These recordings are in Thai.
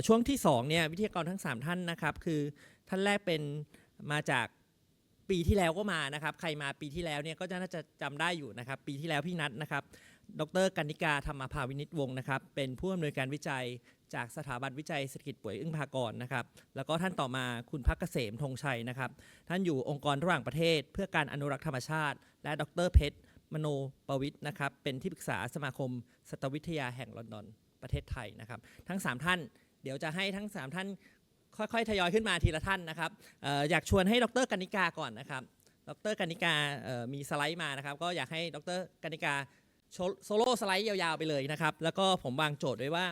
ช่วงที่2เนี่ยวิทยากรทั้ง3ท่านนะครับคือท่านแรกเป็นมาจากปีที่แล้วก็มานะครับใครมาปีที่แล้วเนี่ยก็น่าจะจำได้อยู่นะครับปีที่แล้วพี่นัทนะครับดร.กนิกาธรรมภาวินิจวงศ์นะครับเป็นผู้อำนวยการวิจัยจากสถาบันวิจัยเศรษฐกิจป่วยอึ้งภากรนะครับแล้วก็ท่านต่อมาคุณพักเกษมธงชัยนะครับท่านอยู่องค์กรระหว่างประเทศเพื่อการอนุรักษ์ธรรมชาติและดร.เพชรมโนประวิทย์นะครับเป็นที่ปรึกษาสมาคมสัตววิทยาแห่งลอนดอนประเทศไทยนะครับทั้ง3ท่านเดี๋ยวจะให้ทั้ง3ท่านค่อยๆทยอยขึ้นมาทีละท่านนะครับอยากชวนให้ดร.กนิกาก่อนนะครับดร.กนิกามีสไลด์มานะครับก็อยากให้ดร.กนิกาโซโล่สไลด์ยาวๆไปเลยนะครับแล้วก็ผมวางโจทย์ไว้ว่า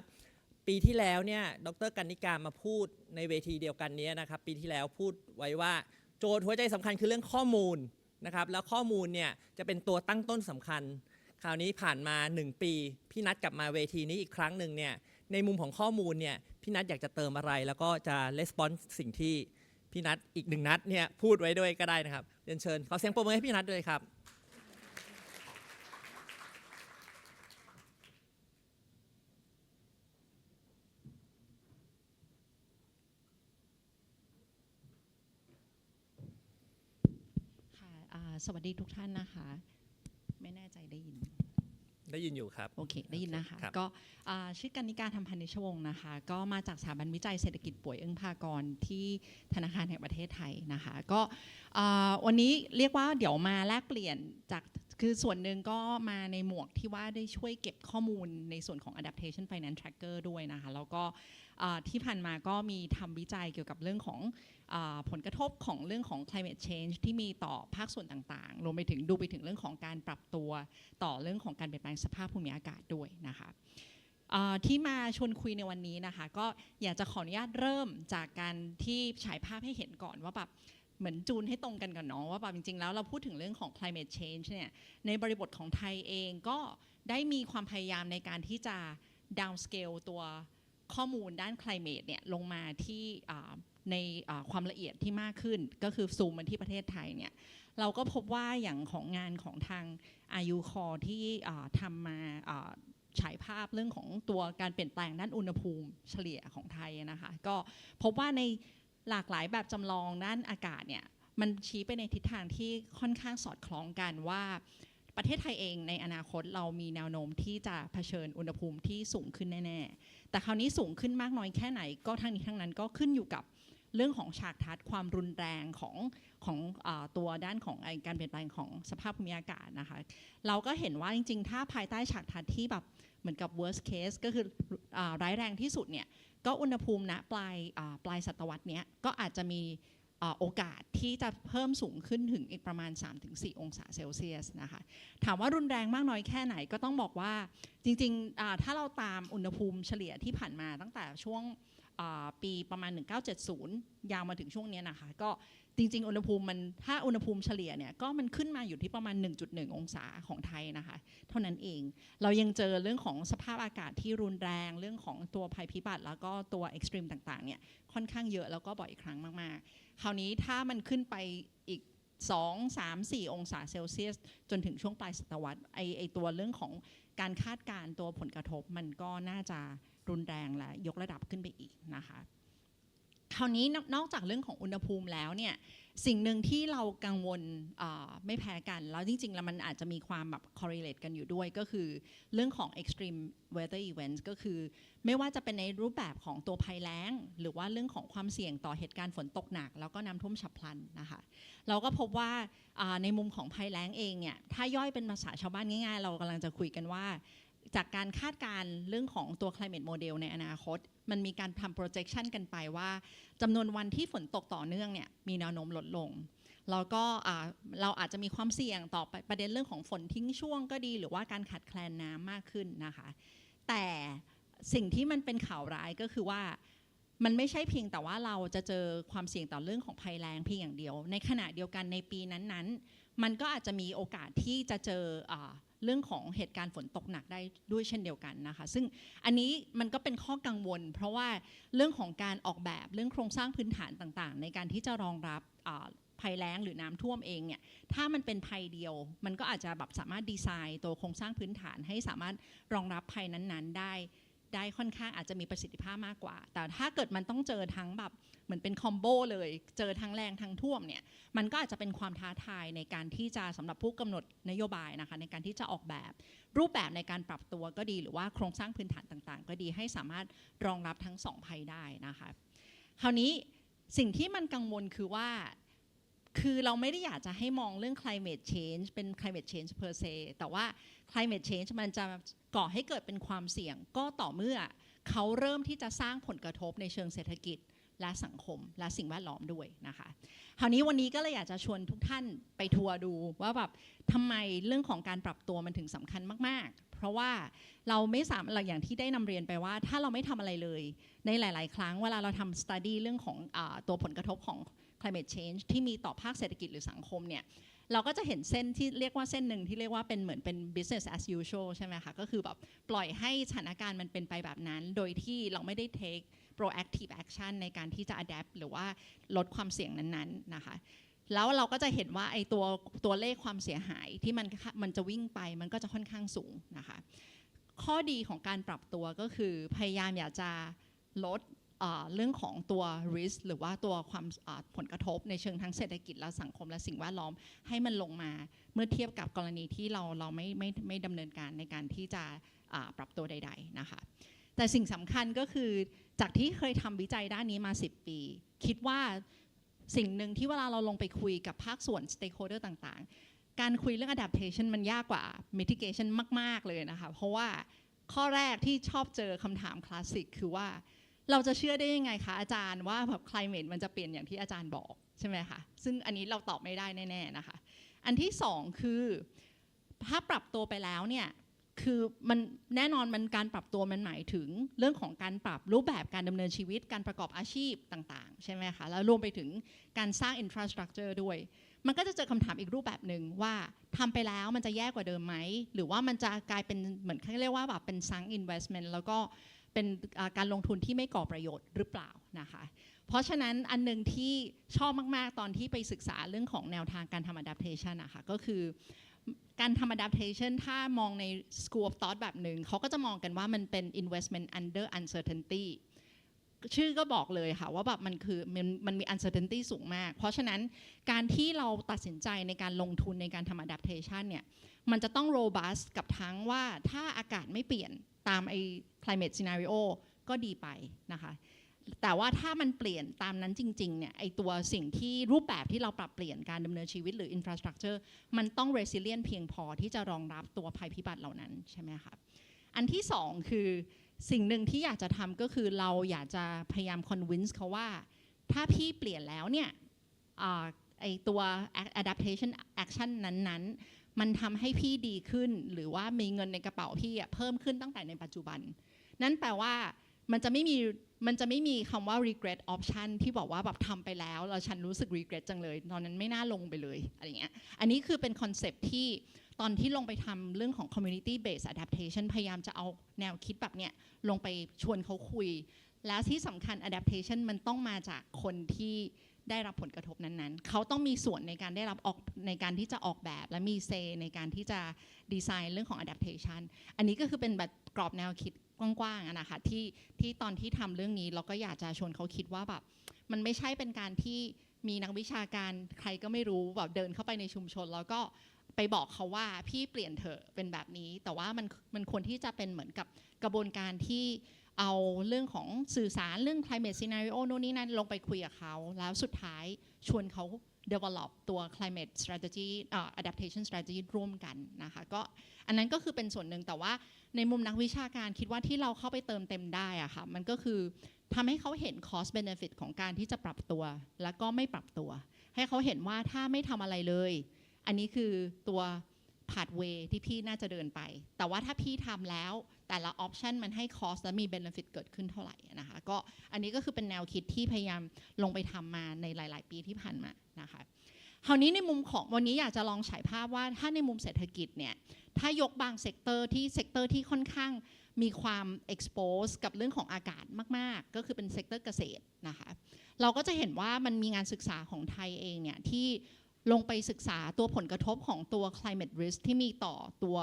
ปีที่แล้วเนี่ยดร.กนิกามาพูดในเวทีเดียวกันนี้นะครับปีที่แล้วพูดไว้ว่าโจทย์หัวใจสำคัญคือเรื่องข้อมูลนะครับแล้วข้อมูลเนี่ยจะเป็นตัวตั้งต้นสำคัญคราวนี้ผ่านมา1ปีพี่นัทกลับมาเวทีนี้อีกครั้งหนึ่งเนี่ยในมุมของข้อมูลเนี่ยพี่นัทอยากจะเติมอะไรแล้วก็จะレスปอนส์สิ่งที่พี่นัทอีก1นัดเนี่ยพูดไว้ด้วยก็ได้นะครับเรียนเชิญขอเสียงปรบมือให้พี่นัทด้วยครับสวัสดีทุกท่านนะคะไม่แน่ใจได้ยินอยู่ครับโอเคได้ยินนะคะก็ชื่อกนิกาธรรมพานิชวงศ์นะคะก็มาจากสถาบันวิจัยเศรษฐกิจป่วยอึ้งภากรที่ธนาคารแห่งประเทศไทยนะคะก็วันนี้เรียกว่าเดี๋ยวมาแลกเปลี่ยนจากคือส่วนหนึ่งก็มาในหมวกที่ว่าได้ช่วยเก็บข้อมูลในส่วนของ adaptation finance tracker ด้วยนะคะแล้วก็ที่ผ่านมาก็มีทำวิจัยเกี่ยวกับเรื่องของผลกระทบของเรื่องของ climate change ที่มีต่อภาคส่วนต่างๆรวมไปถึงดูไปถึงเรื่องของการปรับตัวต่อเรื่องของการเปลี่ยนแปลงสภาพภูมิอากาศด้วยนะคะที่มาชวนคุยในวันนี้นะคะก็อยากจะขออนุญาตเริ่มจากการที่ฉายภาพให้เห็นก่อนว่าแบบเหมือนจูนให้ตรงกันก่อนเนาะว่าแบบจริงๆแล้วเราพูดถึงเรื่องของ climate change เนี่ยในบริบทของไทยเองก็ได้มีความพยายามในการที่จะ downscale ตัวข้อมูลด้าน climate เนี่ยลงมาที่ในความละเอียดที่มากขึ้นก็คือซูมมาที่ประเทศไทยเนี่ยเราก็พบว่าอย่างของงานของทางอายุคอที่ทำมาฉายภาพเรื่องของตัวการเปลี่ยนแปลงด้านอุณหภูมิเฉลี่ยของไทยนะคะก็พบว่าในหลากหลายแบบจำลองด้านอากาศเนี่ยมันชี้ไปในทิศทางที่ค่อนข้างสอดคล้องกันว่าประเทศไทยเองในอนาคตเรามีแนวโน้มที่จะเผชิญอุณหภูมิที่สูงขึ้นแน่ๆแต่คราวนี้สูงขึ้นมากน้อยแค่ไหนก็ทั้งนี้ทั้งนั้นก็ขึ้นอยู่กับเรื่องของฉากทัศน์ความรุนแรงของตัวด้านของการเปลี่ยนแปลงของสภาพภูมิอากาศนะคะเราก็เห็นว่าจริงๆถ้าภายใต้ฉากทัศน์ที่แบบเหมือนกับ worst case ก็คือร้ายแรงที่สุดเนี่ยก็อุณหภูมิณปลายศตวรรษนี้ก็อาจจะมีโอกาสที่จะเพิ่มสูงขึ้นถึงอีกประมาณ 3-4 องศาเซลเซียสนะคะถามว่ารุนแรงมากน้อยแค่ไหนก็ต้องบอกว่าจริงๆถ้าเราตามอุณหภูมิเฉลี่ยที่ผ่านมาตั้งแต่ช่วงปีประมาณ1970ยาวมาถึงช่วงนี้นะคะก็จริงๆอุณหภูมิมันถ้าอุณหภูมิเฉลี่ยเนี่ยก็มันขึ้นมาอยู่ที่ประมาณ 1.1 องศาของไทยนะคะเท่านั้นเองเรายังเจอเรื่องของสภาพอากาศที่รุนแรงเรื่องของตัวภัยพิบัติแล้วก็ตัวเอ็กซ์ตรีมต่างๆเนี่ยค่อนข้างเยอะแล้วก็บ่อยครั้งมากๆคราวนี้ถ้ามันขึ้นไปอีก2, 3, 4 องศาเซลเซียสจนถึงช่วงปลายศตวรรษไอตัวเรื่องของการคาดการณ์ตัวผลกระทบมันก็น่าจะรุนแรงและยกระดับขึ้นไปอีกนะคะคราวนี้นอกจากเรื่องของอุณหภูมิแล้วเนี่ยสิ่งหนึ่งที่เรากังวลไม่แพ้กันแล้วจริงๆแล้วมันอาจจะมีความแบบ correlate กันอยู่ด้วยก็คือเรื่องของ extreme weather events ก็คือไม่ว่าจะเป็นในรูปแบบของตัวภัยแล้งหรือว่าเรื่องของความเสี่ยงต่อเหตุการณ์ฝนตกหนักแล้วก็น้ำท่วมฉับพลันนะคะเราก็พบว่าในมุมของภัยแล้งเองเนี่ยถ้าย่อยเป็นภาษาชาวบ้านง่ายๆเรากำลังจะคุยกันว่าจากการคาดการณ์เรื่องของตัว climate model ในอนาคตมันมีการทำ projection กันไปว่าจำนวนวันที่ฝนตกต่อเนื่องเนี่ยมีแนวโน้มลดลงแล้วก็เราอาจจะมีความเสี่ยงต่อประเด็นเรื่องของฝนทิ้งช่วงก็ดีหรือว่าการขาดแคลนน้ำมากขึ้นนะคะแต่สิ่งที่มันเป็นข่าวร้ายก็คือว่ามันไม่ใช่เพียงแต่ว่าเราจะเจอความเสี่ยงต่อเรื่องของภัยแล้งเพียงอย่างเดียวในขณะเดียวกันในปีนั้นๆมันก็อาจจะมีโอกาสที่จะเจอเรื่องของเหตุการณ์ฝนตกหนักได้ด้วยเช่นเดียวกันนะคะซึ่งอันนี้มันก็เป็นข้อกังวลเพราะว่าเรื่องของการออกแบบเรื่องโครงสร้างพื้นฐานต่างๆในการที่จะรองรับภัยแล้งหรือน้ำท่วมเองเนี่ยถ้ามันเป็นภัยเดียวมันก็อาจจะแบบสามารถดีไซน์ตัวโครงสร้างพื้นฐานให้สามารถรองรับภัยนั้นๆได้ ได้ค่อนข้างอาจจะมีประสิทธิภาพมากกว่าแต่ถ้าเกิดมันต้องเจอทั้งแบบเหมือนเป็นคอมโบเลยเจอทั้งแรงทั้งท่วมเนี่ยมันก็อาจจะเป็นความท้าทายในการที่จะสำหรับผู้กำหนดนโยบายนะคะในการที่จะออกแบบรูปแบบในการปรับตัวก็ดีหรือว่าโครงสร้างพื้นฐานต่างๆก็ดีให้สามารถรองรับทั้ง2ภัยได้นะคะคราวนี้สิ่งที่มันกังวลคือว่าคือเราไม่ได้อยากจะให้มองเรื่อง climate change เป็น climate change per se แต่ว่า climate change มันจะก่อให้เกิดเป็นความเสี่ยงก็ต่อเมื่อเขาเริ่มที่จะสร้างผลกระทบในเชิงเศรษฐกิจและสังคมและสิ่งแวดล้อมด้วยนะคะคราวนี้วันนี้ก็เลยอยากจะชวนทุกท่านไปทัวร์ดูว่าแบบทำไมเรื่องของการปรับตัวมันถึงสำคัญมากๆเพราะว่าเราไม่สามารถอย่างที่ได้นำเรียนไปว่าถ้าเราไม่ทำอะไรเลยในหลายๆครั้งเวลาเราทำ study เรื่องของตัวผลกระทบของ climate change ที่มีต่อภาคเศรษฐกิจหรือสังคมเนี่ยเราก็จะเห็นเส้นที่เรียกว่าเส้นหนึ่งที่เรียกว่าเป็นเหมือนเป็น business as usual ใช่ไหมคะก็คือแบบปล่อยให้สถานการณ์มันเป็นไปแบบนั้นโดยที่เราไม่ได้ take proactive action ในการที่จะ adapt หรือว่าลดความเสี่ยงนั้นๆนะคะแล้วเราก็จะเห็นว่าไอ้ตัวเลขความเสียหายที่มันจะวิ่งไปมันก็จะค่อนข้างสูงนะคะข้อดีของการปรับตัวก็คือพยายามอยากจะลดเรื่องของตัว risk หรือว่าตัวความผลกระทบในเชิงทั้งเศรษฐกิจและสังคมและสิ่งแวดล้อมให้มันลงมาเมื่อเทียบกับกรณีที่เราไม่ดำเนินการในการที่จะปรับตัวใดๆนะคะแต่สิ่งสำคัญก็คือจากที่เคยทำวิจัยด้านนี้มา10 ปีคิดว่าสิ่งหนึ่งที่เวลาเราลงไปคุยกับภาคส่วน stakeholder ต่างๆการคุยเรื่อง adaptation มันยากกว่า mitigation มากๆเลยนะคะเพราะว่าข้อแรกที่ชอบเจอคำถามคลาสสิกคือว่าเราจะเชื่อได้ยังไงคะอาจารย์ว่าแบบ climate มันจะเปลี่ยนอย่างที่อาจารย์บอกใช่ไหมคะซึ่งอันนี้เราตอบไม่ได้แน่ๆนะคะอันที่2คือถ้าปรับตัวไปแล้วเนี่ยคือมันแน่นอนมันการปรับตัวมันหมายถึงเรื่องของการปรับรูปแบบการดำเนินชีวิตการประกอบอาชีพต่างๆใช่ไหมคะแล้วรวมไปถึงการสร้าง infrastructure ด้วยมันก็จะเจอคำถามอีกรูปแบบหนึ่งว่าทำไปแล้วมันจะแย่กว่าเดิมไหมหรือว่ามันจะกลายเป็นเหมือนเขาเรียกว่าแบบเป็น sunk investment แล้วก็เป็นการลงทุนที่ไม่ก่อประโยชน์หรือเปล่านะคะเพราะฉะนั้นอันนึงที่ชอบมากๆตอนที่ไปศึกษาเรื่องของแนวทางการทำ adaptation นะคะก็คือการทำ adaptation ถ้ามองใน school of thought แบบหนึ่งเขาก็จะมองกันว่ามันเป็น investment under uncertainty ชื่อก็บอกเลยค่ะว่าแบบมันมี uncertainty สูงมากเพราะฉะนั้นการที่เราตัดสินใจในการลงทุนในการทำ adaptation เนี่ยมันจะต้อง robust กับทั้งว่าถ้าอากาศไม่เปลี่ยนตามไอ้ climate scenario ก็ดีไปนะคะแต่ว่าถ้ามันเปลี่ยนตามนั้นจริงๆเนี่ยไอตัวสิ่งที่รูปแบบที่เราปรับเปลี่ยนการดำเนินชีวิตหรือ infrastructure มันต้อง resilient เพียงพอที่จะรองรับตัวภัยพิบัติเหล่านั้นใช่ไหมคะอันที่2คือสิ่งหนึ่งที่อยากจะทำก็คือเราอยากจะพยายาม convince เขาว่าถ้าพี่เปลี่ยนแล้วเนี่ยไอตัว adaptation action นั้นๆมันทำให้พี่ดีขึ้นหรือว่ามีเงินในกระเป๋าพี่เพิ่มขึ้นตั้งแต่ในปัจจุบันนั่นแปลว่ามันจะไม่มีคำว่า regret option ที่บอกว่าแบบทำไปแล้วฉันรู้สึก regret จังเลยตอนนั้นไม่น่าลงไปเลยอะไรเงี้ยอันนี้คือเป็นคอนเซปต์ที่ตอนที่ลงไปทำเรื่องของ community based adaptation พยายามจะเอาแนวคิดแบบเนี้ยลงไปชวนเขาคุยแล้วที่สำคัญ adaptation มันต้องมาจากคนที่ได้รับผลกระทบนั้นๆเขาต้องมีส่วนในการได้รับในการที่จะออกแบบและมีเซในการที่จะดีไซน์เรื่องของ adaptation อันนี้ก็คือเป็นแบบกรอบแนวคิดกว้างๆนะคะที่ตอนที่ทำเรื่องนี้เราก็อยากจะชวนเขาคิดว่าแบบมันไม่ใช่เป็นการที่มีนักวิชาการใครก็ไม่รู้แบบเดินเข้าไปในชุมชนแล้วก็ไปบอกเขาว่าพี่เปลี่ยนเถอะเป็นแบบนี้แต่ว่ามันควรที่จะเป็นเหมือนกับกระบวนการที่เอาเรื่องของสื่อสารเรื่อง climate scenario โน่นนี่นั่นลงไปคุยกับเขาแล้วสุดท้ายชวนเขา develop ตัว climate strategy adaptation strategy ร่วมกันนะคะก็อันนั้นก็คือเป็นส่วนหนึ่งแต่ว่าในมุมนักวิชาการคิดว่าที่เราเข้าไปเติมเต็มได้อะค่ะมันก็คือทำให้เขาเห็น cost benefit ของการที่จะปรับตัวแล้วก็ไม่ปรับตัวให้เขาเห็นว่าถ้าไม่ทำอะไรเลยอันนี้คือตัว pathway ที่พี่น่าจะเดินไปแต่ว่าถ้าพี่ทำแล้วแต่ละ option มันให้ cost และมี benefit เกิดขึ้นเท่าไหร่นะคะก็อันนี้ก็คือเป็นแนวคิดที่พยายามลงไปทำมาในหลายๆปีที่ผ่านมานะคะคราวนี้ในมุมของวันนี้อยากจะลองฉายภาพว่าถ้าในมุมเศรษฐกิจเนี่ยถ้ายกบางเซกเตอร์ที่ค่อนข้างมีความ expose กับเรื่องของอากาศมากๆก็คือเป็นเซกเตอร์เกษตรนะคะเราก็จะเห็นว่ามันมีงานศึกษาของไทยเองเนี่ยที่ลงไปศึกษาตัวผลกระทบของตัว climate risk ที่มีต่อตัว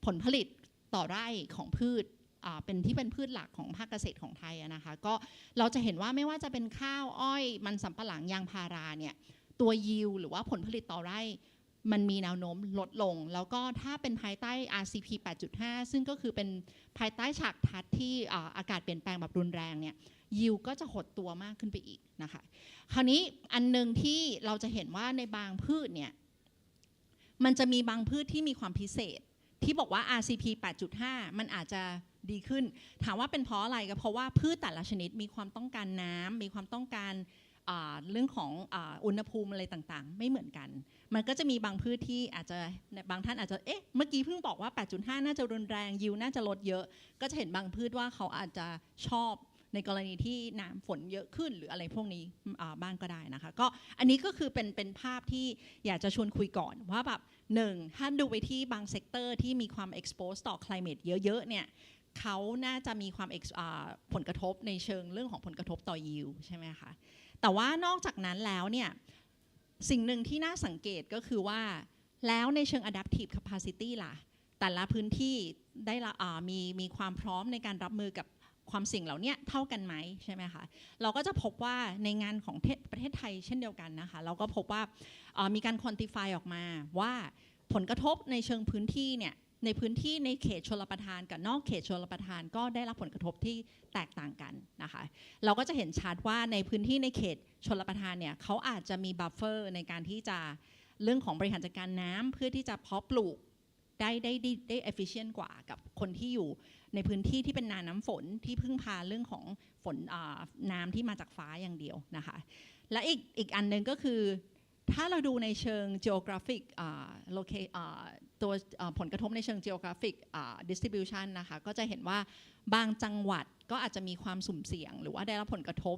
ผลผลิตต่อไร่ของพืช เป็นที่เป็นพืชหลักของภาคเกษตรของไทยนะคะก็เราจะเห็นว่าไม่ว่าจะเป็นข้าวอ้อยมันสำปะหลังยางพาราเนี่ยตัวยิวหรือว่าผลผลิตต่อไร่มันมีแนวโน้มลดลงแล้วก็ถ้าเป็นภายใต้ RCP 8.5 ซึ่งก็คือเป็นภายใต้ฉากทัศน์ที่อากาศเปลี่ยนแปลงแบบรุนแรงเนี่ยยิวก็จะหดตัวมากขึ้นไปอีกนะคะคราวนี้อันนึงที่เราจะเห็นว่าในบางพืชเนี่ยมันจะมีบางพืชที่มีความพิเศษที่บอกว่า RCP 8.5 มันอาจจะดีขึ้นถามว่าเป็นเพราะอะไรก็เพราะว่าพืชแต่ละชนิดมีความต้องการน้ำมีความต้องการเรื่องของอุณหภูมิอะไรต่างๆไม่เหมือนกันมันก็จะมีบางพืชที่อาจจะบางท่านอาจจะเมื่อกี้เพิ่งบอกว่า 8.5 น่าจะรุนแรงยิวน่าจะลดเยอะก็จะเห็นบางพืชว่าเขาอาจจะชอบในกรณีที่น้ำฝนเยอะขึ้นหรืออะไรพวกนี้บ้างก็ได้นะคะก็อันนี้ก็คือเป็นภาพที่อยากจะชวนคุยก่อนว่าแบบหนึ่งถ้าดูไปที่บางเซกเตอร์ที่มีความ expose ต่อ climate เยอะๆเนี่ยเขาน่าจะมีความผลกระทบในเชิงเรื่องของผลกระทบต่อ yield ใช่ไหมคะแต่ว่านอกจากนั้นแล้วเนี่ยสิ่งหนึ่งที่น่าสังเกตก็คือว่าแล้วในเชิง adaptive capacity ล่ะแต่ละพื้นที่ได้มีความพร้อมในการรับมือกับความเสี่ยงเหล่านี้เท่ากันไหมใช่ไหมคะเราก็จะพบว่าในงานของประเทศไทยเช่นเดียวกันนะคะเราก็พบว่ามีการ quantify ออกมาว่าผลกระทบในเชิงพื้นที่เนี่ยในพื้นที่ในเขตชลประทานกับนอกเขตชลประทานก็ได้รับผลกระทบที่แตกต่างกันนะคะเราก็จะเห็นชัดว่าในพื้นที่ในเขตชลประทานเนี่ยเขาอาจจะมีบัฟเฟอร์ในการที่จะเรื่องของบริหารจัดการน้ำเพื่อที่จะเพาะปลูกได้ efficient กว่ากับคนที่อยู่ในพื้นที่ที่เป็นนาน้ำฝนที่พึ่งพาเรื่องของฝนน้ำที่มาจากฟ้าอย่างเดียวนะคะและอีกอันหนึ่งก็คือถ้าเราดูในเชิง geographicตัวผลกระทบในเชิง geographic distribution นะคะก็จะเห็นว่าบางจังหวัดก็อาจจะมีความสุ่มเสี่ยงหรือว่าได้รับผลกระทบ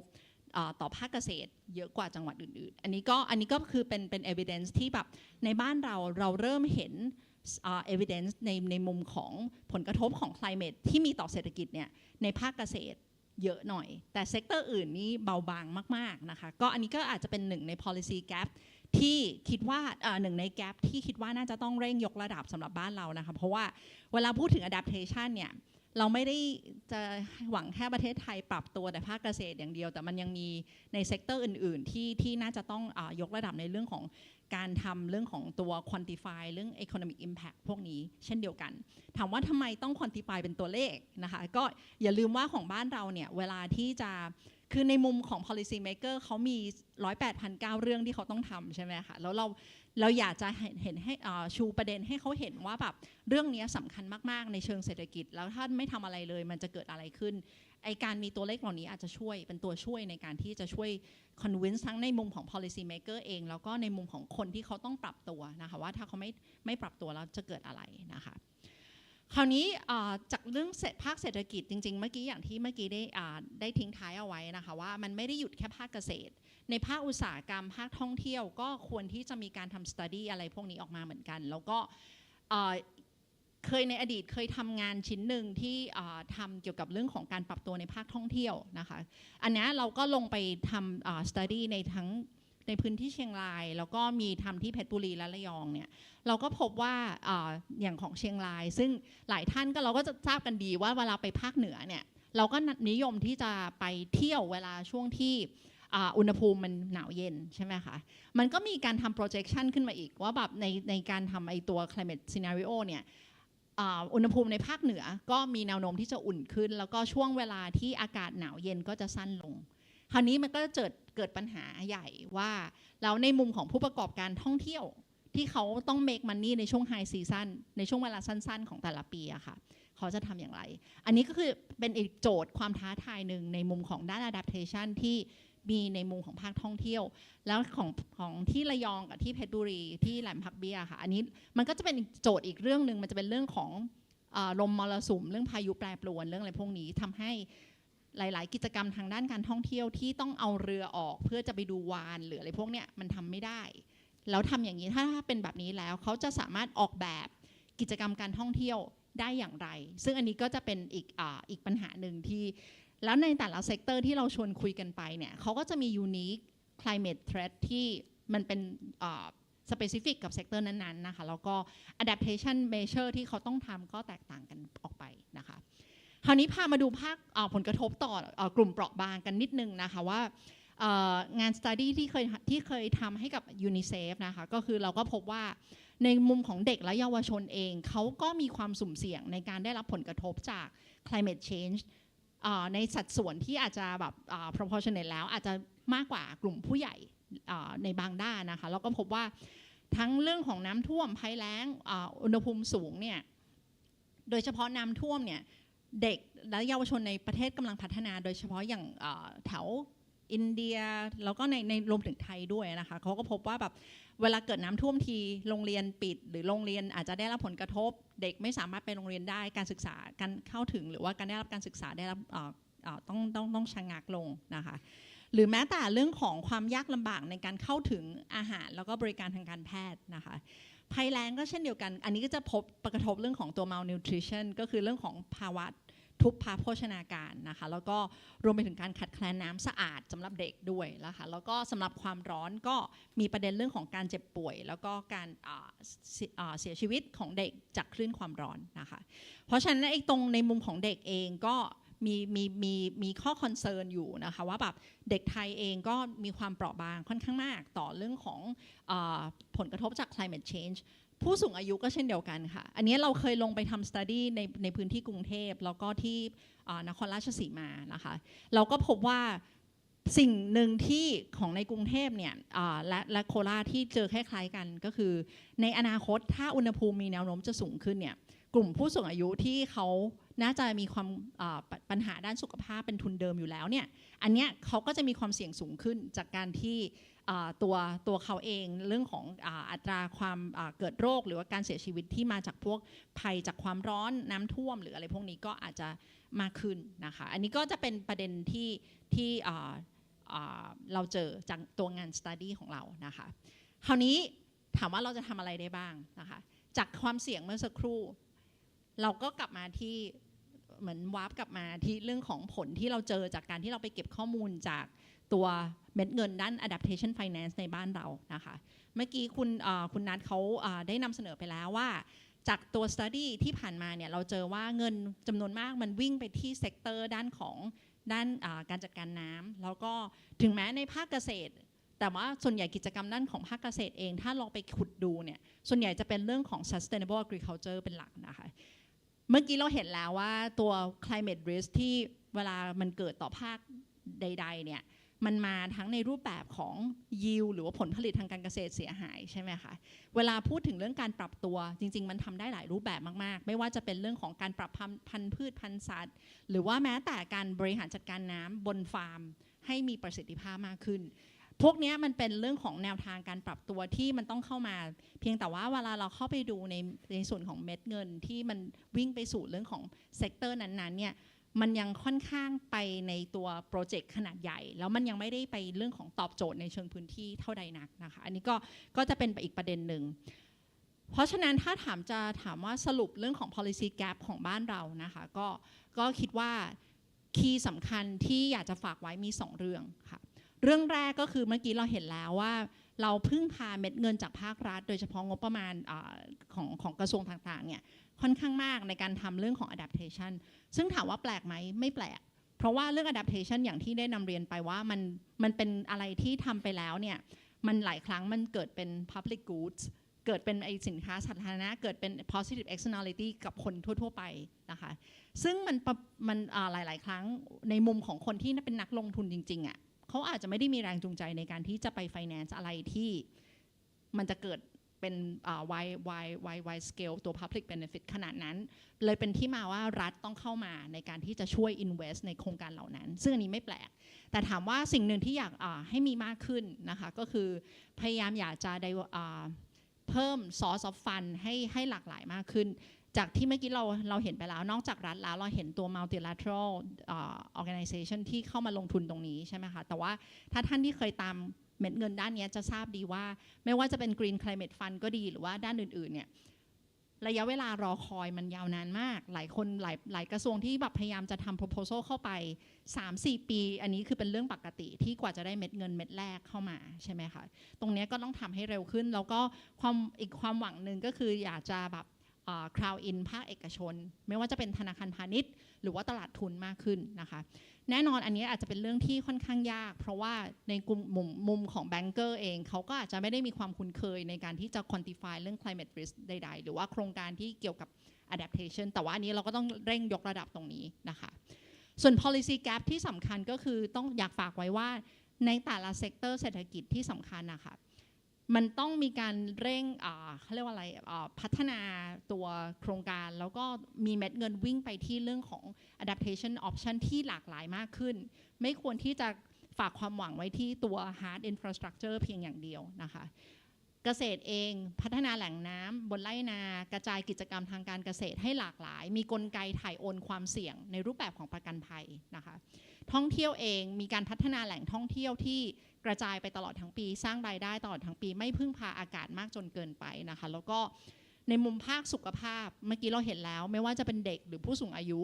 ต่อภาคเกษตรเยอะกว่าจังหวัดอื่นๆอันนี้ก็คือเป็น evidence ที่แบบในบ้านเราเริ่มเห็นevidence ในมุมของผลกระทบของ climate ที่มีต่อเศรษฐกิจเนี่ยในภาคเกษตรเยอะหน่อยแต่เซกเตอร์อื่นนี่เบาบางมากๆนะคะก็อันนี้ก็อาจจะเป็นหนึ่งใน policy gap ที่คิดว่าหนึ่งใน gap ที่คิดว่าน่าจะต้องเร่งยกระดับสำหรับบ้านเรานะคะเพราะว่าเวลาพูดถึง adaptation เนี่ยเราไม่ได้จะหวังแค่ประเทศไทยปรับตัวแต่ภาคเกษตรอย่างเดียวแต่มันยังมีในเซกเตอร์อื่นๆที่น่าจะต้องยกระดับในเรื่องของการทำเรื่องของตัว quantify เรื่อง economic impact พวกนี้เช่นเดียวกันถามว่าทำไมต้อง quantify เป็นตัวเลขนะคะก็อย่าลืมว่าของบ้านเราเนี่ยเวลาที่จะคือในมุมของ policy maker เขามี108,009 เรื่องที่เขาต้องทำใช่ไหมคะแล้วเราอยากจะเห็นให้ชูประเด็นให้เขาเห็นว่าแบบเรื่องนี้สำคัญมากๆในเชิงเศรษฐกิจแล้วถ้าไม่ทำอะไรเลยมันจะเกิดอะไรขึ้นไอการมีตัวเลขเหล่านี้อาจจะช่วยเป็นตัวช่วยในการที่จะช่วย convince ทั้งในมุมของ policy maker เองแล้วก็ในมุมของคนที่เขาต้องปรับตัวนะคะว่าถ้าเขาไม่ปรับตัวแล้วจะเกิดอะไรนะคะคราวนี้จากเรื่องภาคเศรษฐกิจจริงๆเมื่อกี้อย่างที่เมื่อกี้ได้ทิ้งท้ายเอาไว้นะคะว่ามันไม่ได้หยุดแค่ภาคเกษตรในภาคอุตสาหกรรมภาคท่องเที่ยวก็ควรที่จะมีการทำ study อะไรพวกนี้ออกมาเหมือนกันแล้วก็เคยในอดีตเคยทำงานชิ้นหนึ่งที่ทำเกี่ยวกับเรื่องของการปรับตัวในภาคท่องเที่ยวนะคะอันนี้เราก็ลงไปทำstudy ในพื้นที่เชียงรายแล้วก็มีทำที่เพชรบุรีและระยองเนี่ยเราก็พบว่าอย่างของเชียงรายซึ่งหลายท่านเราก็จะทราบกันดีว่าเวลาไปภาคเหนือเนี่ยเราก็นิยมที่จะไปเที่ยวเวลาช่วงที่อุณหภูมิมันหนาวเย็นใช่ไหมคะมันก็มีการทำ projection ขึ้นมาอีกว่าแบบในการทำไอตัว climate scenario เนี่ยอุณหภูมิในภาคเหนือก็มีแนวโน้มที่จะอุ่นขึ้นแล้วก็ช่วงเวลาที่อากาศหนาวเย็นก็จะสั้นลงคราวนี้มันก็เกิดปัญหาใหญ่ว่าแล้วในมุมของผู้ประกอบการท่องเที่ยวที่เขาต้อง make money ในช่วง high season ในช่วงเวลาสั้นๆของแต่ละปีอะค่ะเขาจะทำอย่างไรอันนี้ก็คือเป็นอีกโจทย์ความท้าทายหนึ่งในมุมของด้าน adaptation ที่มีในมุมของภาคท่องเที่ยวแล้วของที่ระยองกับที่เพชรบุรีที่แหลมพักเบี้ยค่ะอันนี้มันก็จะเป็นโจทย์อีกเรื่องหนึ่งมันจะเป็นเรื่องของลมมรสุมเรื่องพายุแปรปรวนเรื่องอะไรพวกนี้ทำให้หลายๆกิจกรรมทางด้านการท่องเที่ยวที่ต้องเอาเรือออกเพื่อจะไปดูวาฬหรืออะไรพวกเนี้ยมันทำไม่ได้แล้วทำอย่างนี้ถ้าเป็นแบบนี้แล้วเขาจะสามารถออกแบบกิจกรรมการท่องเที่ยวได้อย่างไรซึ่งอันนี้ก็จะเป็นอีกปัญหาหนึ่งที่แล้วในแต่ละเซกเตอร์ที่เราชวนคุยกันไปเนี่ยเขาก็จะมี unique climate threat ที่มันเป็นspecific กับเซกเตอร์นั้นๆนะคะแล้วก็ adaptation measure ที่เขาต้องทำก็แตกต่างกันออกไปนะคะ คราวนี้พามาดูภาคผลกระทบต่อกลุ่มเปราะบางกันนิดนึงนะคะว่างาน study ที่เคยทำให้กับ UNICEF นะคะก็คือเราก็พบว่าในมุมของเด็กและเยาวชนเองเขาก็มีความสุ่มเสี่ยงในการได้รับผลกระทบจาก climate change ในสัดส่วนที่อาจจะแบบ proportionate แล้วอาจจะมากกว่ากลุ่มผู้ใหญ่ในบางด้านนะคะแล้วก็พบว่าทั้งเรื่องของน้ำท่วมภัยแล้งอุณหภูมิสูงเนี่ยโดยเฉพาะน้ำท่วมเนี่ยเด็กและเยาวชนในประเทศกำลังพัฒนาโดยเฉพาะอย่างแถวอินเดียแล้วก็ในรวมถึงไทยด้วยนะคะเขาก็พบว่าแบบเวลาเกิดน้ำท่วมทีโรงเรียนปิดหรือโรงเรียนอาจจะได้รับผลกระทบเด็กไม่สามารถไปโรงเรียนได้การศึกษาการเข้าถึงหรือว่าการได้รับการศึกษาได้รับต้องชะงักลงนะคะหรือแม้แต่เรื่องของความยากลำบากในการเข้าถึงอาหารแล้วก็บริการทางการแพทย์นะคะภัยแล้งก็เช่นเดียวกันอันนี้ก็จะพบกระทบเรื่องของตัว malnutrition ก็คือเรื่องของภาวะทุพพโภชนาการนะคะแล้วก็รวมไปถึงการขาดแคลนน้ำสะอาดสำหรับเด็กด้วยนะคะแล้วก็สำหรับความร้อนก็มีประเด็นเรื่องของการเจ็บป่วยแล้วก็การเสียชีวิตของเด็กจากคลื่นความร้อนนะคะเพราะฉะนั้นตรงในมุมของเด็กเองก็มีข้อคอนเซิร์นอยู่นะคะว่าแบบเด็กไทยเองก็มีความเปราะบางค่อนข้างมากต่อเรื่องของผลกระทบจาก climate change ผู้สูงอายุก็เช่นเดียวกันค่ะอันนี้เราเคยลงไปทำ study ในพื้นที่กรุงเทพแล้วก็ที่นครราชสีมานะคะเราก็พบว่าสิ่งหนึ่งที่ของในกรุงเทพเนี่ยและโคราชที่เจอคล้ายๆกันก็คือในอนาคตถ้าอุณหภูมิมีแนวโน้มจะสูงขึ้นเนี่ยกลุ่มผู้สูงอายุที่เขาน่าจะมีความปัญหาด้านสุขภาพเป็นทุนเดิมอยู่แล้วเนี่ยอันเนี้ยเขาก็จะมีความเสี่ยงสูงขึ้นจากการที่ตัวเขาเองเรื่องของอัตราความเกิดโรคหรือว่าการเสียชีวิตที่มาจากพวกภัยจากความร้อนน้ำท่วมหรืออะไรพวกนี้ก็อาจจะมากขึ้นนะคะอันนี้ก็จะเป็นประเด็นที่เราเจอจากตัวงาน study ของเรานะคะคราวนี้ถามว่าเราจะทำอะไรได้บ้างนะคะจากความเสี่ยงเมื่อสักครู่เราก็กลับมาที่เหมือนวาร์ปกลับมาที่เรื่องของผลที่เราเจอจากการที่เราไปเก็บข้อมูลจากตัวเม็ดเงินด้าน adaptation finance ในบ้านเรานะคะเมื่อกี้คุณนัทเขาได้นำเสนอไปแล้วว่าจากตัว study ที่ผ่านมาเนี่ยเราเจอว่าเงินจำนวนมากมันวิ่งไปที่เซกเตอร์ด้านของการจัดการน้ำแล้วก็ถึงแม้ในภาคเกษตรแต่ว่าส่วนใหญ่กิจกรรมด้านของภาคเกษตรเองถ้าลองไปขุดดูเนี่ยส่วนใหญ่จะเป็นเรื่องของ sustainable agriculture เป็นหลักนะคะเมื่อกี้เราเห็นแล้วว่าตัว climate risk ที่เวลามันเกิดต่อภาคใดๆเนี่ยมันมาทั้งในรูปแบบของ yield หรือว่าผลผลิตทางการเกษตรเสียหายใช่ไหมคะเวลาพูดถึงเรื่องการปรับตัวจริงๆมันทำได้หลายรูปแบบมากๆไม่ว่าจะเป็นเรื่องของการปรับพันธุ์พืชพันธุ์สัตว์หรือว่าแม้แต่การบริหารจัดการน้ำบนฟาร์มให้มีประสิทธิภาพมากขึ้นพวกนี้มันเป็นเรื่องของแนวทางการปรับตัวที่มันต้องเข้ามาเพียงแต่ว่าเวลาเราเข้าไปดูในส่วนของเม็ดเงินที่มันวิ่งไปสู่เรื่องของเซกเตอร์นั้นๆเนี่ยมันยังค่อนข้างไปในตัวโปรเจกต์ขนาดใหญ่แล้วมันยังไม่ได้ไปเรื่องของตอบโจทย์ในเชิงพื้นที่เท่าใดนักนะคะอันนี้ก็จะเป็นอีกประเด็นหนึ่งเพราะฉะนั้นถ้าถามว่าสรุปเรื่องของ policy gap ของบ้านเรานะคะก็คิดว่าคีย์สำคัญที่อยากจะฝากไว้มี2เรื่องค่ะเรื่องแรกก็คือเมื่อกี้เราเห็นแล้วว่าเราพึ่งพาเม็ดเงินจากภาครัฐโดยเฉพาะงบประมาณของกระทรวงต่างๆเนี่ยค่อนข้างมากในการทำเรื่องของ adaptation ซึ่งถามว่าแปลกไหมไม่แปลกเพราะว่าเรื่อง adaptation อย่างที่ได้นำเรียนไปว่ามันเป็นอะไรที่ทำไปแล้วเนี่ยมันหลายครั้งมันเกิดเป็น public goods เกิดเป็นสินค้าสาธารณะเกิดเป็น positive externality กับคนทั่วๆไปนะคะซึ่งมันหลายๆครั้งในมุมของคนที่เป็นนักลงทุนจริงๆอ่ะเขาอาจจะไม่ได้มีแรงจูงใจในการที่จะไป finance อะไรที่มันจะเกิดเป็นwide scale ตัว public benefit ขนาดนั้นเลยเป็นที่มาว่ารัฐต้องเข้ามาในการที่จะช่วย invest ในโครงการเหล่านั้นซึ่งอันนี้ไม่แปลกแต่ถามว่าสิ่งหนึ่งที่อยากให้มีมากขึ้นนะคะก็คือพยายามอยากจะเพิ่ม source of fund ให้หลากหลายมากขึ้นจากที่เมื่อกี้เราเห็นไปแล้วนอกจากรัฐแล้วเราเห็นตัว multilateral organization ที่เข้ามาลงทุนตรงนี้ใช่ไหมคะแต่ว่าถ้าท่านที่เคยตามเม็ดเงินด้านนี้จะทราบดีว่าไม่ว่าจะเป็น Green Climate Fund ก็ดีหรือว่าด้านอื่นๆเนี่ยระยะเวลารอคอยมันยาวนานมากหลายคนหลายกระทรวงที่แบบพยายามจะทำ proposal เข้าไป 3-4 ปีอันนี้คือเป็นเรื่องปกติที่กว่าจะได้เม็ดเงินเม็ดแรกเข้ามาใช่ไหมคะตรงนี้ก็ต้องทำให้เร็วขึ้นแล้วก็อีกความหวังหนึ่งก็คืออยากจะแบบ crowd in ภาคเอกชนไม่ว่าจะเป็นธนาคารพาณิชย์หรือว่าตลาดทุนมากขึ้นนะคะแน่นอนอันนี้อาจจะเป็นเรื่องที่ค่อนข้างยากเพราะว่าในกลุ่มมุมของแบงก์เกอร์เองเขาก็อาจจะไม่ได้มีความคุ้นเคยในการที่จะ quantify เรื่อง climate risk ใดๆหรือว่าโครงการที่เกี่ยวกับ adaptation แต่ว่าอันนี้เราก็ต้องเร่งยกระดับตรงนี้นะคะส่วน policy gap ที่สำคัญก็คือต้องอยากฝากไว้ว่าในแต่ละเซกเตอร์เศรษฐกิจที่สำคัญนะคะมันต้องมีการเร่งเขาเรียกว่าอะไรพัฒนาตัวโครงการแล้วก็มีเม็ดเงินวิ่งไปที่เรื่องของ adaptation option ที่หลากหลายมากขึ้นไม่ควรที่จะฝากความหวังไว้ที่ตัว hard infrastructure เพียงอย่างเดียวนะคะเกษตรเองพัฒนาแหล่งน้ำบนไร่นากระจายกิจกรรมทางการเกษตรให้หลากหลายมีกลไกถ่ายโอนความเสี่ยงในรูปแบบของประกันภัยนะคะท่องเที่ยวเองมีการพัฒนาแหล่งท่องเที่ยวที่กระจายไปตลอดทั้งปีสร้างรายได้ตลอดทั้งปีไม่พึ่งพาอากาศมากจนเกินไปนะคะแล้วก็ในมุมภาคสุขภาพเมื่อกี้เราเห็นแล้วไม่ว่าจะเป็นเด็กหรือผู้สูงอายุ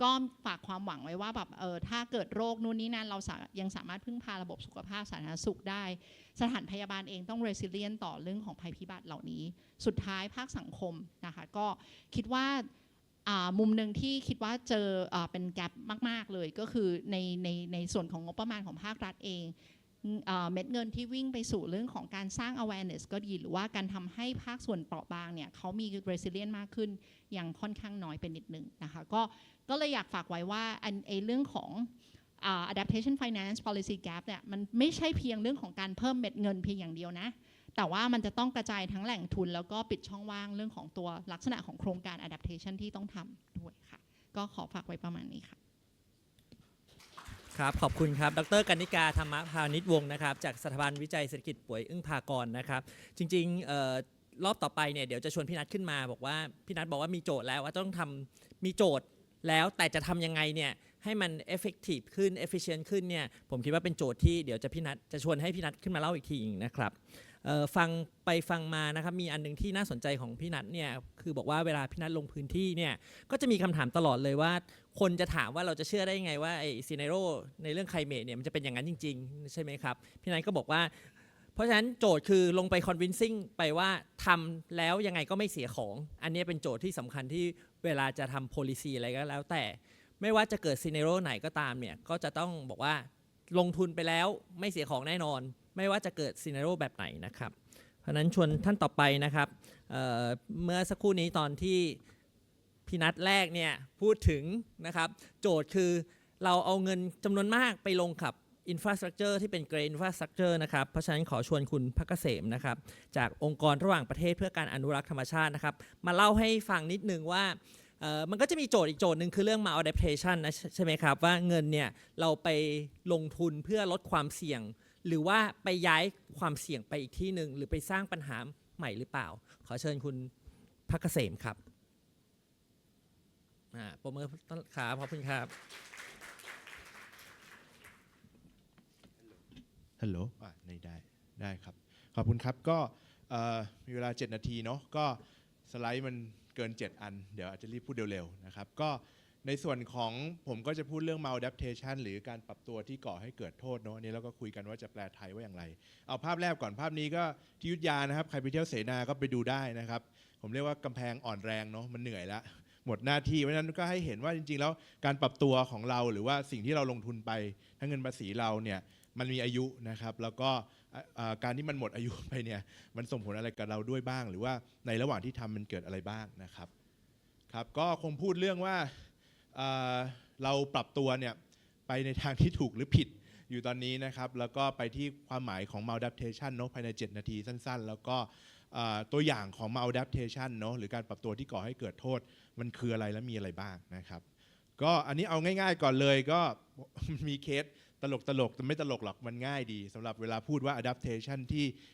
ก็ฝากความหวังไว้ว่าแบบถ้าเกิดโรคนู่นนี่นั่นเรายังสามารถพึ่งพาระบบสุขภาพสาธารณสุขได้สถานพยาบาลเองต้อง resilient ต่อเรื่องของภัยพิบัติเหล่านี้สุดท้ายภาคสังคมนะคะก็คิดว่ามุมหนึ่งที่คิดว่าเจอเป็นแกลบมากๆเลยก็คือในส่วนของงบประมาณของภาครัฐเองเม็ดเงินที่วิ่งไปสู่เรื่องของการสร้าง awareness ก็ดีหรือว่าการทำให้ภาคส่วนเปราะบางเนี่ยเขามี resilient มากขึ้นยังค่อนข้างน้อยเป็นนิดนึงนะคะก็เลยอยากฝากไว้ว่าเรื่องของadaptation finance policy gap เนี่ยมันไม่ใช่เพียงเรื่องของการเพิ่มเม็ดเงินเพียงอย่างเดียวนะแต่ว่ามันจะต้องกระจายทั้งแหล่งทุนแล้วก็ปิดช่องว่างเรื่องของตัวลักษณะของโครงการ adaptation ที่ต้องทำด้วยค่ะก็ขอฝากไว้ประมาณนี้ค่ะครับขอบคุณครับดร.กนิกาธรรมพานิชวงศ์นะครับจากสถาบันวิจัยเศรษฐกิจป่วยอึ้งภากรนะครับจริงๆรอบต่อไปเนี่ยเดี๋ยวจะชวนพี่นัทขึ้นมาบอกว่าพี่นัทบอกว่ามีโจทย์แล้วว่าต้องทำมีโจทย์แล้วแต่จะทำยังไงเนี่ยให้มัน effective ขึ้น efficient ขึ้นเนี่ยผมคิดว่าเป็นโจทย์ที่เดี๋ยวพี่นัทจะชวนให้พี่นัทขึ้นมาเล่าอีกทีนะครับฟังไปฟังมานะครับมีอันนึงที่น่าสนใจของพี่นัทเนี่ยคือบอกว่าเวลาพี่นัทลงพื้นที่เนี่ยก็จะมีคำถามตลอดเลยว่าคนจะถามว่าเราจะเชื่อได้ยังไงว่าไอ้ซีเนโรในเรื่องไคลเมทเนี่ยมันจะเป็นอย่างนั้นจริงๆใช่ไหมครับพี่นัทก็บอกว่าเพราะฉะนั้นโจทย์คือลงไป convincing ไปว่าทำแล้วยังไงก็ไม่เสียของอันนี้เป็นโจทย์ที่สำคัญที่เวลาจะทำ policy อะไรก็แล้วแต่ไม่ว่าจะเกิดซีเนโรไหนก็ตามเนี่ยก็จะต้องบอกว่าลงทุนไปแล้วไม่เสียของแน่นอนไม่ว่าจะเกิดซีเนโรแบบไหนนะครับเพราะนั้นชวนท่านต่อไปนะครับเมื่อสักครู่นี้ตอนที่พี่นัดแรกเนี่ยพูดถึงนะครับโจทย์คือเราเอาเงินจำนวนมากไปลงกับอินฟราสตรักเจอร์ที่เป็น Green Infrastructure นะครับเพราะฉะนั้นขอชวนคุณภักเกษมนะครับจากองค์กรระหว่างประเทศเพื่อการอนุรักษ์ธรรมชาตินะครับมาเล่าให้ฟังนิดนึงว่ามันก็จะมีโจทย์อีกโจทย์หนึ่งคือเรื่อง maladaptation นะใช่ไหมครับว่าเงินเนี่ยเราไปลงทุนเพื่อลดความเสี่ยงหรือว่าไปย้ายความเสี่ยงไปอีกที่หนึ่งหรือไปสร้างปัญหาใหม่หรือเปล่าขอเชิญคุณภักเกษมครับปรบมือครับขอบคุณครับฮัลโหลได้ครับขอบคุณครับก็มีเวลา7นาทีเนาะก็สไลด์มันเกิน7อันเดี๋ยวอาจจะรีบพูดเร็วๆนะครับก็ในส่วนของผมก็จะพูดเรื่อง maladaptation หรือการปรับตัวที่ก่อให้เกิดโทษเนาะอันนี้เราก็คุยกันว่าจะแปลไทยว่าอย่างไรเอาภาพแรกก่อนภาพนี้ก็ที่อยุธยานะครับใครไปเที่ยวเสนาก็ไปดูได้นะครับผมเรียกว่ากำแพงอ่อนแรงเนาะมันเหนื่อยแล้วหมดหน้าที่เพราะฉะนั้นก็ให้เห็นว่าจริงๆแล้วการปรับตัวของเราหรือว่าสิ่งที่เราลงทุนไปทั้งเงินภาษีเราเนี่ยมันมีอายุนะครับแล้วก็การที่มันหมดอายุไปเนี่ยมันส่งผลอะไรกับเราด้วยบ้างหรือว่าในระหว่างที่ทำมันเกิดอะไรบ้างนะครับครับก็คงพูดเรื่องว่าเราปรับตัวเนี่ยไปในทางที่ถูกหรือผิดอยู่ตอนนี้นะครับแล้วก็ไปที่ความหมายของ maladaptation เนาะภายใน7นาทีสั้นๆแล้วก็ตัวอย่างของ maladaptation เนาะหรือการปรับตัวที่ก่อให้เกิดโทษมันคืออะไรและมีอะไรบ้างนะครับก็อันนี้เอาง่ายๆก่อนเลยก็มีเคสตลกแต่ไม่ตลกหรอกมันง่ายดีสำหรับเวลาพูดว่า adaptation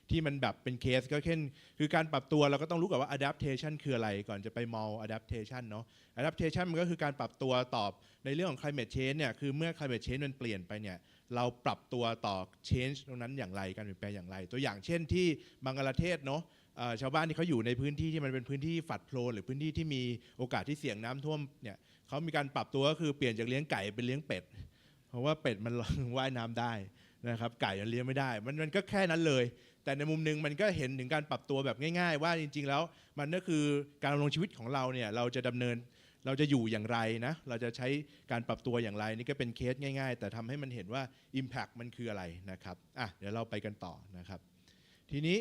ที่มันแบบเป็นเคสก็เช่นคือการปรับตัวเราก็ต้องรู้ก่อนว่า adaptation คืออะไรก่อนจะไปมอง adaptation เนาะ adaptation มันก็คือการปรับตัวตอบในเรื่องของ climate change เนี่ยคือเมื่อ climate change มันเปลี่ยนไปเนี่ยเราปรับตัวต่อ change ตรงนั้นอย่างไรการเปลี่ยนแปลงอย่างไรตัวอย่างเช่นที่บังกลาเทศเนาะชาวบ้านที่เขาอยู่ในพื้นที่ที่มันเป็นพื้นที่ฝัดโพลนหรือพื้นที่ที่มีโอกาสที่เสี่ยงน้ำท่วมเนี่ยเขามีการปรับตัวก็คือเปลี่ยนจากเลี้ยงไก่เป็นเลี้ยงเป็ดเพราะว่าเป็ดมันว่ายน้ำได้นะครับไก่มันเลี้ยงไม่ได้มันก็แค่นั้นเลย แต่ในมุมหนึ่งมันก็เห็นถึงการปรับตัวแบบง่ายๆว่าจริงๆแล้วมันก็คือการดำรงชีวิตของเราเนี่ยเราจะอยู่อย่างไรนะเราจะใช้การปรับตัวอย่างไรนี่ก็เป็นเคสง่ายๆแต่ทำให้มันเห็นว่า Impact มันคืออะไรนะครับเดี๋ยวเราไปกันต่อนะครับทีนี้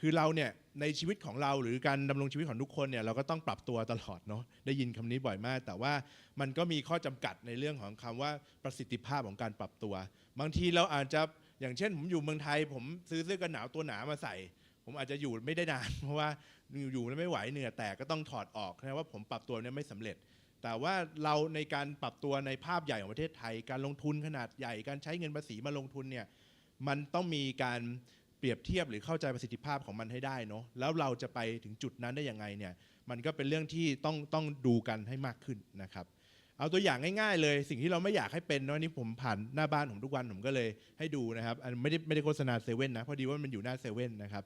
คือเราเนี่ยในชีวิตของเราหรือการดำรงชีวิตของทุกคนเนี่ยเราก็ต้องปรับตัวตลอดเนาะได้ยินคำนี้บ่อยมากแต่ว่ามันก็มีข้อจำกัดในเรื่องของคำว่าประสิทธิภาพของการปรับตัวบางทีเราอาจจะอย่างเช่นผมอยู่เมืองไทยผมซื้อเสื้อกันหนาวตัวหนามาใส่ผมอาจจะอยู่ไม่ได้นานเพราะว่าอยู่แล้วไม่ไหวเหนื่อยแตกก็ต้องถอดออกนะว่าผมปรับตัวเนี่ยไม่สำเร็จแต่ว่าเราในการปรับตัวในภาพใหญ่ของประเทศไทยการลงทุนขนาดใหญ่การใช้เงินภาษีมาลงทุนเนี่ยมันต้องมีการเปรียบเทียบหรือเข้าใจประสิทธิภาพของมันให้ได้เนาะแล้วเราจะไปถึงจุดนั้นได้ยังไงเนี่ยมันก็เป็นเรื่องที่ต้องดูกันให้มากขึ้นนะครับเอาตัวอย่างง่ายๆเลยสิ่งที่เราไม่อยากให้เป็นเนาะนี่ผมผ่านหน้าบ้านผมทุกวันผมก็เลยให้ดูนะครับอันไม่ได้โฆษณาเซเว่นนะพอดีว่ามันอยู่หน้าเซเว่นนะครับ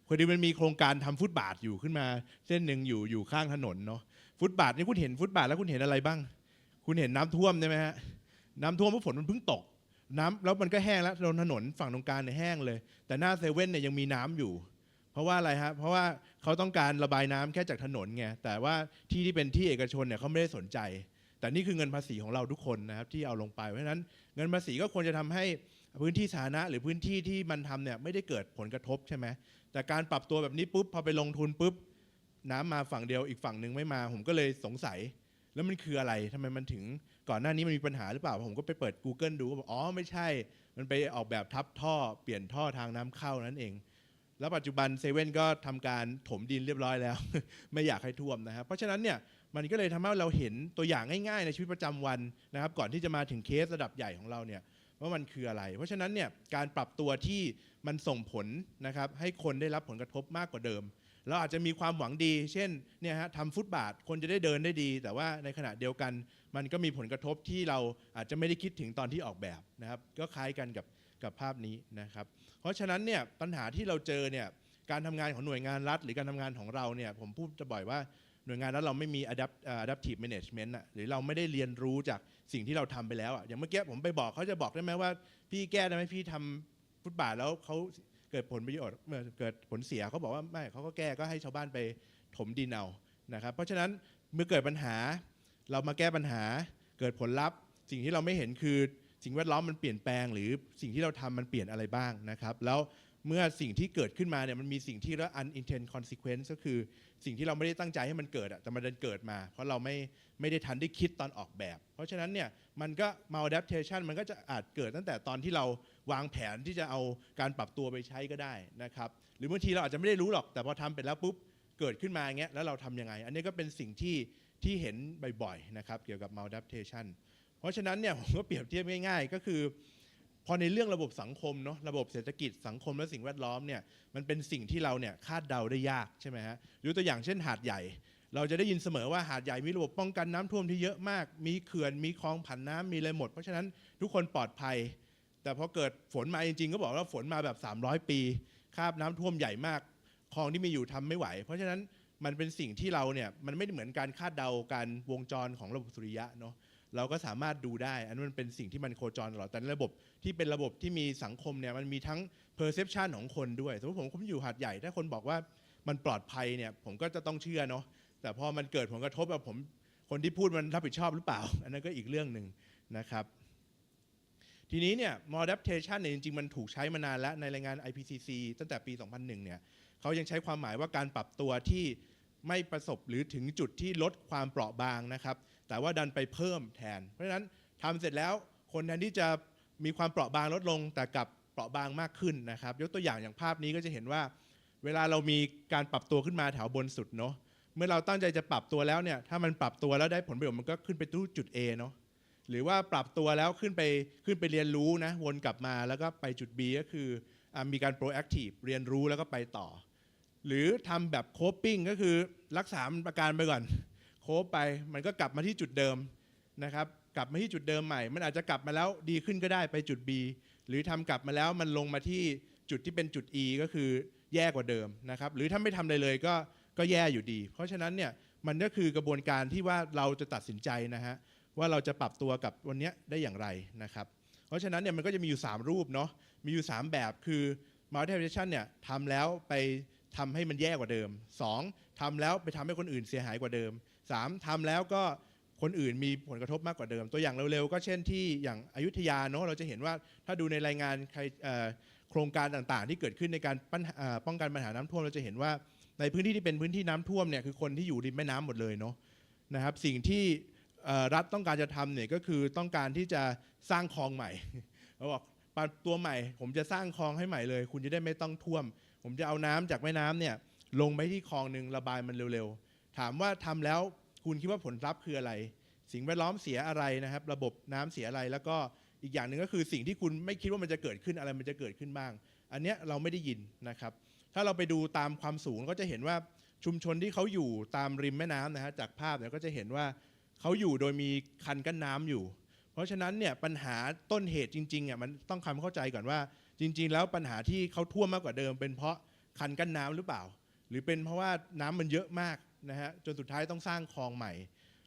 พอดีมันมีโครงการทำฟุตบาทอยู่ขึ้นมาเส้นหนึ่งอยู่ข้างถนนเนาะฟุตบาทนี่คุณเห็นฟุตบาทแล้วคุณเห็นอะไรบ้างคุณเห็นน้ำท่วมใช่ไหมฮะน้ำท่วมเพราะฝนมันเพิ่งตกน้ำแล้วมันก็แห้งแล้วถนนฝั่งตรงกลางเนี่ยแห้งเลยแต่หน้าเซเว่นเนี่ยยังมีน้ำอยู่เพราะว่าอะไรฮะเพราะว่าเขาต้องการระบายน้ำแค่จากถนนไงแต่ว่าที่เป็นที่เอกชนเนี่ยเขาไม่ได้สนใจแต่นี่คือเงินภาษีของเราทุกคนนะครับที่เอาลงไปเพราะฉะนั้นเงินภาษีก็ควรจะทำให้พื้นที่สาธารณะหรือพื้นที่ที่มันทำเนี่ยไม่ได้เกิดผลกระทบใช่ไหมแต่การปรับตัวแบบนี้ปุ๊บพอไปลงทุนปุ๊บน้ำมาฝั่งเดียวอีกฝั่งหนึ่งไม่มาผมก็เลยสงสัยแล้วมันคืออะไรทำไมมันถึงก่อนหน้านี้มันมีปัญหาหรือเปล่าผมก็ไปเปิด Google ดูก็บอกอ๋อไม่ใช่มันไปออกแบบทับท่อเปลี่ยนท่อทางน้ำเข้านั่นเองแล้วปัจจุบันเซเว่นก็ทำการถมดินเรียบร้อยแล้ว ไม่อยากให้ท่วมนะครับเพราะฉะนั้นเนี่ยมันก็เลยทำให้เราเห็นตัวอย่างง่ายๆในชีวิตประจำวันนะครับก่อนที่จะมาถึงเคสระดับใหญ่ของเราเนี่ยว่ามันคืออะไรเพราะฉะนั้นเนี่ยการปรับตัวที่มันส่งผลนะครับให้คนได้รับผลกระทบมากกว่าเดิมเราอาจจะมีความหวังดีเช่นเนี่ยฮะทำฟุตบาทคนจะได้เดินได้ดีแต่ว่าในขณะเดียวกันมันก็มีผลกระทบที่เราอาจจะไม่ได้คิดถึงตอนที่ออกแบบนะครับก็คล้ายกันกับภาพนี้นะครับเพราะฉะนั้นเนี่ยปัญหาที่เราเจอเนี่ยการทำงานของหน่วยงานรัฐหรือการทำงานของเราเนี่ยผมพูดจะบ่อยว่าหน่วยงานรัฐเราไม่มี adaptive management หรือเราไม่ได้เรียนรู้จากสิ่งที่เราทำไปแล้วอย่างเมื่อกี้ผมไปบอกเขาจะบอกได้ไหมว่าพี่แก้ได้ไหมพี่ทำฟุตบาทแล้วเขาเกิดผลประโยชน์เมื่อเกิดผลเสียเขาบอกว่าไม่เขาก็แก้ก็ให้ชาวบ้านไปถมดินเอานะครับเพราะฉะนั้นเมื่อเกิดปัญหาเรามาแก้ปัญหาเกิดผลลัพธ์สิ่งที่เราไม่เห็นคือสิ่งแวดล้อมมันเปลี่ยนแปลงหรือสิ่งที่เราทำมันเปลี่ยนอะไรบ้างนะครับแล้วเมื่อสิ่งที่เกิดขึ้นมาเนี่ยมันมีสิ่งที่เรียกว่า unintended consequence ก็คือสิ่งที่เราไม่ได้ตั้งใจให้มันเกิดแต่มันดันเกิดมาเพราะเราไม่ได้ทันได้คิดตอนออกแบบเพราะฉะนั้นเนี่ยมันก็ maladaptation มันก็จะอาจเกิดตั้งแต่ตอนที่เราวางแผนที่จะเอาการปรับตัวไปใช้ก็ได้นะครับหรือบางทีเราอาจจะไม่ได้รู้หรอกแต่พอทำไปแล้วปุ๊บเกิดขึ้นมาอย่างเงี้ยแล้วเราทำยังไงอันนี้ก็เป็นสิ่งที่เห็นบ่อยๆนะครับเกี่ยวกับ maladaptation เพราะฉะนั้นเนี่ยผมก็เปรียบเทียบง่ายๆก็คือพอในเรื่องระบบสังคมเนาะระบบเศรษฐกิจสังคมและสิ่งแวดล้อมเนี่ยมันเป็นสิ่งที่เราเนี่ยคาดเดาได้ยากใช่ไหมฮะยกตัวอย่างเช่นหาดใหญ่เราจะได้ยินเสมอว่าหาดใหญ่มีระบบป้องกันน้ำท่วมที่เยอะมากมีเขื่อนมีคลองผันน้ำมีอะไรหมดเพราะฉะนั้นทุกคนปลอดภัยแต่พอเกิดฝนมาจริงๆก็บอกว่าฝนมาแบบ300 ปีคาบน้ำท่วมใหญ่มากคลองที่มีอยู่ทำไม่ไหวเพราะฉะนั้นมันเป็นสิ่งที่เราเนี่ยมันไม่เหมือนการคาดเดาการวงจรของระบบสุริยะเนาะเราก็สามารถดูได้อันนั้นมันเป็นสิ่งที่มันโคจรตลอดแต่ระบบที่เป็นระบบที่มีสังคมเนี่ยมันมีทั้ง perception ของคนด้วยสมมติผมอยู่หาดใหญ่ถ้าคนบอกว่ามันปลอดภัยเนี่ยผมก็จะต้องเชื่อเนาะแต่พอมันเกิดผลกระทบแบบคนที่พูดมันรับผิดชอบหรือเปล่าอันนั้นก็อีกเรื่องหนึ่งนะครับทีนี้เนี่ย maladaptation เนี่ยจริงๆมันถูกใช้มานานแล้วในรายงาน IPCC ตั้งแต่ปี 2001 เนี่ยเขายังใช้ความหมายว่าการปรับตัวที่ไม่ประสบหรือถึงจุดที่ลดความเปราะบางนะครับแต่ว่าดันไปเพิ่มแทนเพราะฉะนั้นทำเสร็จแล้วคนแทนที่จะมีความเปราะบางลดลงแต่กลับเปราะบางมากขึ้นนะครับยกตัวอย่างภาพนี้ก็จะเห็นว่าเวลาเรามีการปรับตัวขึ้นมาแถวบนสุดเนาะเมื่อเราตั้งใจจะปรับตัวแล้วเนี่ยถ้ามันปรับตัวแล้วได้ผลประโยชน์มันก็ขึ้นไปที่จุด A เนาะหรือว่าปรับตัวแล้วขึ้นไปเรียนรู้นะวนกลับมาแล้วก็ไปจุด B ก็คือมีการ proactive เรียนรู้แล้วก็ไปต่อหรือทำแบบ coping ก็คือรักษาอาการไปก่อนโคบไปมันก็กลับมาที่จุดเดิมนะครับกลับมาที่จุดเดิมใหม่มันอาจจะกลับมาแล้วดีขึ้นก็ได้ไปจุด B หรือทำกลับมาแล้วมันลงมาที่จุดที่เป็นจุด E ก็คือแย่กว่าเดิมนะครับหรือถ้าไม่ทำอะไรเลยก็แย่อยู่ดีเพราะฉะนั้นเนี่ยมันก็คือกระบวนการที่ว่าเราจะตัดสินใจนะฮะว่าเราจะปรับตัวกับวันนี้ได้อย่างไรนะครับเพราะฉะนั้นเนี่ยมันก็จะมีอยู่3รูปเนาะมีอยู่3แบบคือ maladaptation เนี่ยทำแล้วไปทำให้มันแย่กว่าเดิม 2. ทำแล้วไปทำให้คนอื่นเสียหายกว่าเดิม 3. ทำแล้วก็คนอื่นมีผลกระทบมากกว่าเดิมตัวอย่างเร็วๆก็เช่นที่อย่างอยุธยาเนาะเราจะเห็นว่าถ้าดูในรายงานโครงการต่างๆที่เกิดขึ้นในการป้องกันปัญหาน้ำท่วมเราจะเห็นว่าในพื้นที่ที่เป็นพื้นที่น้ำท่วมเนี่ยคือคนที่อยู่ริมแม่น้ำหมดเลยเนาะนะครับสิ่งที่รัฐต้องการจะทำเนี่ยก็คือต้องการที่จะสร้างคลองใหม่เขาบอกตัวใหม่ผมจะสร้างคลองให้ใหม่เลยคุณจะได้ไม่ต้องท่วมผมจะเอาน้ำจากแม่น้ำเนี่ยลงไปที่คลองนึงระบายมันเร็วๆถามว่าทำแล้วคุณคิดว่าผลลัพธ์คืออะไรสิ่งแวดล้อมเสียอะไรนะครับระบบน้ำเสียอะไรแล้วก็อีกอย่างหนึ่งก็คือสิ่งที่คุณไม่คิดว่ามันจะเกิดขึ้นอะไรมันจะเกิดขึ้นบ้างอันเนี้ยเราไม่ได้ยินนะครับถ้าเราไปดูตามความสูงก็จะเห็นว่าชุมชนที่เขาอยู่ตามริมแม่น้ำนะฮะจากภาพเนี่ยก็จะเห็นว่าเขาอยู่โดยมีคันกั้นน้ำอยู่เพราะฉะนั้นเนี่ยปัญหาต้นเหตุจริงๆอ่ะมันต้องทำเข้าใจก่อนว่าจริงๆแล้วปัญหาที่เขาท่วมมากกว่าเดิมเป็นเพราะคันกั้นน้ำหรือเปล่าหรือเป็นเพราะว่าน้ำมันเยอะมากนะฮะจนสุดท้ายต้องสร้างคลองใหม่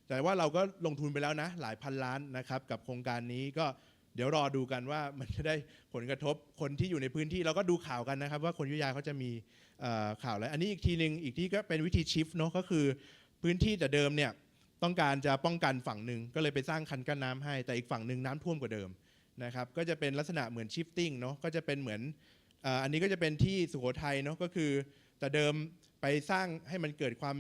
แต่ว่าเราก็ลงทุนไปแล้วนะหลายพันล้านนะครับกับโครงการนี้ก็เดี๋ยวรอดูกันว่ามันจะได้ผลกระทบคนที่อยู่ในพื้นที่เราก็ดูข่าวกันนะครับว่าคนอยุธยาเขาจะมีข่าวอะไรอันนี้อีกทีนึงอีกที่ก็เป็นวิธีชิฟเนาะก็คือพื้นที่แต่เดิมเนี่ยต้องการจะป้องกันฝั่งหนึ่งก็เลยไปสร้างคันกั้นน้ำให้แต่อีกฝั่งหนึ่งน้ำท่วมกว่าเดิมนะครับก็จะเป็นลักษณะเหมือนชิฟติ้งเนาะก็จะเป็นเหมือนอันนี้ก็จะเป็นที่สุโขทัยเนาะก็คือแต่เดิมไปสร้างให้มันเกิดความ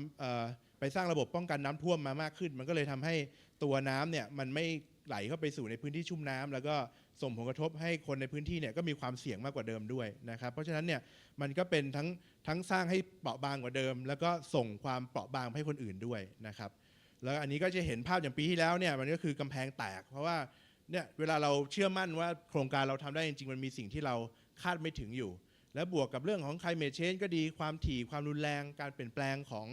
ไปสร้างระบบป้องกันน้ำท่วมมามากขึ้นมันก็เลยทำให้ตัวน้ำเนี่ยมันไม่ไหลเข้าไปสู่ในพื้นที่ชุ่มน้ำแล้วก็ส่งผลกระทบให้คนในพื้นที่เนี่ยก็มีความเสี่ยงมากกว่าเดิมด้วยนะครับเพราะฉะนั้นเนี่ยมันก็เป็นทั้งสร้างให้เปราะบางกว่าเดิมแล้วก็ส่งความเปราะบางให้คนอื่นด้วยนะครับแล้วอันนี้ก็จะเห็นภาพอย่างปีที่แล้วเนี่ยมันก็คือกำแพงแตกเพราะว่าเนี่ยเวลาเราเชื่อมั่นว่าโครงการเราทำได้จริงๆมันมีสิ่งที่เราคาดไม่ถึงอยู่และบวกกับเรื่องของ climate change ก็ดีความถี่ความรุนแรงการเปลี่ยนแปลงของ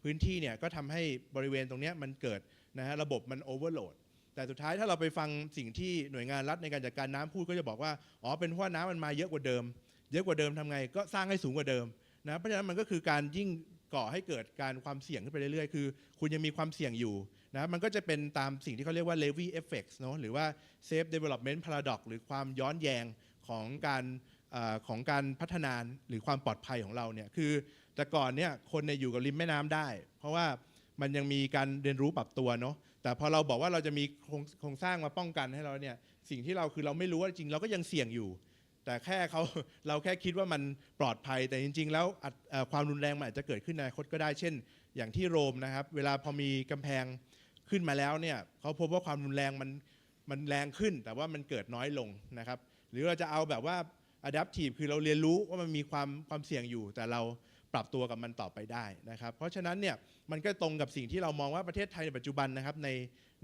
พื้นที่เนี่ยก็ทำให้บริเวณตรงนี้มันเกิดนะฮะระบบมันโอเวอร์โหลดแต่สุดท้ายถ้าเราไปฟังสิ่งที่หน่วยงานรัฐในการจัดการน้ำพูดก็จะบอกว่าอ๋อเป็นเพราะว่าน้ำมันมาเยอะกว่าเดิมทำไงก็สร้างให้สูงกว่าเดิมนะเพราะฉะนั้นมันก็คือการยิ่งก่อให้เกิดการความเสี่ยงขึ้นไปเรื่อยๆคือคุณยังมีความเสี่ยงอยู่นะมันก็จะเป็นตามสิ่งที่เขาเรียกว่า Levy Effect เนาะหรือว่า Safe Development Paradox หรือความย้อนแย้งของการพัฒนาหรือความปลอดภัยของเราเนี่ยคือแต่ก่อนเนี่ยคนเนี่ยอยู่กับริมแม่น้ำได้เพราะว่ามันยังมีการเรียนรู้ปรับตัวเนาะแต่พอเราบอกว่าเราจะมีโครงสร้างมาป้องกันให้เราเนี่ยสิ่งที่เราคือเราไม่รู้ว่าจริงเราก็ยังเสี่ยงอยู่แต่แค่เราแค่คิดว่ามันปลอดภัยแต่จริงๆแล้วความรุนแรงมันอาจจะเกิดขึ้นในอนาคตก็ได้เช่นอย่างที่โรมนะครับเวลาพอมีกำแพงขึ้นมาแล้วเนี่ยเขาพบว่าความรุนแรงมันแรงขึ้นแต่ว่ามันเกิดน้อยลงนะครับหรือเราจะเอาแบบว่าadaptive คือเราเรียนรู้ว่ามันมีความเสี่ยงอยู่แต่เราปรับตัวกับมันต่อไปได้นะครับเพราะฉะนั้นเนี่ยมันก็ตรงกับสิ่งที่เรามองว่าประเทศไทยในปัจจุบันนะครับ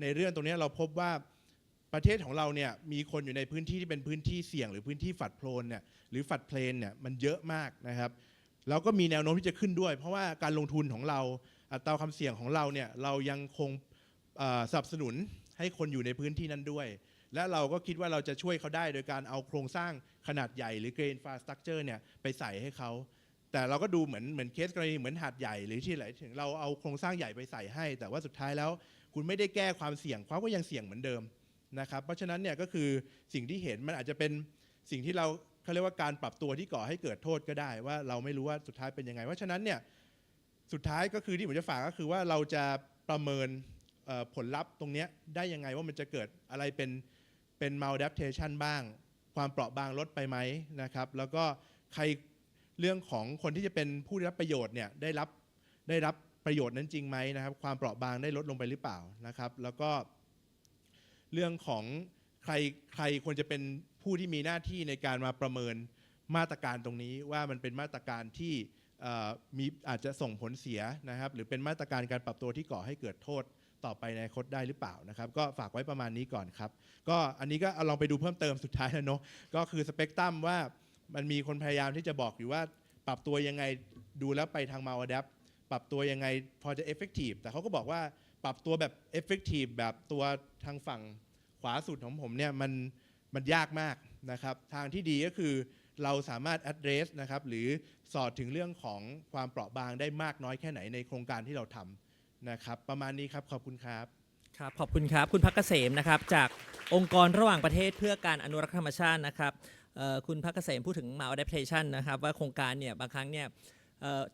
ในเรื่องตรงนี้เราพบว่าประเทศของเราเนี่ยมีคนอยู่ในพื้นที่ที่เป็นพื้นที่เสี่ยงหรือพื้นที่ฝัดโพลนเนี่ยหรือฝัดเพลนเนี่ยมันเยอะมากนะครับแล้วก็มีแนวโน้มที่จะขึ้นด้วยเพราะว่าการลงทุนของเราอัตราความเสี่ยงของเราเนี่ยเรายังคงสนับสนุนให้คนอยู่ในพื้นที่นั้นด้วยและเราก็คิดว่าเราจะช่วยเขาได้โดยการเอาโครงสร้างขนาดใหญ่หรือ Green Infrastructure เนี่ยไปใส่ให้เขาแต่เราก็ดูเหมือนเคสกรณีเหมือนหาดใหญ่หรือที่ไหนถึงเราเอาโครงสร้างใหญ่ไปใส่ให้แต่ว่าสุดท้ายแล้วคุณไม่ได้แก้ความเสี่ยงเขาก็ยังเสี่ยงเหมือนเดิมนะครับเพราะฉะนั้นเนี่ยก็คือสิ่งที่เห็นมันอาจจะเป็นสิ่งที่เขาเรียกว่าการปรับตัวที่ก่อให้เกิดโทษก็ได้ว่าเราไม่รู้ว่าสุดท้ายเป็นยังไงเพราะฉะนั้นเนี่ยสุดท้ายก็คือที่ผมจะฝากก็คือว่าเราจะประเมินผลลัพธ์ตรงนี้ได้ยังไงว่ามันจะเกิดอะไรเป็น maladaptation บ้างความเปราะบางลดไปไหมนะครับแล้วก็เรื่องของคนที่จะเป็นผู้ได้รับประโยชน์เนี่ยได้รับประโยชน์นั้นจริงไหมนะครับความเปราะบางได้ลดลงไปหรือเปล่านะครับแล้วก็เรื่องของใครควรจะเป็นผู้ที่มีหน้าที่ในการมาประเมินมาตรการตรงนี้ว่ามันเป็นมาตรการที่อาจจะส่งผลเสียนะครับหรือเป็นมาตรการการปรับตัวที่ก่อให้เกิดโทษต่อไปในอนาคตได้หรือเปล่านะครับก็ฝากไว้ประมาณนี้ก่อนครับก็อันนี้ก็เอาลองไปดูเพิ่มเติมสุดท้ายแล้วเนาะก็คือสเปกตรัมว่ามันมีคนพยายามที่จะบอกอยู่ว่าปรับตัวยังไงดูแล้วไปทาง maladapt ปรับตัวยังไงพอจะ effective แต่เขาก็บอกว่าปรับตัวแบบ effective แบบตัวทางฝั่งขวาสุดของผมเนี่ยมันยากมากนะครับทางที่ดีก็คือเราสามารถ address นะครับหรือสอดถึงเรื่องของความเปราะบางได้มากน้อยแค่ไหนในโครงการที่เราทำนะครับประมาณนี้ครับขอบคุณครับครับขอบคุณครับคุณพักเกษมนะครับจากองค์กรระหว่างประเทศเพื่อการอนุรักษ์ธรรมชาตินะครับ คุณพักเกษมพูดถึง maladaptation นะครับว่าโครงการเนี่ยบางครั้งเนี่ย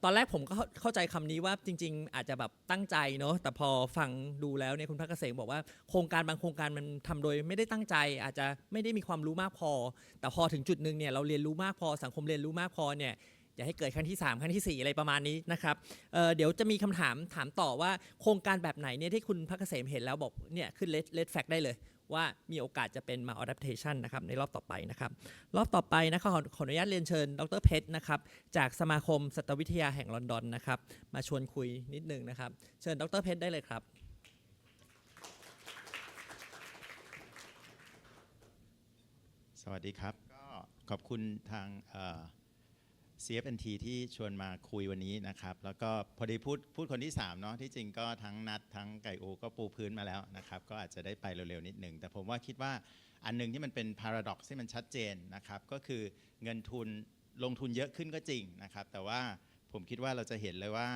ตอนแรกผมก็เข้าใจคำนี้ว่าจริงๆอาจจะแบบตั้งใจเนาะแต่พอฟังดูแล้วเนี่ยคุณพักเกษมบอกว่าโครงการบางโครงการมันทำโดยไม่ได้ตั้งใจอาจจะไม่ได้มีความรู้มากพอแต่พอถึงจุดหนึ่งเนี่ยเราเรียนรู้มากพอสังคมเรียนรู้มากพอเนี่ยอย่าให้เกิดขั้นที่3ขั้นที่4อะไรประมาณนี้นะครับเดี๋ยวจะมีคำถามต่อว่าโครงการแบบไหนเนี่ยที่คุณพักเกษมเห็นแล้วบอกเนี่ยขึ้น red flag ได้เลยว่ามีโอกาสจะเป็น maladaptation นะครับในรอบต่อไปนะครับรอบต่อไปนะครับขออนุญาตเรียนเชิญดรเพชรนะครับจากสมาคมสัตววิทยาแห่งลอนดอนนะครับมาชวนคุยนิดนึงนะครับเชิญดรเพชรได้เลยครับ สวัสดีครับก็ขอบคุณทางCFNT ที่ชวนมาคุยวันนี้นะครับแล้วก็พอดีพูดคนที่3เนาะที่จริงก็ทั้งนัดทั้งไก่โอก็ปูพื้นมาแล้วนะครับก็อาจจะได้ไปเร็วๆนิดหนึ่งแต่ผมว่าคิดว่าอันนึงที่มันเป็น paradox ที่มันชัดเจนนะครับก็คือเงินทุนลงทุนเยอะขึ้นก็จริงนะครับแต่ว่าผมคิดว่าเราจะเห็นเลยว่า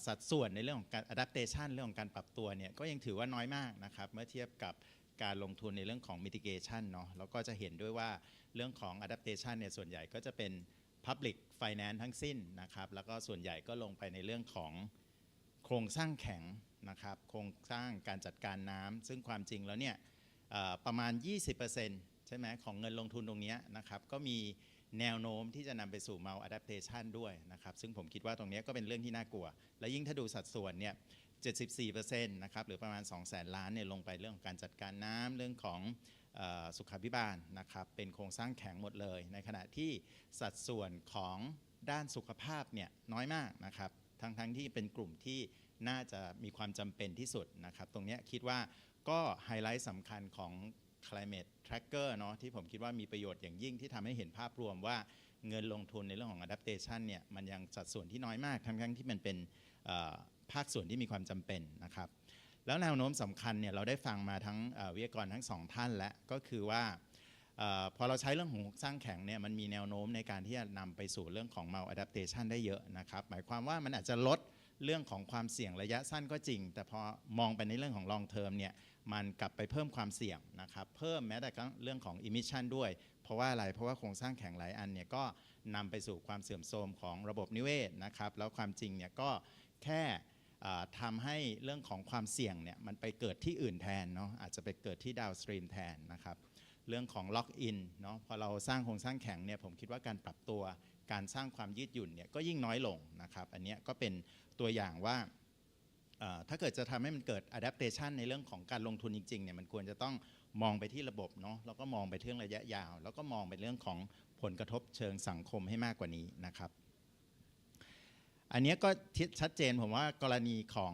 สัดส่วนในเรื่องของการ adaptation เรื่องของการปรับตัวเนี่ยก็ยังถือว่าน้อยมากนะครับเมื่อเทียบกับการลงทุนในเรื่องของ mitigation เนาะแล้วก็จะเห็นด้วยว่าเรื่องของ adaptation เนี่ยส่วนใหญ่ก็จะเป็นPublic Finance ทั้งสิ้นนะครับแล้วก็ส่วนใหญ่ก็ลงไปในเรื่องของโครงสร้างแข็งนะครับโครงสร้างการจัดการน้ำซึ่งความจริงแล้วเนี่ยประมาณ 20% ใช่ไหมของเงินลงทุนตรงนี้นะครับก็มีแนวโน้มที่จะนำไปสู่ maladaptation ด้วยนะครับซึ่งผมคิดว่าตรงนี้ก็เป็นเรื่องที่น่ากลัวและยิ่งถ้าดูสัดส่วนเนี่ย 74% นะครับหรือประมาณ 200,000 ล้านเนี่ยลงไปเรื่องของการจัดการน้ำเรื่องของสุขาภิบาลนะครับเป็นโครงสร้างแข็งหมดเลยในขณะที่สัดส่วนของด้านสุขภาพเนี่ยน้อยมากนะครับทั้งที่เป็นกลุ่มที่น่าจะมีความจำเป็นที่สุดนะครับตรงนี้คิดว่าก็ไฮไลท์สำคัญของ climate tracker เนาะที่ผมคิดว่ามีประโยชน์อย่างยิ่งที่ทำให้เห็นภาพรวมว่าเงินลงทุนในเรื่องของ adaptation เนี่ยมันยังสัดส่วนที่น้อยมากทั้งที่มันเป็นภาคส่วนที่มีความจำเป็นนะครับแล้วแนวโน้มสำคัญเนี่ยเราได้ฟังมาทั้งวิทยากรทั้ง2ท่านแล้วก็คือว่าพอเราใช้เรื่องของสร้างแข็งเนี่ยมันมีแนวโน้มในการที่จะนำไปสู่เรื่องของ maladaptation ได้เยอะนะครับหมายความว่ามันอาจจะลดเรื่องของความเสี่ยงระยะสั้นก็จริงแต่พอมองไปในเรื่องของ long term เนี่ยมันกลับไปเพิ่มความเสี่ยงนะครับเพิ่มแม้แต่เรื่องของ emission ด้วยเพราะว่าอะไรเพราะว่าโครงสร้างแข็งหลายอันเนี่ยก็นำไปสู่ความเสื่อมโทรมของระบบนิเวศนะครับแล้วความจริงเนี่ยก็แค่ทำให้เรื่องของความเสี่ยงเนี่ยมันไปเกิดที่อื่นแทนเนาะอาจจะไปเกิดที่ downstream แทนนะครับเรื่องของ lock in เนาะพอเราสร้างโครงสร้างแข็งเนี่ยผมคิดว่าการปรับตัวการสร้างความยืดหยุ่นเนี่ยก็ยิ่งน้อยลงนะครับอันนี้ก็เป็นตัวอย่างว่าถ้าเกิดจะทำให้มันเกิด adaptation ในเรื่องของการลงทุนจริงๆเนี่ยมันควรจะต้องมองไปที่ระบบเนาะแล้วก็มองไปเรื่องระยะยาวแล้วก็มองไปเรื่องของผลกระทบเชิงสังคมให้มากกว่านี้นะครับอันนี้ก็ชัดเจนผมว่ากรณีของ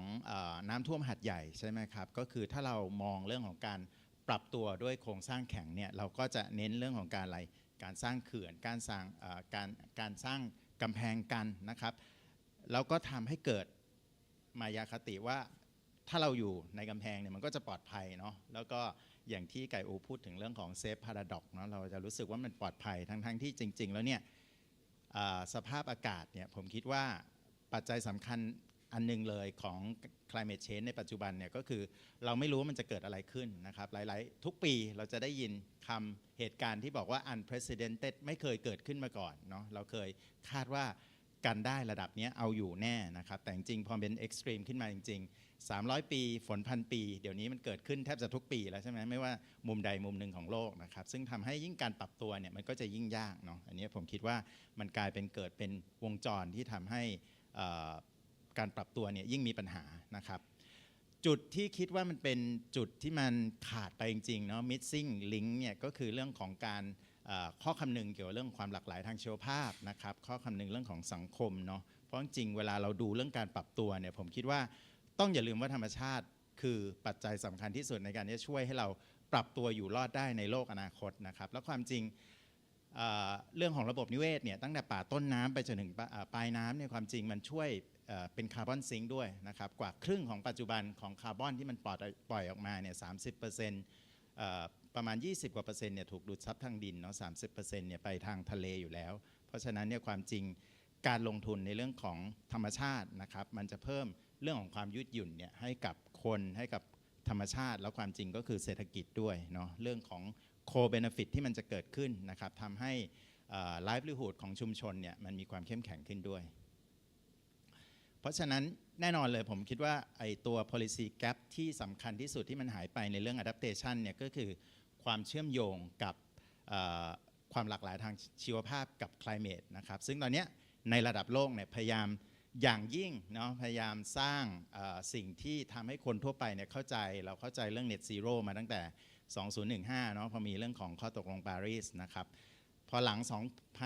น้ำท่วมหัดใหญ่ใช่ไหมครับก็คือถ้าเรามองเรื่องของการปรับตัวด้วยโครงสร้างแข็งเนี่ยเราก็จะเน้นเรื่องของการอะไรการสร้างเขื่อนการสร้างการสร้างกำแพงกันนะครับแล้วก็ทำให้เกิดมายาคติว่าถ้าเราอยู่ในกำแพงเนี่ยมันก็จะปลอดภัยเนาะแล้วก็อย่างที่ไก่อูพูดถึงเรื่องของเซฟพาราดอกเนาะเราจะรู้สึกว่ามันปลอดภัยทั้งที่จริงๆแล้วเนี่ยสภาพอากาศเนี่ยผมคิดว่าปัจจัยสำคัญอันนึงเลยของ climate change ในปัจจุบันเนี่ยก็คือเราไม่รู้ว่ามันจะเกิดอะไรขึ้นนะครับหลายๆทุกปีเราจะได้ยินคำเหตุการณ์ที่บอกว่า unprecedented ไม่เคยเกิดขึ้นมาก่อนเนาะเราเคยคาดว่ากันได้ระดับนี้เอาอยู่แน่นะครับแต่จริงๆพอเป็น extreme ขึ้นมาจริงๆ300 ปีฝน1,000 ปีเดี๋ยวนี้มันเกิดขึ้นแทบจะทุกปีแล้วใช่ไหมไม่ว่ามุมใดมุมหนึ่งของโลกนะครับซึ่งทำให้ยิ่งการปรับตัวเนี่ยมันก็จะยิ่งยากเนาะอันนี้ผมคิดว่ามันกลายเป็นเกิดเป็นวงจรที่ทำให้การปรับตัวเนี่ยยิ่งมีปัญหานะครับจุดที่คิดว่ามันเป็นจุดที่มันขาดไปจริงๆเนาะ missing link เนี่ยก็คือเรื่องของการข้อคำนึงเกี่ยวกับเรื่องความหลากหลายทางชีวภาพนะครับข้อคำนึงเรื่องของสังคมเนาะเพราะจริงเวลาเราดูเรื่องการปรับตัวเนี่ยผมคิดว่าต้องอย่าลืมว่าธรรมชาติคือปัจจัยสำคัญที่สุดในการที่จะช่วยให้เราปรับตัวอยู่รอดได้ในโลกอนาคตนะครับแล้วความจริงเรื่องของระบบนิเวศเนี่ยตั้งแต่ป่าต้นน้ำไปจนถึงปลายน้ำเนี่ยความจริงมันช่วยเป็นคาร์บอนซิงค์ด้วยนะครับกว่าครึ่งของปัจจุบันของคาร์บอนที่มันปล่อยออกมาเนี่ย30%ประมาณ20%กว่าเนี่ยถูกดูดซับทางดินเนาะ30%เนี่ยไปทางทะเลอยู่แล้วเพราะฉะนั้นเนี่ยความจริงการลงทุนในเรื่องของธรรมชาตินะครับมันจะเพิ่มเรื่องของความยืดหยุ่นเนี่ยให้กับคนให้กับธรรมชาติแล้วความจริงก็คือเศรษฐกิจด้วยเนาะเรื่องของ co-benefit ที่มันจะเกิดขึ้นนะครับทำให้livelihood ของชุมชนเนี่ยมันมีความเข้มแข็งขึ้นด้วย เพราะฉะนั้นแน่นอนเลยผมคิดว่าไอ้ตัว policy gap ที่สำคัญที่สุดที่มันหายไปในเรื่อง adaptation เนี่ยก็คือความเชื่อมโยงกับความหลากหลายทางชีวภาพกับ climate นะครับซึ่งตอนนี้ในระดับโลกเนี่ยพยายามอย่างยิ่งเนาะพยายามสร้างสิ่งที่ทำให้คนทั่วไปเนี่ยเข้าใจเราเข้าใจเรื่อง net zero มาตั้งแต่ 2015 เนาะพอมีเรื่องของข้อตกลงปารีสนะครับพอหลัง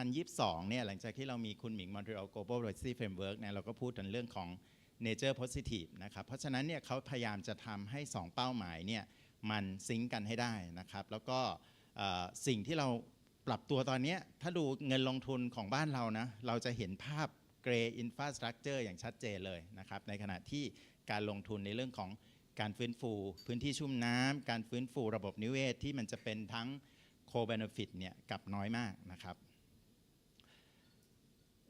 2022 เนี่ยหลังจากที่เรามีคุณหมิง Montreal Global Policy Framework เนี่ยเราก็พูดถึงเรื่องของ nature positive นะครับเพราะฉะนั้นเนี่ยเขาพยายามจะทำให้2เป้าหมายเนี่ยมันซิงก์กันให้ได้นะครับแล้วก็สิ่งที่เราปรับตัวตอนนี้ถ้าดูเงินลงทุนของบ้านเรานะเราจะเห็นภาพ Grey Infrastructure อย่างชัดเจนเลยนะครับในขณะที่การลงทุนในเรื่องของการฟื้นฟูพื้นที่ชุ่มน้ำการฟื้นฟูระบบนิเวศที่มันจะเป็นทั้ง co-benefit เนี่ยกับน้อยมากนะครับ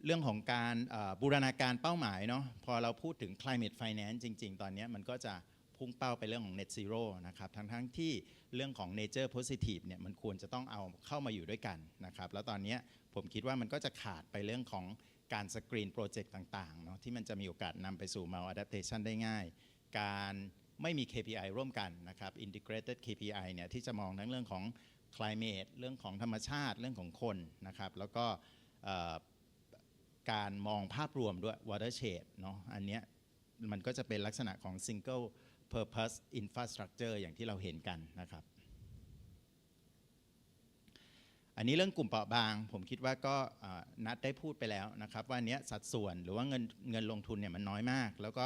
เรื่องของการบูรณาการเป้าหมายเนาะพอเราพูดถึง climate finance จริงๆตอนนี้มันก็จะพุ่งเป้าไปเรื่องของ net zero นะครับทั้งที่เรื่องของ nature positive เนี่ยมันควรจะต้องเอาเข้ามาอยู่ด้วยกันนะครับแล้วตอนนี้ผมคิดว่ามันก็จะขาดไปเรื่องของการสกรีนโปรเจกต์ต่างๆเนาะที่มันจะมีโอกาสนำไปสู่ maladaptation ได้ง่ายการไม่มี KPI ร่วมกันนะครับ integrated KPI เนี่ยที่จะมองทั้งเรื่องของ climate เรื่องของธรรมชาติเรื่องของคนนะครับแล้วก็การมองภาพรวมด้วย watershed เนาะอันเนี้ยมันก็จะเป็นลักษณะของ single purpose infrastructure อย่างที่เราเห็นกันนะครับอันนี้เรื่องกลุ่มเปราะบางผมคิดว่าก็นัดได้พูดไปแล้วนะครับว่าเนี้ยสัดส่วนหรือว่าเงินลงทุนเนี่ยมันน้อยมากแล้วก็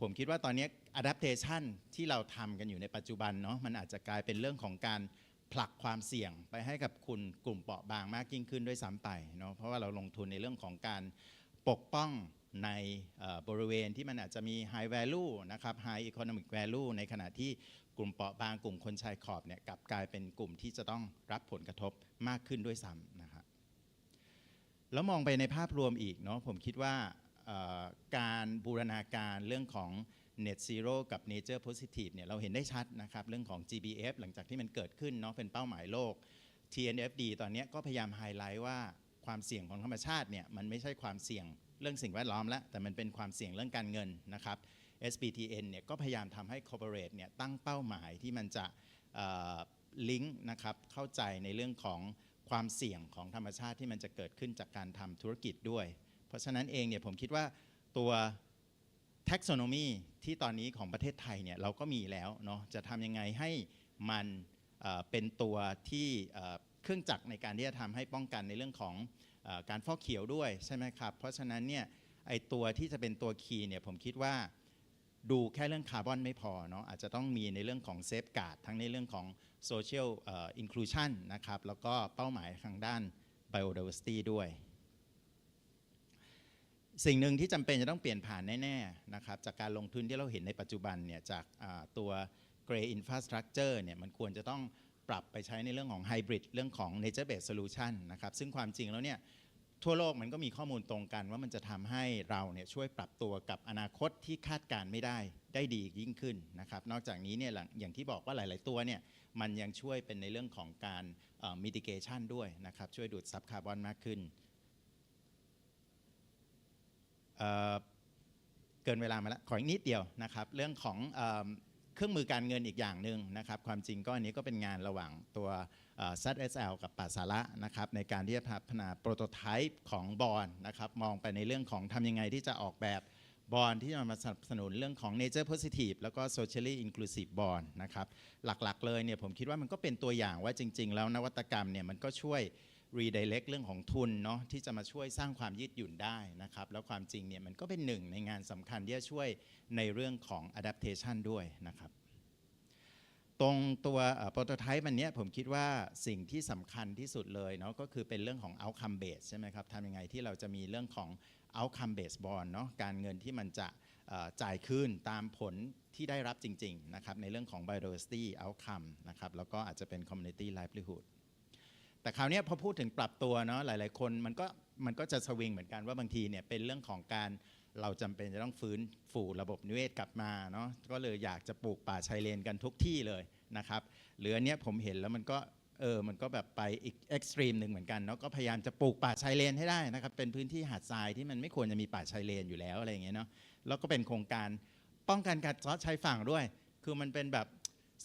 ผมคิดว่าตอนนี้ adaptation ที่เราทำกันอยู่ในปัจจุบันเนาะมันอาจจะกลายเป็นเรื่องของการผลักความเสี่ยงไปให้กับคุณกลุ่มเปราะบางมากยิ่งขึ้นด้วยซ้ำไปเนาะเพราะว่าเราลงทุนในเรื่องของการปกป้องในบริเวณที่มันอาจจะมี high value นะครับ high economic value ในขณะที่กลุ่มเปราะบางกลุ่มคนชายขอบเนี่ยกลับกลายเป็นกลุ่มที่จะต้องรับผลกระทบมากขึ้นด้วยซ้ำนะครับแล้วมองไปในภาพรวมอีกเนาะผมคิดว่าการบูรณาการเรื่องของ net zero กับ nature positive เนี่ยเราเห็นได้ชัดนะครับเรื่องของ GBF หลังจากที่มันเกิดขึ้นเนาะเป็นเป้าหมายโลก TNFD ตอนนี้ก็พยายามไฮไลท์ว่าความเสี่ยงของธรรมชาติเนี่ยมันไม่ใช่ความเสี่ยงเรื่องสิ่งแวดล้อมแล้วแต่มันเป็นความเสี่ยงเรื่องการเงินนะครับ SBTN เนี่ยก็พยายามทำให้ corporate เนี่ยตั้งเป้าหมายที่มันจะลิงก์นะครับเข้าใจในเรื่องของความเสี่ยงของธรรมชาติที่มันจะเกิดขึ้นจากการทำธุรกิจด้วยเพราะฉะนั้นเองเนี่ยผมคิดว่าตัว taxonomy ที่ตอนนี้ของประเทศไทยเนี่ยเราก็มีแล้วเนาะจะทำยังไงให้มันเป็นตัวที่เครื่องจักรในการที่จะทำให้ป้องกันในเรื่องของการฟอกเขียวด้วยใช่ไหมครับเพราะฉะนั้นเนี่ยไอตัวที่จะเป็นตัวคีย์เนี่ยผมคิดว่าดูแค่เรื่องคาร์บอนไม่พอเนาะอาจจะต้องมีในเรื่องของเซฟการ์ดทั้งในเรื่องของโซเชียลอินคลูชันนะครับแล้วก็เป้าหมายทางด้าน biodiversity ด้วยสิ่งหนึ่งที่จำเป็นจะต้องเปลี่ยนผ่านแน่ๆนะครับจากการลงทุนที่เราเห็นในปัจจุบันเนี่ยจากตัว Grey Infrastructure เนี่ยมันควรจะต้องปรับไปใช้ในเรื่องของ Hybrid เรื่องของ Nature Based Solution นะครับซึ่งความจริงแล้วเนี่ยทั่วโลกมันก็มีข้อมูลตรงกันว่ามันจะทำให้เราเนี่ยช่วยปรับตัวกับอนาคตที่คาดการไม่ได้ดียิ่งขึ้นนะครับนอกจากนี้เนี่ยอย่างที่บอกว่าหลายๆตัวเนี่ยมันยังช่วยเป็นในเรื่องของการmitigation ด้วยนะครับช่วยดูดซับคาร์บอนมากขึ้นเกินเวลามาแล้วขออีกนิดเดียวนะครับเรื่องของเครื่องมือการเงินอีกอย่างหนึ่งนะครับความจริงก็อันนี้ก็เป็นงานระหว่างตัว ZSL กับปาสาระนะครับในการที่จะพัฒนาโปรโตไทป์ของบอนด์นะครับมองไปในเรื่องของทำยังไงที่จะออกแบบบอนด์ที่จะมาสนับสนุนเรื่องของ nature positive แล้วก็ socially inclusive bond นะครับหลักๆเลยเนี่ยผมคิดว่ามันก็เป็นตัวอย่างว่าจริงๆแล้วนวัตกรรมเนี่ยมันก็ช่วย redirect เรื่องของทุนเนาะที่จะมาช่วยสร้างความยืดหยุ่นได้นะครับแล้วความจริงเนี่ยมันก็เป็นหนึ่งในงานสำคัญที่จะช่วยในเรื่องของ adaptation ด้วยนะครับตรงตัวโปรโตไทป์มันเนี้ยผมคิดว่าสิ่งที่สำคัญที่สุดเลยเนาะก็คือเป็นเรื่องของ outcome base ใช่ไหมครับทำยังไงที่เราจะมีเรื่องของ outcome base bond เนาะการเงินที่มันจะจ่ายคืนตามผลที่ได้รับจริงๆนะครับในเรื่องของ biodiversity outcome นะครับแล้วก็อาจจะเป็น community livelihoodแต่คราวนี้พอพูดถึงปรับตัวเนาะหลายๆคนมันก็จะสวิงเหมือนกันว่าบางทีเนี่ยเป็นเรื่องของการเราจำเป็นจะต้องฟื้นฟูระบบนิเวศกลับมาเนาะก็เลยอยากจะปลูกป่าชายเลนกันทุกที่เลยนะครับหรืออันเนี้ยผมเห็นแล้วมันก็ มันก็แบบไปอีกเอ็กซ์ตรีมหนึ่งเหมือนกันเนาะก็พยายามจะปลูกป่าชายเลนให้ได้นะครับเป็นพื้นที่หาดทรายที่มันไม่ควรจะมีป่าชายเลนอยู่แล้วอะไรอย่างเงี้ยเนาะแล้วก็เป็นโครงการป้องกันการซอสชายฝั่งด้วยคือมันเป็นแบบ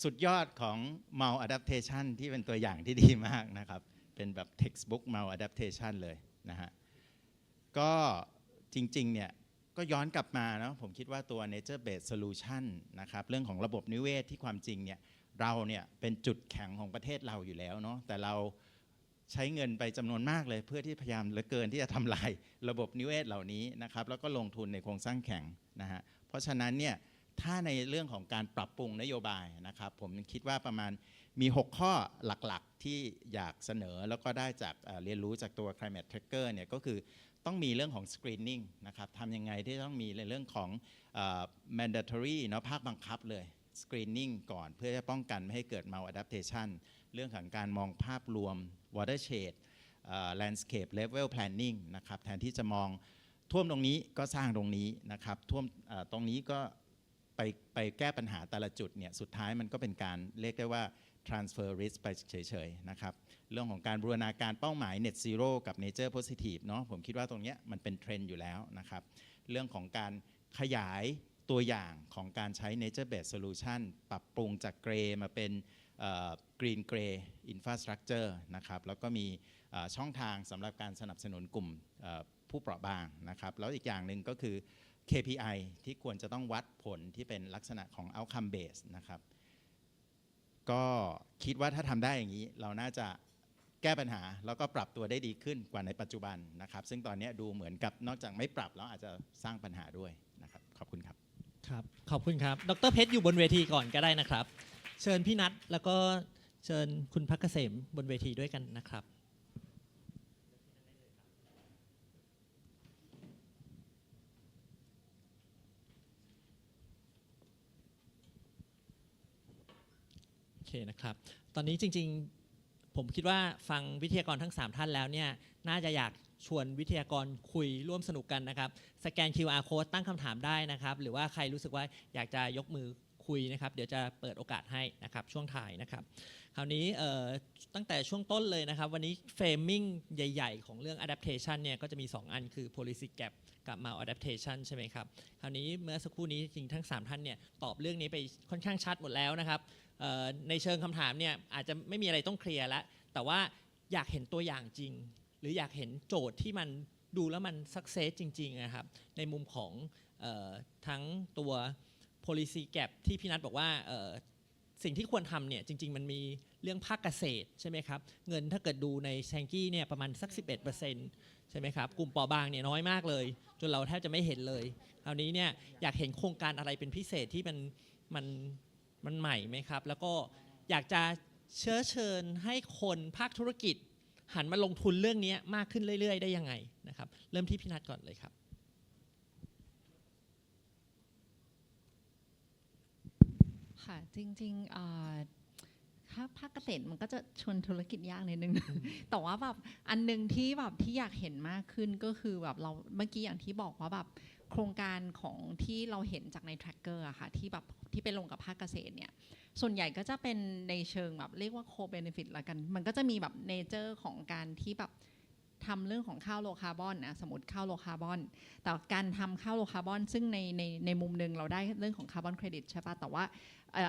สุดยอดของ maladaptation ที่เป็นตัวอย่างที่ดีมากนะครับเป็นแบบ textbook maladaptation เลยนะฮะก็จริงๆเนี่ยก็ย้อนกลับมาเนาะผมคิดว่าตัว nature based solution นะครับเรื่องของระบบนิเวศที่ความจริงเนี่ยเราเนี่ยเป็นจุดแข็งของประเทศเราอยู่แล้วเนาะแต่เราใช้เงินไปจำนวนมากเลยเพื่อที่พยายามเหลือเกินที่จะทำลายระบบนิเวศเหล่านี้นะครับแล้วก็ลงทุนในโครงสร้างแข็งนะฮะเพราะฉะนั้นเนี่ยถ้าในเรื่องของการปรับปรุงนโยบายนะครับผมคิดว่าประมาณมี6ข้อหลักๆที่อยากเสนอแล้วก็ได้จากเรียนรู้จากตัว climate tracker เนี่ยก็คือต้องมีเรื่องของ screening นะครับทำยังไงที่ต้องมีในเรื่องของmandatory เนาะภาคบังคับเลย screening ก่อนเพื่อจะป้องกันไม่ให้เกิด maladaptation เรื่องของการมองภาพรวม watershed landscape level planning นะครับแทนที่จะมองท่วมตรงนี้ก็สร้างตรงนี้นะครับท่วมตรงนี้ก็ไปแก้ปัญหาแต่ละจุดเนี่ยสุดท้ายมันก็เป็นการเรียกได้ว่า transfer risk ไปเฉยๆนะครับเรื่องของการบูรณาการเป้าหมาย net zero กับ nature positive เนาะผมคิดว่าตรงนี้มันเป็นเทรนด์อยู่แล้วนะครับเรื่องของการขยายตัวอย่างของการใช้ nature based solution ปรับปรุงจากเกรมาเป็นgreen gray infrastructure นะครับแล้วก็มีช่องทางสำหรับการสนับสนุนกลุ่มผู้เปราะบางนะครับแล้วอีกอย่างหนึ่งก็คือ KPI ที่ควรจะต้องวัดผลที่เป็นลักษณะของ outcome base นะครับก็คิดว่าถ้าทำได้อย่างนี้เราน่าจะแก้ปัญหาแล้วก็ปรับตัวได้ดีขึ้นกว่าในปัจจุบันนะครับซึ่งตอนนี้ดูเหมือนกับนอกจากไม่ปรับแล้วอาจจะสร้างปัญหาด้วยนะครับขอบคุณครับครับขอบคุณครับดร.เพชรอยู่บนเวทีก่อนก็ได้นะครับเชิญพี่นัทแล้วก็เชิญคุณพักเกษมบนเวทีด้วยกันนะครับโอเคนะครับตอนนี้จริงๆผมคิดว่าฟังวิทยากรทั้ง3ท่านแล้วเนี่ยน่าจะอยากชวนวิทยากรคุยร่วมสนุกกันนะครับสแกน QR code ตั้งคำถามได้นะครับหรือว่าใครรู้สึกว่าอยากจะยกมือคุยนะครับเดี๋ยวจะเปิดโอกาสให้นะครับช่วงท้ายนะครับคราวนี้ตั้งแต่ช่วงต้นเลยนะครับวันนี้เฟรมมิ่งใหญ่ๆของเรื่อง adaptation เนี่ยก็จะมี2อันคือ policy gap กับ maladaptation ใช่ไหมครับคราวนี้เมื่อสักครู่นี้จริงทั้ง3ท่านเนี่ยตอบเรื่องนี้ไปค่อนข้างชัดหมดแล้วนะครับในเชิงคำถามเนี่ยอาจจะไม่มีอะไรต้องเคลียร์แล้วแต่ว่าอยากเห็นตัวอย่างจริงหรืออยากเห็นโจทย์ที่มันดูแล้วมันสักเซสจริงๆนะครับในมุมของทั้งตัว policy gap ที่พี่นัทบอกว่าสิ่งที่ควรทำเนี่ยจริงๆมันมีเรื่องภาคเกษตรใช่ไหมครับเงินถ้าเกิดดูในแซงกี้เนี่ยประมาณสัก 11% ใช่ไหมครับกลุ่มเปราะบางเนี่ยน้อยมากเลยจนเราแทบจะไม่เห็นเลยคราวนี้เนี่ยอยากเห็นโครงการอะไรเป็นพิเศษที่มันใหม่ไหมครับแล้วก็อยากจะเชิญให้คนภาคธุรกิจหันมาลงทุนเรื่องนี้มากขึ้นเรื่อยๆได้ยังไงนะครับเริ่มที่พี่นัทก่อนเลยครับค่ะจริงๆถ้าภาคเกษตรมันก็จะชวนธุรกิจยากนิดนึง แต่ว่าแบบอันนึงที่แบบที่อยากเห็นมากขึ้นก็คือแบบเราเมื่อกี้อย่างที่บอกว่าแบบโครงการของที่เราเห็นจากใน tracker อะค่ะที่แบบที่ไปลงกับภาคเกษตรเนี่ยส่วนใหญ่ก็จะเป็นในเชิงแบบเรียกว่า co-benefit ละกันมันก็จะมีแบบเนเจอร์ของการที่แบบทำเรื่องของข้าวโลคาร์บอนนะสมมติข้าวโลคาร์บอนแต่การทำข้าวโลคาร์บอนซึ่งในมุมหนึ่งเราได้เรื่องของคาร์บอนเครดิตใช่ปะแต่ว่า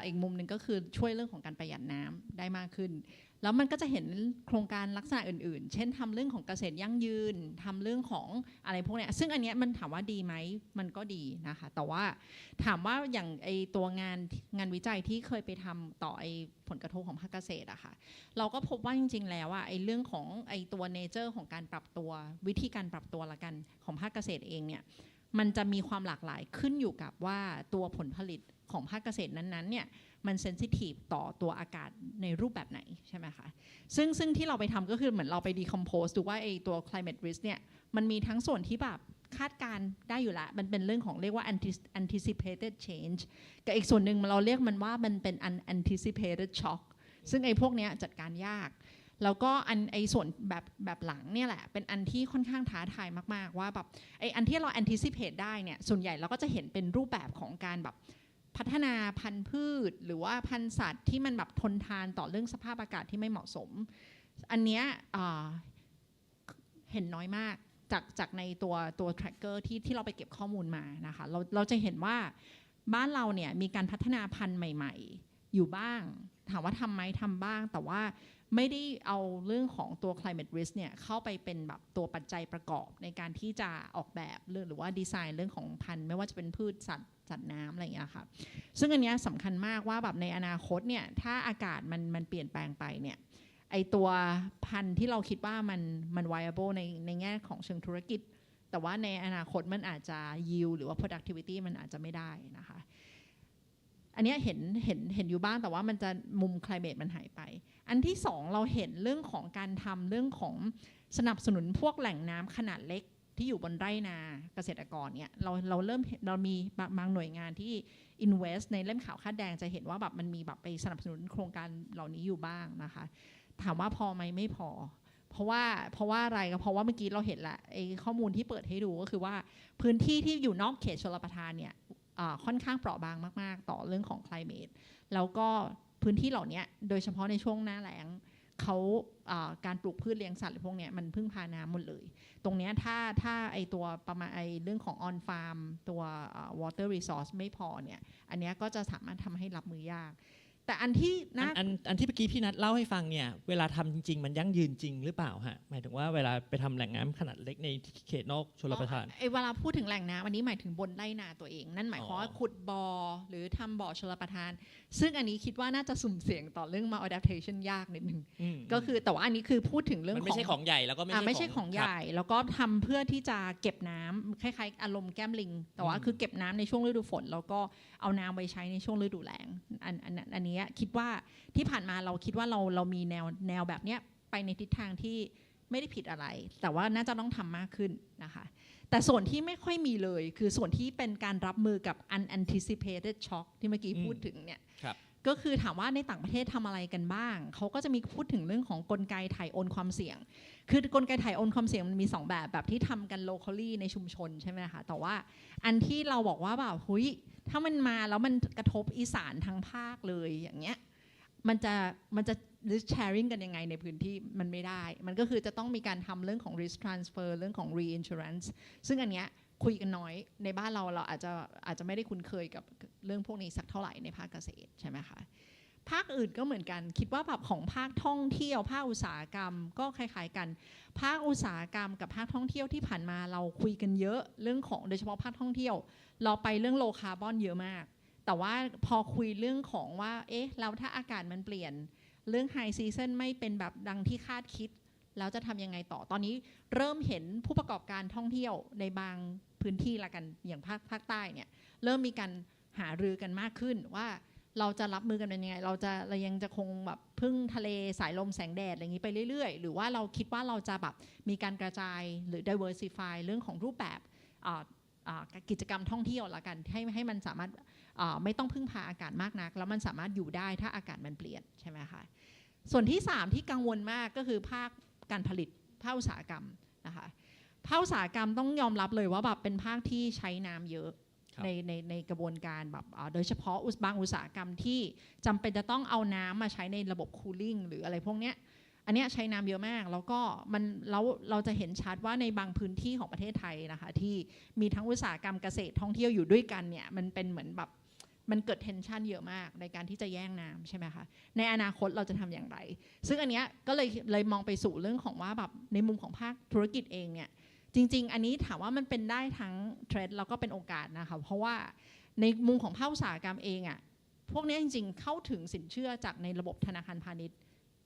อีกมุมหนึ่งก็คือช่วยเรื่องของการประหยัดน้ำได้มากขึ้นแล้วมันก็จะเห็นโครงการลักษณะอื่นๆเช่นทำเรื่องของเกษตรยั่งยืนทำเรื่องของอะไรพวกนี้ซึ่งอันนี้มันถามว่าดีไหมมันก็ดีนะคะแต่ว่าถามว่าอย่างไอตัวงานวิจัยที่เคยไปทำต่อไอผลกระทบของภาคเกษตรอะค่ะเราก็พบว่าจริงๆแล้วอะไอเรื่องของไอตัวเนเจอร์ของการปรับตัววิธีการปรับตัวละกันของภาคเกษตรเองเนี่ยมันจะมีความหลากหลายขึ้นอยู่กับว่าตัวผลผลิตของภาคเกษตรนั้นๆเนี่ยมันเซนซิทีฟต่อตัวอากาศในรูปแบบไหนใช่ไหมคะซึ่งที่เราไปทำก็คือเหมือนเราไปดีคอมโพสดูว่าไอตัว climate risk เนี่ยมันมีทั้งส่วนที่แบบคาดการได้อยู่แล้วมันเป็นเรื่องของเรียกว่า anticipated change กับอีกส่วนหนึ่งเราเรียกมันว่ามันเป็น unanticipated shock ซึ่งไอ้พวกนี้จัดการยากแล้วก็ไอ้ส่วนแบบหลังเนี่ยแหละเป็นอันที่ค่อนข้างท้าทายมากๆว่าแบบไอ้อันที่เรา anticipate ได้เนี่ยส่วนใหญ่เราก็จะเห็นเป็นรูปแบบของการแบบ พัฒนาพันธุ์พืชหรือว่าพันธุ์สัตว์ที่มันแบบทนทานต่อเรื่องสภาพอากาศที่ไม่เหมาะสมอันเนี้ยเห็นน้อยมากจากในตัว tracker ที่เราไปเก็บข้อมูลมานะคะเราจะเห็นว่าบ้านเราเนี่ยมีการพัฒนาพันธุ์ใหม่ๆอยู่บ้างถามว่าทำไหมทำบ้างแต่ว่าไม่ได้เอาเรื่องของตัว climate risk เนี่ยเข้าไปเป็นแบบตัวปัจจัยประกอบในการที่จะออกแบบหรือว่าดีไซน์เรื่องของพันธุ์ไม่ว่าจะเป็นพืชสัตว์น้ำอะไรอย่างเงี้ยค่ะซึ่งอันเนี้ยสำคัญมากว่าแบบในอนาคตเนี่ยถ้าอากาศมันเปลี่ยนแปลงไปเนี่ยไอตัวพันธุ์ที่เราคิดว่ามัน viable ในแง่ของเชิงธุรกิจแต่ว่าในอนาคตมันอาจจะ yield หรือว่า productivity มันอาจจะไม่ได้นะคะอันนี้เห็นอยู่บ้างแต่ว่ามันจะมุม climate มันหายไปอันที่สองเราเห็นเรื่องของการทำเรื่องของสนับสนุนพวกแหล่งน้ำขนาดเล็กที่อยู่บนไร่นาเกษตรกรเนี่ยเราเริ่มเรามีบางหน่วยงานที่ invest ในเล่มข่าวคาดแดงจะเห็นว่าแบบมันมีแบบไปสนับสนุนโครงการเหล่านี้อยู่บ้างนะคะถามว่าพอไหมไม่พอเพราะว่าอะไรก็เพราะว่าเมื่อกี้เราเห็นแหละไอ้ข้อมูลที่เปิดให้ดูก็คือว่าพื้นที่ที่อยู่นอกเขตชลประทานเนี่ยค่อนข้างเปราะบางมากๆต่อเรื่องของ climate แล้วก็พื้นที่เหล่านี้โดยเฉพาะในช่วงหน้าแล้งเขาการปลูกพืชเลี้ยงสัตว์หรือพวกนี้มันพึ่งพาน้ำหมดเลยตรงนี้ถ้าไอตัวประมาณไอเรื่องของ on farm ตัว water resource ไม่พอเนี่ยอันนี้ก็จะสามารถทำให้รับมือยากแต่อันที่อันที่เมื่อกี้พี่นัทเล่าให้ฟังเนี่ยเวลาทำจริงๆมันยั่งยืนจริงหรือเปล่าฮะหมายถึงว่าเวลาไปทำแหล่งน้ำขนาดเล็กในเขตนอกชลประทานเวลาพูดถึงแหล่งน้ำอันนี้หมายถึงบนไร่นาตัวเองนั่นหมายความว่าขุดบ่อหรือทำบ่อชลประทานซึ่งอันนี้คิดว่าน่าจะสุ่มเสี่ยงต่อเรื่อง maladaptation ยากนิดนึงก็คือแต่ว่าอันนี้คือพูดถึงเรื่องมันไม่ใช่ของใหญ่แล้วก็ไม่ใช่ของใหญ่แล้วก็ทำเพื่อที่จะเก็บน้ำคล้ายๆอารมณ์แก้มลิงแต่ว่าคือเก็บน้ำในช่วงฤดูฝนแล้วก็เอาน้ำไปใช้ในช่วงฤดูแล้งอันนี้คิดว่าที่ผ่านมาเราคิดว่าเรามีแนวแบบนี้ไปในทิศทางที่ไม่ได้ผิดอะไรแต่ว่าน่าจะต้องทำมากขึ้นนะคะแต่ส่วนที่ไม่ค่อยมีเลยคือส่วนที่เป็นการรับมือกับ unanticipated shock ที่เมื่อกี้พูดถึงเนี่ยก็คือถามว่าในต่างประเทศทำอะไรกันบ้างเขาก็จะมีพูดถึงเรื่องของกลไกถ่ายโอนความเสี่ยงคือกลไกถ่ายโอนความเสี่ยงมันมี2แบบที่ทำกัน locally ในชุมชนใช่ไหมคะแต่ว่าอันที่เราบอกว่าแบบเฮ้ยถ้ามันมาแล้วมันกระทบอีสานทั้งภาคเลยอย่างเงี้ยมันจะ risk sharing กันยังไงในพื้นที่มันไม่ได้มันก็คือจะต้องมีการทำเรื่องของ risk transfer เรื่องของ reinsurance ซึ่งอันเนี้ยคุยกันน้อยในบ้านเราอาจจะไม่ได้คุ้นเคยกับเรื่องพวกนี้สักเท่าไหร่ในภาคเกษตรใช่ไหมคะภาคอื่นก็เหมือนกันคิดว่าแบบของภาคท่องเที่ยวภาคอุตสาหกรรมก็คล้ายๆกันภาคอุตสาหกรรมกับภาคท่องเที่ยวที่ผ่านมาเราคุยกันเยอะเรื่องของโดยเฉพาะภาคท่องเที่ยวเราไปเรื่อง low carbon เยอะมากแต่ว่าพอคุยเรื่องของว่าเอ๊ะแล้วถ้าอากาศมันเปลี่ยนเรื่อง high season ไม่เป็นแบบดังที่คาดคิดแล้วจะทำยังไงต่อตอนนี้เริ่มเห็นผู้ประกอบการท่องเที่ยวในบางพื้นที่ละกันอย่างภาคใต้เนี่ยเริ่มมีการหารือกันมากขึ้นว่าเราจะรับมือกันเป็นยังไงเรายังจะคงแบบพึ่งทะเลสายลมแสงแดดอะไรอย่างนี้ไปเรื่อยๆหรือว่าเราคิดว่าเราจะแบบมีการกระจายหรือ diversify เรื่องของรูปแบบกิจกรรมท่องเที่ยวละกันให้มันสามารถไม่ต้องพึ่งพาอากาศมากนักแล้วมันสามารถอยู่ได้ถ้าอากาศมันเปลี่ยนใช่ไหมคะส่วนที่3ที่กังวลมากก็คือภาคการผลิตภาคอุตสาหกรรมนะคะภาคอุตสาหกรรมต้องยอมรับเลยว่าแบบเป็นภาคที่ใช้น้ำเยอะในกระบวนการแบบโดยเฉพาะบางอุตสาหกรรมที่จำเป็นจะต้องเอาน้ำมาใช้ในระบบคูลิ่งหรืออะไรพวกเนี้ยอันนี้ใช้น้ำเยอะมากแล้วก็เราจะเห็นชัดว่าในบางพื้นที่ของประเทศไทยนะคะที่มีทั้งอุตสาหกรรมเกษตรท่องเที่ยวอยู่ด้วยกันเนี่ยมันเป็นเหมือนแบบมันเกิดเทนชันเยอะมากในการที่จะแย่งน้ำใช่ไหมคะในอนาคตเราจะทำอย่างไรซึ่งอันเนี้ยก็เลยมองไปสู่เรื่องของว่าแบบในมุมของภาคธุรกิจเองเนี่ยจริงๆอันนี้ถามว่ามันเป็นได้ทั้งเทรนด์แล้วก็เป็นโอกาสนะคะเพราะว่าในมุมของภาคอุตสาหกรรมเองอ่ะพวกนี้จริงๆเข้าถึงสินเชื่อจากในระบบธนาคารพาณิชย์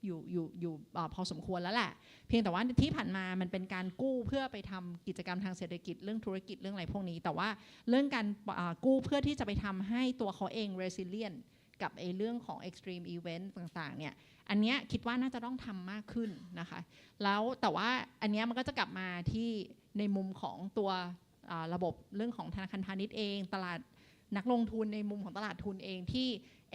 อยู่พอสมควรแล้วแหละเพียงแต่ว่าที่ผ่านมามันเป็นการกู้เพื่อไปทำกิจกรรมทางเศรษฐกิจเรื่องธุรกิจเรื่องอะไรพวกนี้แต่ว่าเรื่องการกู้เพื่อที่จะไปทำให้ตัวเขาเอง resilient กับเรื่องของ extreme event ต่างๆเนี่ยอันเนี้ยคิดว่าน่าจะต้องทำมากขึ้นนะคะแล้วแต่ว่าอันเนี้ยมันก็จะกลับมาที่ในมุมของตัวระบบเรื่องของธนาคารพาณิชย์เองตลาดนักลงทุนในมุมของตลาดทุนเองที่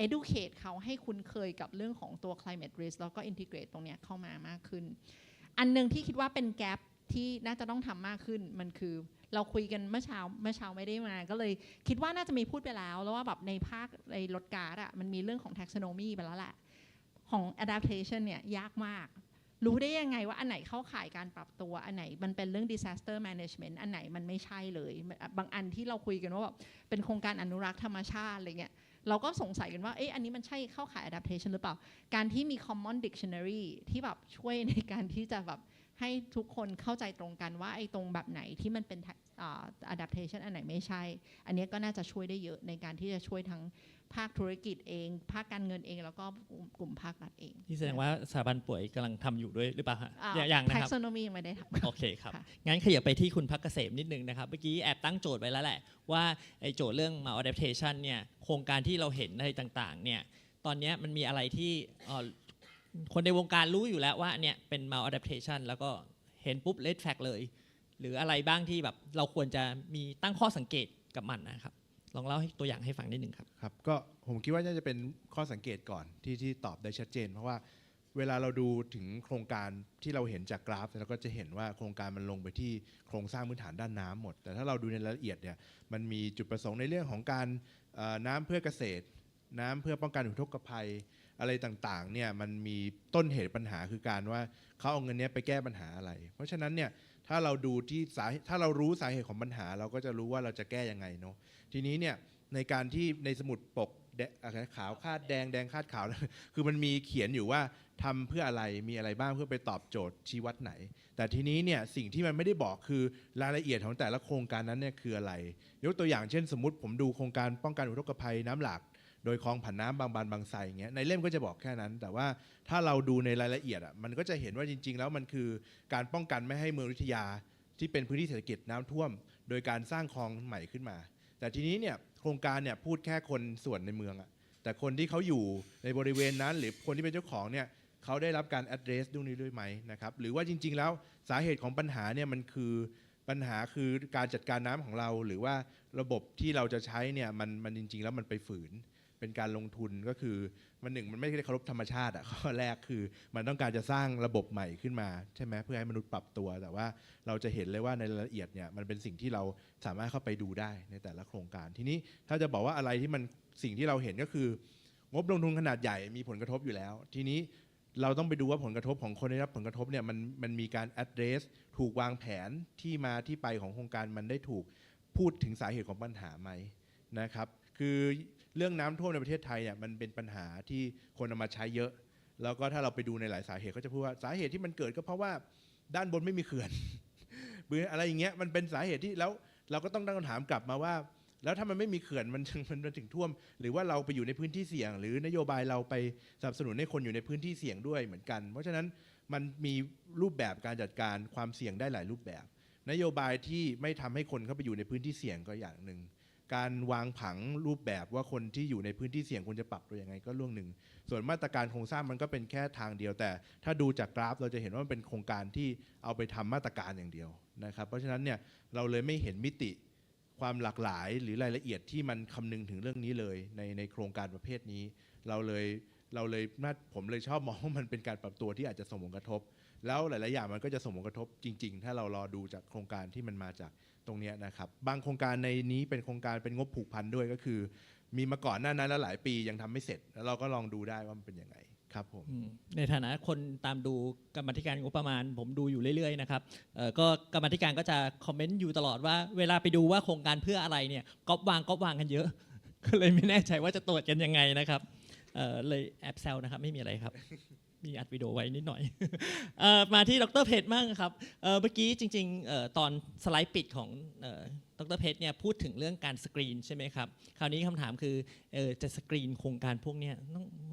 educate เขาให้คุ้นเคยกับเรื่องของตัว climate risk แล้วก็ integrate ตรงนี้เข้ามามากขึ้นอันนึงที่คิดว่าเป็น gap ที่น่าจะต้องทำมากขึ้นมันคือเราคุยกันเมื่อเช้าไม่ได้มาก็เลยคิดว่าน่าจะมีพูดไปแล้วว่าแบบในภาคในรถการ์ดอะมันมีเรื่องของ taxonomy ไปแล้วแหละของ adaptation เนี่ยยากมากรู้ได้ยังไงว่าอันไหนเข้าข่ายการปรับตัวอันไหนมันเป็นเรื่อง disaster management อันไหนมันไม่ใช่เลยบางอันที่เราคุยกันว่าแบบเป็นโครงการอนุรักษ์ธรรมชาติอะไรเงี้ยเราก็สงสัยกันว่าอันนี้มันใช่เข้าข่าย adaptation หรือเปล่าการที่มี common dictionary ที่แบบช่วยในการที่จะแบบให้ทุกคนเข้าใจตรงกันว่าตรงแบบไหนที่มันเป็น adaptation อันไหนไม่ใช่อันนี้ก็น่าจะช่วยได้เยอะในการที่จะช่วยทั้งภาคธุรกิจเองภาคการเงินเองแล้วก็กลุ่มภาครัฐเองที่แสดงว่าสถาบันป่วยกำลังทำอยู่ด้วยหรือเปล่าฮะอย่างนะครับ taxonomy ยังไม่ได้ทำ โอเคครับงั้นขยับไปที่คุณพักเกษมนิดนึงนะครับเมื่อกี้แอบตั้งโจทย์ไว้แล้วแหละว่าโจทย์เรื่อง maladaptation เนี่ยโครงการที่เราเห็นอะไรต่างๆเนี่ยตอนนี้มันมีอะไรที่คนในวงการรู้อยู่แล้วว่าเนี่ยเป็น maladaptation แล้วก็เห็นปุ๊บ red flag เลยหรืออะไรบ้างที่แบบเราควรจะมีตั้งข้อสังเกตกับมันนะครับลองเล่าให้ตัวอย่างให้ฟังนิดนึงครับครับก็ผมคิดว่าน่าจะเป็นข้อสังเกตก่อนที่ตอบได้ชัดเจนเพราะว่าเวลาเราดูถึงโครงการที่เราเห็นจากกราฟเราก็จะเห็นว่าโครงการมันลงไปที่โครงสร้างพื้นฐานด้านน้ำหมดแต่ถ้าเราดูในรายละเอียดเนี่ยมันมีจุดประสงค์ในเรื่องของการน้ำเพื่อเกษตรน้ำเพื่อป้องกันอุทกภัยอะไรต่างๆเนี่ยมันมีต้นเหตุปัญหาคือการว่าเขาเอาเงินนี้ไปแก้ปัญหาอะไรเพราะฉะนั้นเนี่ยถ้าเราดูที่ถ้าเรารู้สาเหตุของปัญหาเราก็จะรู้ว่าเราจะแก้ยังไงเนาะทีนี้เนี่ยในการที่ในสมุดปกขาวคาดแดงแดงคาดขาว คือมันมีเขียนอยู่ว่าทำเพื่ออะไรมีอะไรบ้างเพื่อไปตอบโจทย์ชี้วัดไหนแต่ทีนี้เนี่ยสิ่งที่มันไม่ได้บอกคือรายละเอียดของแต่ละโครงการนั้นเนี่ยคืออะไรยกตัวอย่างเช่นสมมติผมดูโครงการป้องกันอุทกภัยน้ำหลากโดยคลองผันน้ำบางบานบางไทรอย่างเงี้ยในเล่มก็จะบอกแค่นั้นแต่ว่าถ้าเราดูในรายละเอียดอ่ะมันก็จะเห็นว่าจริงๆแล้วมันคือการป้องกันไม่ให้เมืองอยุธยาที่เป็นพื้นที่เศรษฐกิจน้ำท่วมโดยการสร้างคลองใหม่ขึ้นมาแต่ทีนี้เนี่ยโครงการเนี่ยพูดแค่คนส่วนในเมืองอะแต่คนที่เขาอยู่ในบริเวณนั้นหรือคนที่เป็นเจ้าของเนี่ยเขาได้รับการ address ตรงนี้ด้วยไหมนะครับหรือว่าจริงๆแล้วสาเหตุของปัญหาเนี่ยมันคือปัญหาคือการจัดการน้ำของเราหรือว่าระบบที่เราจะใช้เนี่ยมันจริงๆแล้วมันไปฝืนเป็นการลงทุนก็คือมันไม่ได้เคารพธรรมชาติอะข้อแรกคือมันต้องการจะสร้างระบบใหม่ขึ้นมาใช่ไหมเพื่อให้มนุษย์ปรับตัวแต่ว่าเราจะเห็นเลยว่าในรายละเอียดเนี่ยมันเป็นสิ่งที่เราสามารถเข้าไปดูได้ในแต่ละโครงการทีนี้ถ้าจะบอกว่าอะไรที่มันสิ่งที่เราเห็นก็คืองบลงทุนขนาดใหญ่มีผลกระทบอยู่แล้วทีนี้เราต้องไปดูว่าผลกระทบของคนได้รับผลกระทบเนี่ยมันมีการ address ถูกวางแผนที่มาที่ไปของโครงการมันได้ถูกพูดถึงสาเหตุของปัญหาไหมนะครับคือเรื่องน้ำท่วมในประเทศไทยเนี่ยมันเป็นปัญหาที่คนเอามาใช้เยอะแล้วก็ถ้าเราไปดูในหลายสาเหตุก็จะพูดว่าสาเหตุที่มันเกิดก็เพราะว่าด้านบนไม่มีเขื่อน อะไรอย่างเงี้ยมันเป็นสาเหตุที่แล้วเราก็ต้องตั้งคำถามกลับมาว่าแล้วถ้ามันไม่มีเขื่อนมันถึงท่วมหรือว่าเราไปอยู่ในพื้นที่เสี่ยงหรือนโยบายเราไปสนับสนุนให้คนอยู่ในพื้นที่เสี่ยงด้วยเหมือนกันเพราะฉะนั้นมันมีรูปแบบการจัดการความเสี่ยงได้หลายรูปแบบนโยบายที่ไม่ทำให้คนเข้าไปอยู่ในพื้นที่เสี่ยงก็อย่างหนึ่งการวางผังรูปแบบว่าคนที่อยู่ในพื้นที่เสี่ยงควรจะปรับตัวยังไงก็เรื่องหนึ่งส่วนมาตรการโครงสร้างมันก็เป็นแค่ทางเดียวแต่ถ้าดูจากกราฟเราจะเห็นว่ามันเป็นโครงการที่เอาไปทำมาตรการอย่างเดียวนะครับเพราะฉะนั้นเนี่ยเราเลยไม่เห็นมิติความหลากหลายหรือรายละเอียดที่มันคำนึงถึงเรื่องนี้เลยในโครงการประเภทนี้ผมเลยชอบมองว่ามันเป็นการปรับตัวที่อาจจะส่งผลกระทบแล้วหลายๆอย่างมันก็จะส่งผลกระทบจริงๆถ้าเรารอดูจากโครงการที่มันมาจากตรงนี้นะครับบางโครงการในนี้เป็นโครงการเป็นงบผูกพันด้วยก็คือมีมาก่อนหน้านั้นแล้วหลายปียังทำไม่เสร็จแล้วเราก็ลองดูได้ว่ามันเป็นยังไงครับผมในฐานะคนตามดูกรรมาธิการงบประมาณผมดูอยู่เรื่อยๆนะครับก็กรรมาธิการก็จะคอมเมนต์อยู่ตลอดว่าเวลาไปดูว่าโครงการเพื่ออะไรเนี่ยก๊อปวางกันเยอะ ก็เลยไม่แน่ใจว่าจะตรวจกันยังไงนะครับเลยแอบแซวนะครับไม่มีอะไรครับมีอัดวิดีโอไว้นิดหน่อย มาที่ดรเพชรมั่งครับเมื่อกี้จริงๆตอนสไลด์ปิดของดรเพชรเนี่ยพูดถึงเรื่องการสกรีนใช่ไหมครับคราวนี้คำถามคือจะสกรีนโครงการพวกนี้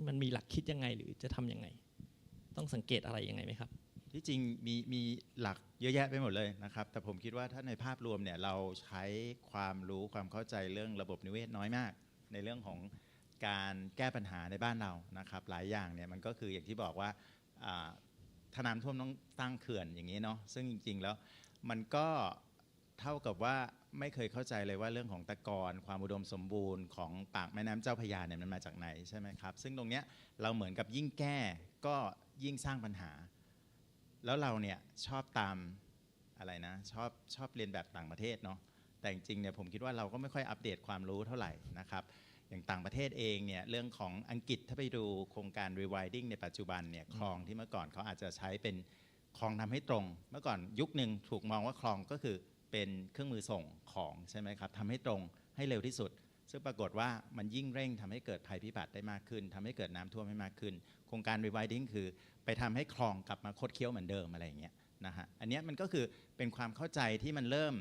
มันมีหลักคิดยังไงหรือจะทำยังไงต้องสังเกตอะไรยังไงไหมครับที่จริงมีหลักเยอะแยะไปหมดเลยนะครับแต่ผมคิดว่าถ้าในภาพรวมเนี่ยเราใช้ความรู้ความเข้าใจเรื่องระบบนิเวศน้อยมากในเรื่องของการแก้ปัญหาในบ้านเรานะครับหลายอย่างเนี่ยมันก็คืออย่างที่บอกว่าถ้าน้ำท่วมต้องตั้งเขื่อนอย่างนี้เนาะซึ่งจริงๆแล้วมันก็เท่ากับว่าไม่เคยเข้าใจเลยว่าเรื่องของตะกอนความอุดมสมบูรณ์ของปากแม่น้ำเจ้าพระยาเนี่ยมันมาจากไหนใช่ไหมครับซึ่งตรงเนี้ยเราเหมือนกับยิ่งแก้ก็ยิ่งสร้างปัญหาแล้วเราเนี่ยชอบตาม อะไรนะชอบเรียนแบบต่างประเทศเนาะแต่จริงๆเนี่ยผมคิดว่าเราก็ไม่ค่อยอัปเดตความรู้เท่าไหร่นะครับอย่างต่างประเทศเองเนี่ยเรื่องของอังกฤษถ้าไปดูโครงการ rewilding ในปัจจุบันเนี่ยคลองที่เมื่อก่อนเขาอาจจะใช้เป็นคลองทำให้ตรงเมื่อก่อนยุคหนึ่งถูกมองว่าคลองก็คือเป็นเครื่องมือส่งของใช่ไหมครับทำให้ตรงให้เร็วที่สุดซึ่งปรากฏว่ามันยิ่งเร่งทำให้เกิดภัยพิบัติได้มากขึ้นทำให้เกิดน้ำท่วมให้มากขึ้นโครงการ rewilding คือไปทำให้คลองกลับมาคดเคี้ยวเหมือนเดิมอะไรอย่างเงี้ยนะฮะอันนี้มันก็คือเป็นความเข้าใจที่มันเริ่ม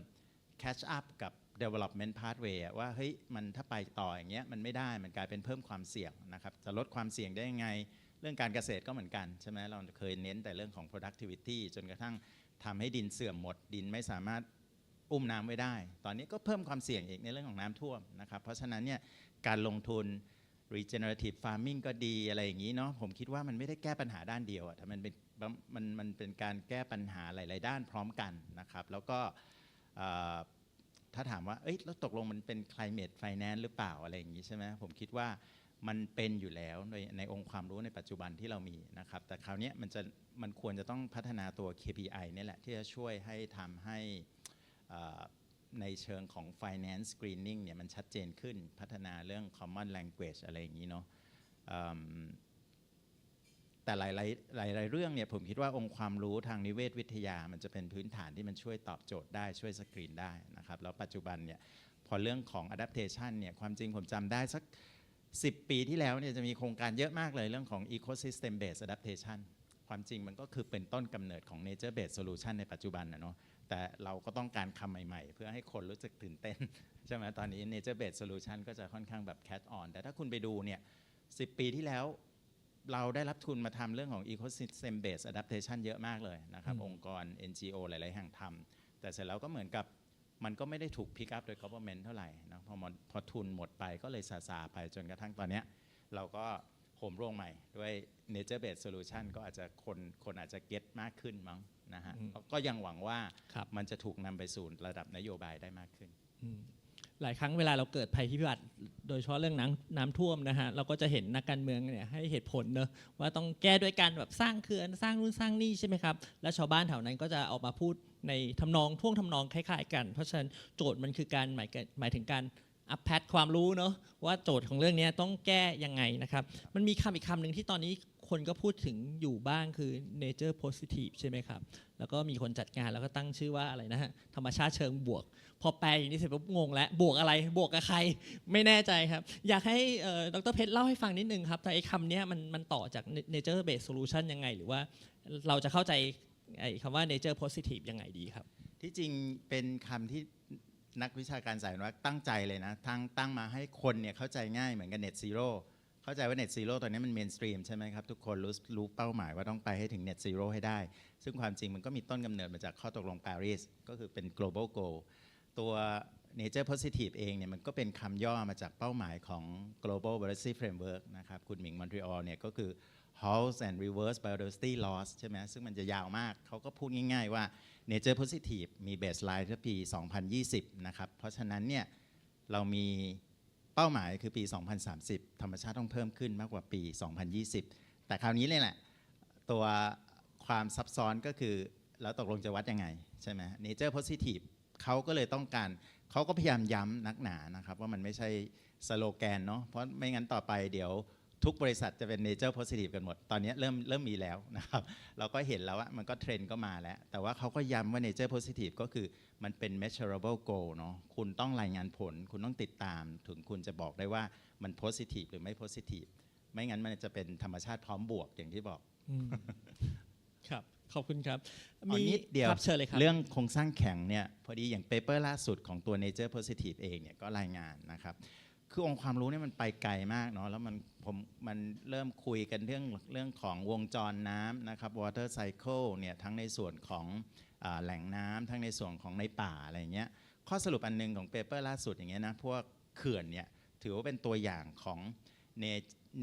catch up กับ development pathway ว่าเฮ้ยมันถ้าไปต่ออย่างเงี้ยมันไม่ได้มันกลายเป็นเพิ่มความเสี่ยงนะครับจะลดความเสี่ยงได้ยังไงเรื่องการเกษตรก็เหมือนกันใช่ไหมเราเคยเน้นแต่เรื่องของ productivity จนกระทั่งทำให้ดินเสื่อมหมดดินไม่สามารถอุ้มน้ำไว้ได้ตอนนี้ก็เพิ่มความเสี่ยงอีกในเรื่องของน้ำท่วมนะครับเพราะฉะนั้นเนี่ยการลงทุน regenerative farming ก็ดีอะไรอย่างนี้เนาะผมคิดว่ามันไม่ได้แก้ปัญหาด้านเดียวแต่มันเป็นการแก้ปัญหาหลายๆด้านพร้อมกันนะครับแล้วก็ถ้าถามว่าแล้วตกลงมันเป็น climate finance หรือเปล่าอะไรอย่างนี้ใช่ไหมผมคิดว่ามันเป็นอยู่แล้วในองค์ความรู้ในปัจจุบันที่เรามีนะครับแต่คราวนี้มันควรจะต้องพัฒนาตัว KPI นี่แหละที่จะช่วยให้ทำให้ในเชิงของ finance screening เนี่ยมันชัดเจนขึ้นพัฒนาเรื่อง common language อะไรอย่างนี้เนาะแต่หลายเรื่องเนี่ยผมคิดว่าองค์ความรู้ทางนิเวศวิทยามันจะเป็นพื้นฐานที่มันช่วยตอบโจทย์ได้ช่วยสกรีนได้นะครับแล้วปัจจุบันเนี่ยพอเรื่องของ adaptation เนี่ยความจริงผมจำได้สัก10 ปีที่แล้วเนี่ยจะมีโครงการเยอะมากเลยเรื่องของ ecosystem based adaptation ความจริงมันก็คือเป็นต้นกำเนิดของ nature based solution ในปัจจุบันนะเนาะแต่เราก็ต้องการคำใหม่ๆเพื่อให้คนรู้สึกตื่นเต้นใช่ไหมตอนนี้ nature based solution ก็จะค่อนข้างแบบ catch on แต่ถ้าคุณไปดูเนี่ย10 ปีที่แล้วเราได้รับทุนมาทำเรื่องของ ecosystem based adaptation เยอะมากเลยนะครับองค์กร NGO หลายๆแห่งทำแต่เสร็จแล้วก็เหมือนกับมันก็ไม่ได้ถูก pick up โดย government เท่าไหร่นะพอทุนหมดไปก็เลยซาไปจนกระทั่งตอนนี้เราก็โหมโรงใหม่ด้วย nature based solution ก็อาจจะคนอาจจะ get มากขึ้นมั้งนะฮะก็ยังหวังว่ามันจะถูกนำไปสู่ระดับนโยบายได้มากขึ้นหลายครั้งเวลาเราเกิดภัยพิบัติโดยเฉพาะเรื่องน้ำท่วมนะฮะเราก็จะเห็นนักการเมืองเนี่ยให้เหตุผลเนอะว่าต้องแก้ด้วยการแบบสร้างเขื่อนสร้างนู่นสร้างนี่ใช่ไหมครับและชาวบ้านแถวนั้นก็จะออกมาพูดในทำนองคล้ายๆกันเพราะฉะนั้นโจทย์มันคือการหมายถึงการอัพแพทความรู้เนอะว่าโจทย์ของเรื่องนี้ต้องแก้ยังไงนะครับมันมีคำอีกคำหนึ่งที่ตอนนี้คนก็พูดถึงอยู่บ้างคือ nature positive ใช่ไหมครับแล้วก็มีคนจัดงานแล้วก็ตั้งชื่อว่าอะไรนะฮะธรรมชาติเชิงบวกพอแปลอย่างนี้เสร็จปุ๊บงงแล้วบวกอะไรบวกกับใครไม่แน่ใจครับอยากให้ดร.เพชรเล่าให้ฟังนิดนึงครับแต่ไอ้คำนี้มันต่อจาก nature based solution ยังไงหรือว่าเราจะเข้าใจไอ้คำว่า nature positive ยังไงดีครับที่จริงเป็นคำที่นักวิชาการสายอนุรักษ์ตั้งใจเลยนะตั้งมาให้คนเนี่ยเข้าใจง่ายเหมือนกับ net zero เข้าใจว่า net zero ตอนนี้มัน mainstream ใช่ไหมครับทุกคนรู้เป้าหมายว่าต้องไปให้ถึง net zero ให้ได้ซึ่งความจริงมันก็มีต้นกำเนิดมาจากข้อตกลงปารีสก็คือเป็น global goal ตัว nature positive เองเนี่ยมันก็เป็นคำย่อมาจากเป้าหมายของ global policy framework นะครับคุณหมิงมอนทรีออลเนี่ยก็คือ halt and reverse biodiversity loss ใช่ไหมซึ่งมันจะยาวมากเขาก็พูดง่ายๆว่า nature positive มี baseline ที่ปี 2020 นะครับเพราะฉะนั้นเนี่ยเรามีเป้าหมายคือปี 2030 ธรรมชาติต้องเพิ่มขึ้นมากกว่าปี 2020 แต่คราวนี้เลยแหละตัวความซับซ้อนก็คือแล้วตกลงจะวัดยังไงใช่ไหม nature positive เขาก็เลยต้องการเขาก็พยายามย้ำนักหนานะครับว่ามันไม่ใช่สโลแกนเนาะเพราะไม่งั้นต่อไปเดี๋ยวทุกบริษัทจะเป็น nature positive กันหมดตอนนี้เริ่มมีแล้วนะครับเราก็เห็นแล้วว่ามันก็เทรนด์ก็มาแล้วแต่ว่าเขาก็ย้ำว่า nature positive ก็คือมันเป็น measurable goal เนาะคุณต้องรายงานผลคุณต้องติดตามถึงคุณจะบอกได้ว่ามัน positive หรือไม่ positive ไม่งั้นมันจะเป็นธรรมชาติพร้อมบวกอย่างที่บอกครับขอบคุณครับมีนิดเดียว เชิญเลยครับเรื่องโครงสร้างแข็งเนี่ยพอดีอย่างเปเปอร์ล่าสุดของตัว nature positive เองเนี่ยก็รายงานนะครับคือองค์ความรู้เนี่ยมันไปไกลมากเนาะแล้วมันเริ่มคุยกันเรื่องของวงจรน้ำนะครับ water cycle เนี่ยทั้งในส่วนของแหล่งน้ำทั้งในส่วนของในป่าอะไรเงี้ยข้อสรุปอันนึงของเปเปอร์ล่าสุดอย่างเงี้ยนะพวกเขื่อนเนี่ยถือว่าเป็นตัวอย่างของ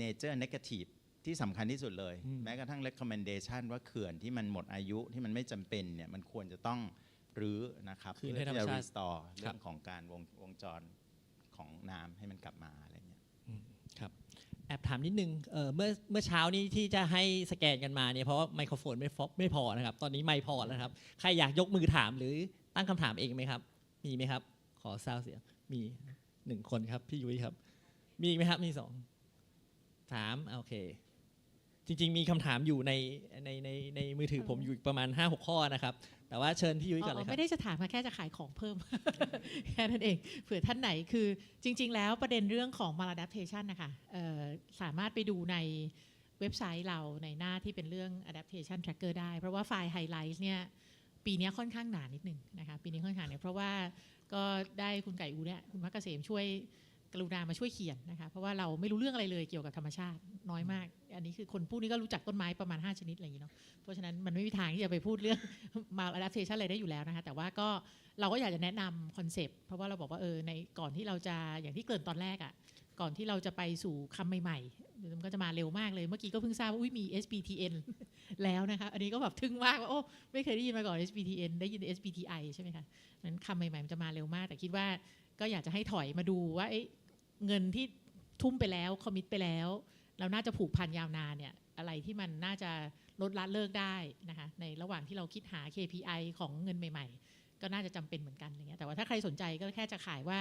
nature negative ที่สำคัญที่สุดเลยแม้กระทั่ง recommendation ว่าเขื่อนที่มันหมดอายุที่มันไม่จำเป็นเนี่ยมันควรจะต้องรื้อนะครับเพื่อที่จะ restore เรื่องของการวงจรของน้ำให้มันกลับมาอะไรเงี้ยครับ แอบถามนิดนึงเมื่อเช้านี้ที่จะให้สแกนกันมาเนี่ยเพราะว่าไมโครโฟนไม่พอนะครับตอนนี้ไมค์พอแล้วครับใครอยากยกมือถามหรือตั้งคำถามเองไหมครับมีไหมครับขอซาวเสียงมี1 คนครับพี่ยุ้ยครับมีอีกไหมครับมี2 3โอเคจริงๆมีคำถามอยู่ในมือถือผมอยู่ประมาณ 5-6 ข้อนะครับแต่ว่าเชิญพี่ยุ้ยก่อนเลยครับ ไม่ได้จะถามมาแค่จะขายของเพิ่ม แค่นั้นเองเผื่อท่านไหนคือจริง ๆ แล้วประเด็นเรื่องของ maladaptation นะคะสามารถไปดูในเว็บไซต์เราในหน้าที่เป็นเรื่อง adaptation tracker ได้เพราะว่าไฟล์ highlight เนี่ยปีนี้ค่อนข้างหนานิดนึงนะคะปีนี้ค่อนข้างเนี่ยเพราะว่าก็ได้คุณไก่อูเนี่ยคุณพักเกษมช่วยกรุณามาช่วยเขียนนะคะเพราะว่าเราไม่รู้เรื่องอะไรเลยเกี่ยวกับธรรมชาติน้อยมากอันนี้คือคนพูดนี่ก็รู้จักต้นไม้ประมาณ5 ชนิดอะไรอย่างนี้เนาะเพราะฉะนั้นมันไม่มีทางที่จะไปพูดเรื่อง maladaptation อะไรได้อยู่แล้วนะคะแต่ว่าก็เราก็อยากจะแนะนำคอนเซปต์เพราะว่าเราบอกว่าในก่อนที่เราจะอย่างที่เกริ่นตอนแรกอ่ะก่อนที่เราจะไปสู่คำใหม่ๆมันก็จะมาเร็วมากเลยเมื่อกี้ก็เพิ่งทราบว่ามี SBTN แล้วนะคะอันนี้ก็แบบทึ่งมากว่าโอ้ไม่เคยได้ยินมาก่อน SBTN ได้ยิน SBTI ใช่ไหมคะนั้นคำใหม่ๆมันจะมาเร็วมากแต่คิดว่าก็อยากจะให้ถอยมาดูว่าเงินที่ทุ่มไปแล้วคอมมิตไปแล้วเราน่าจะผูกพันยาวนานเนี่ยอะไรที่มันน่าจะลดละเลิกได้นะคะในระหว่างที่เราคิดหา KPI ของเงินใหม่ๆก็น่าจะจำเป็นเหมือนกันอย่างเงี้ยแต่ว่าถ้าใครสนใจก็แค่จะขายว่า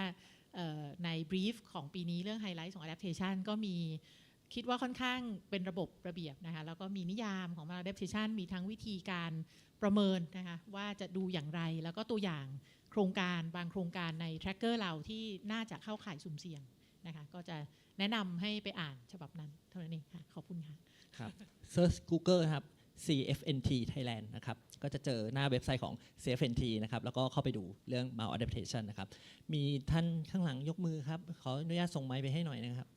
ใน brief ของปีนี้เรื่อง highlight ของ adaptation ก็มีคิดว่าค่อนข้างเป็นระบบระเบียบนะคะแล้วก็มีนิยามของ adaptation มีทั้งวิธีการประเมินนะคะว่าจะดูอย่างไรแล้วก็ตัวอย่างโครงการบางโครงการใน tracker เราที่น่าจะเข้าข่ายสุ่มเสี่ยงนะคะก็จะแนะนำให้ไปอ่านฉบับนั้นเท่านั้นเองค่ะขอบคุณค่ะครับ Search Google ครับ CFNT Thailand นะครับก็จะเจอหน้าเว็บไซต์ของ CFNT นะครับแล้วก็เข้าไปดูเรื่อง maladaptation นะครับมีท่านข้างหลังยกมือครับขออนุญาตส่งไมค์ไปให้หน่อยนะครับ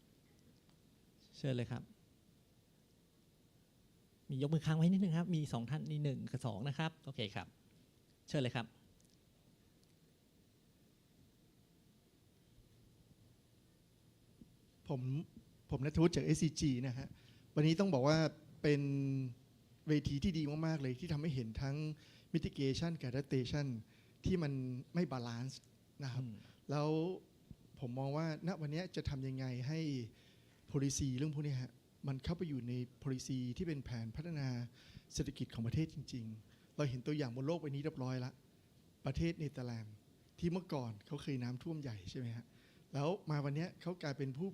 เชิญเลยครับมียกมือค้างไว้นิดนึงครับมี2 ท่านนี่1 กับ 2นะครับโอเคครับเชิญเลยครับผมณัฐวุฒิจาก SCG นะฮะวันนี้ต้องบอกว่าเป็นเวทีที่ดีมากๆเลยที่ทำให้เห็นทั้ง mitigation กับ adaptation ที่มันไม่บาลานซ์นะครับแล้วผมมองว่าณวันนี้จะทำยังไงให้ policy เรื่องพวกนี้ฮะมันเข้าไปอยู่ใน policy ที่เป็นแผนพัฒนาเศรษฐกิจของประเทศจริงๆเราเห็นตัวอย่างบนโลกใบนี้เรียบร้อยแล้วประเทศเนเธอร์แลนด์ที่เมื่อก่อนเขาเคยน้ำท่วมใหญ่ใช่ไหมฮะแล้วมาวันนี้เขากลายเป็นผู้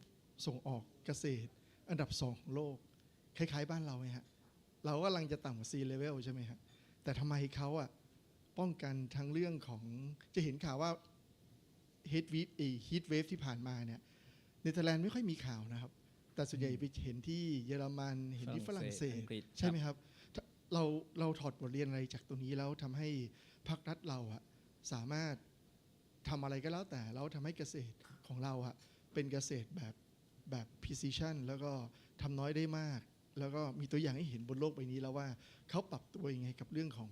ส่งออกเกษตรอันดับ2ของโลกคล้ายๆบ้านเราไหมฮะเราก็กำลังจะต่ำกว่า sea level ใช่ไหมฮะแต่ทำไมเขาป้องกันทั้งเรื่องของจะเห็นข่าวว่า heat wave ที่ผ่านมาเนี่ยเนเธอร์แลนด์ไม่ค่อยมีข่าวนะครับแต่ส่วนใหญ่ไปเห็นที่เยอรมันเห็นที่ฝรั่งเศสใช่ไหมครับเราถอดบทเรียนอะไรจากตรงนี้แล้วทำให้ภาครัฐเราสามารถทำอะไรก็แล้วแต่แล้วทำให้เกษตรของเราเป็นเกษตรแบบ precision แล้วก็ทำน้อยได้มากแล้วก็มีตัวอย่างให้เห็นบนโลกใบนี้แล้วว่าเขาปรับตัวยังไงกับเรื่องของ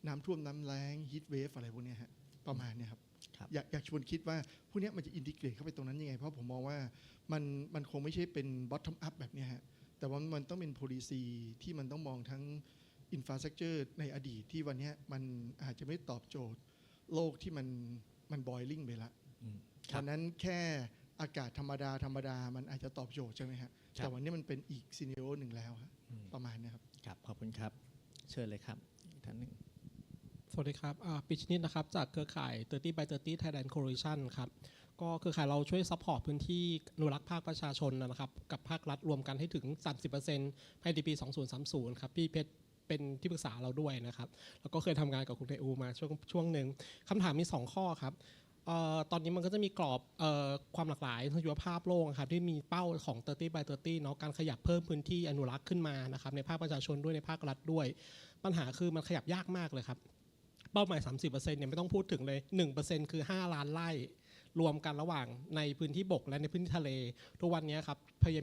น้ำท่วมน้ำแล้ง heat wave อะไรพวกนี้ฮะประมาณนี้ครับอยากชวนคิดว่าพวกนี้มันจะอินทิเกรตเข้าไปตรงนั้นยังไงเพราะผมมองว่ามันคงไม่ใช่เป็น bottom up แบบนี้ฮะแต่ว่ามันต้องเป็น policy ที่มันต้องมองทั้ง infrastructure ในอดีตที่วันนี้มันอาจจะไม่ตอบโจทย์โลกที่มัน boiling ไปละฉะนั้นแค่อากาศธรรมดามันอาจจะตอบโจทย์ใช่ไหมฮะแต่วันนี้มันเป็นอีกซีเนโอหนึ่งแล้วประมาณนี้ครับครับขอบคุณครับเชิญเลยครับท่านหนึ่งสวัสดีครับปิชนิดนะครับจากเครือข่าย 30 by 30 Thailand Coalition ครับก็เครือข่ายเราช่วยซัพพอร์ตพื้นที่อนุรักษ์ภาคประชาชนนะครับกับภาครัฐรวมกันให้ถึง 30% ภายในปี 2030 ครับพี่เพชรเป็นที่ปรึกษาเราด้วยนะครับแล้วก็เคยทำงานกับคุณไทอูมาช่วงหนึ่งคำถามมี2ข้อครับตอนนี้มันก็จะมีกรอบความหลากหลายทางชีวภาพโลกครับที่มีเป้าของ 30 by 30 เนาะการขยับเพิ่มพื้นที่อนุรักษ์ขึ้นมานะครับในภาคประชาชนด้วยในภาครัฐด้วยปัญหาคือมันขยับยากมากเลยครับเป้าหมาย 30% เนี่ยไม่ต้องพูดถึงเลย 1% คือ5 ล้านไร่รวมกันระหว่างในพื้นที่บกและในพื้นที่ทะเลทุกวันนี้ครับ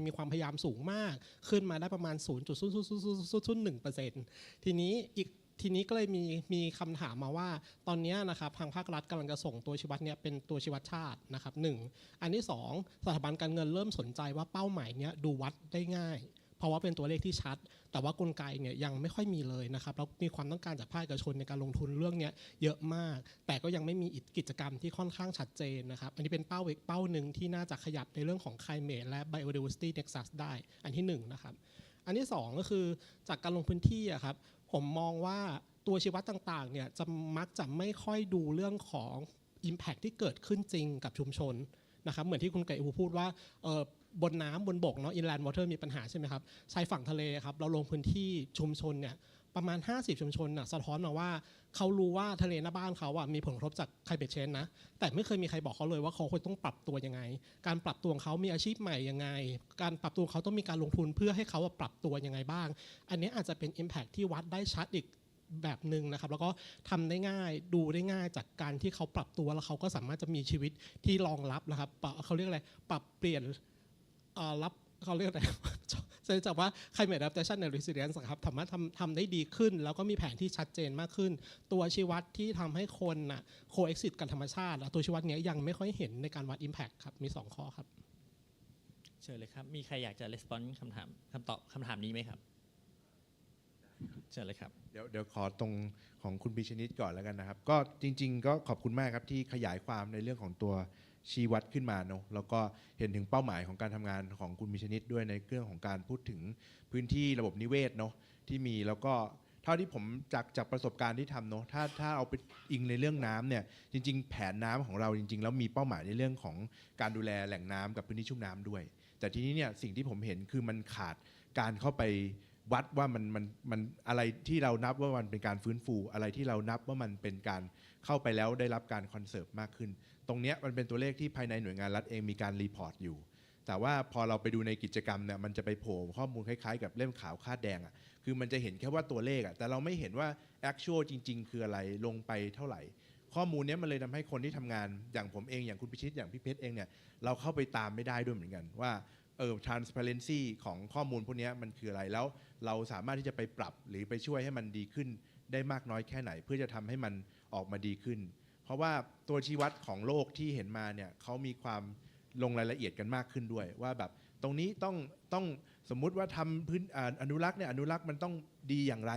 มีความพยายามสูงมากขึ้นมาได้ประมาณ 0.001% ทีนี้ก็เลยมีคำถามมาว่าตอนนี้นะครับทางภาครัฐกำลังจะส่งตัวชี้วัดเนี้ยเป็นตัวชี้วัดชาตินะครับ1อันที่2สถาบันการเงินเริ่มสนใจว่าเป้าหมายเนี้ยดูวัดได้ง่าย เพราะว่าเป็นตัวเลขที่ชัดแต่ว่ากลไกเนี่ยยังไม่ค่อยมีเลยนะครับแล้วมีความต้องการจากภาคเอกชนในการลงทุนเรื่องนี้เยอะมากแต่ก็ยังไม่มีกิจกรรมที่ค่อนข้างชัดเจนนะครับอันนี้เป็นเป้าหนึ่งที่น่าจะขยับในเรื่องของ climate และ biodiversity nexus ได้อันที่1นะครับอันที่2ก็คือจากการลงพื้นที่อะครับผมมองว่าตัวชี้วัดต่างๆเนี่ยจะมักจะไม่ค่อยดูเรื่องของ impact ที่เกิดขึ้นจริงกับชุมชนนะครับเหมือนที่คุณไก่อูพูดว่าบนน้ำบนบกเนาะ inland water มีปัญหาใช่ไหมครับชายฝั่งทะเลครับเราลงพื้นที่ชุมชนเนี่ยประมาณ50ชุมชนน่ะสะท้อนมาว่าเขารู้ว่าทะเลหน้าบ้านเขาอ่ะมีผลกระทบจาก climate change นะแต่ไม่เคยมีใครบอกเขาเลยว่าเขาควรต้องปรับตัวยังไงการปรับตัวของเขามีอาชีพใหม่ยังไงการปรับตัวของเขาต้องมีการลงทุนเพื่อให้เขาปรับตัวยังไงบ้างอันนี้อาจจะเป็น impact ที่วัดได้ชัดอีกแบบหนึ่งนะครับแล้วก็ทำได้ง่ายดูได้ง่ายจากการที่เขาปรับตัวแล้วเขาก็สามารถจะมีชีวิตที่รองรับนะครับเขาเรียกอะไรปรับเปลี่ยนรับเขาเรียกอะไร แสดงว่า climate adaptation and resilience ครับสามารถทำได้ดีขึ้นแล้วก็มีแผนที่ชัดเจนมากขึ้นตัวชี้วัดที่ทำให้คนน่ะ coexist กับธรรมชาติตัวชี้วัดนี้ยังไม่ค่อยเห็นในการวัด impact ครับมี2ข้อครับเชิญเลยครับมีใครอยากจะ respond คำถามนี้ไหมครับเชิญเลยครับเดี๋ยวขอตรงของคุณพิชนิตก่อนแล้วกันนะครับก็จริงๆก็ขอบคุณมากครับที่ขยายความในเรื่องของตัวชี้วัดขึ้นมาเนาะแล้วก็เห็นถึงเป้าหมายของการทำงานของคุณพิชนิตด้วยในเรื่องของการพูดถึงพื้นที่ระบบนิเวศเนาะที่มีแล้วก็เท่าที่ผมจากประสบการณ์ที่ทำเนาะถ้าเอาไปอิงในเรื่องน้ำเนี่ยจริงๆแผนน้ำของเราจริงๆแล้วมีเป้าหมายในเรื่องของการดูแลแหล่งน้ำกับพื้นที่ชุ่มน้ำด้วยแต่ทีนี้เนี่ยสิ่งที่ผมเห็นคือมันขาดการเข้าไปวัดว่ามันอะไรที่เรานับว่ามันเป็นการฟื้นฟูอะไรที่เรานับว่ามันเป็นการเข้าไปแล้วได้รับการคอนเซิร์ฟมากขึ้นตรงนี้มันเป็นตัวเลขที่ภายในหน่วยงานรัฐเองมีการรีพอร์ตอยู่แต่ว่าพอเราไปดูในกิจกรรมเนี่ยมันจะไปโผล่ข้อมูลคล้ายๆกับเล่มขาวคาดแดงอ่ะคือมันจะเห็นแค่ว่าตัวเลขอ่ะแต่เราไม่เห็นว่า actual จริงๆคืออะไรลงไปเท่าไหร่ข้อมูลนี้มันเลยทำให้คนที่ทำงานอย่างผมเองอย่างคุณพิชิตอย่างพี่เพชรเองเนี่ยเราเข้าไปตามไม่ได้ด้วยเหมือนกันว่าtransparency ของข้อมูลพวกนี้มันคืออะไรแล้วเราสามารถที่จะไปปรับหรือไปช่วยให้มันดีขึ้นได้มากน้อยแค่ไหนเพื่อจะทำให้มันออกมาดีขึ้นเพราะว่าตัวชี้วัดของโลกที่เห็นมาเนี่ยเขามีความลงรายละเอียดกันมากขึ้นด้วยว่าแบบตรงนี้ต้องสมมุติว่าทำพื้นอนุรักษ์เนี่ยอนุรักษ์มันต้องดีอย่างไร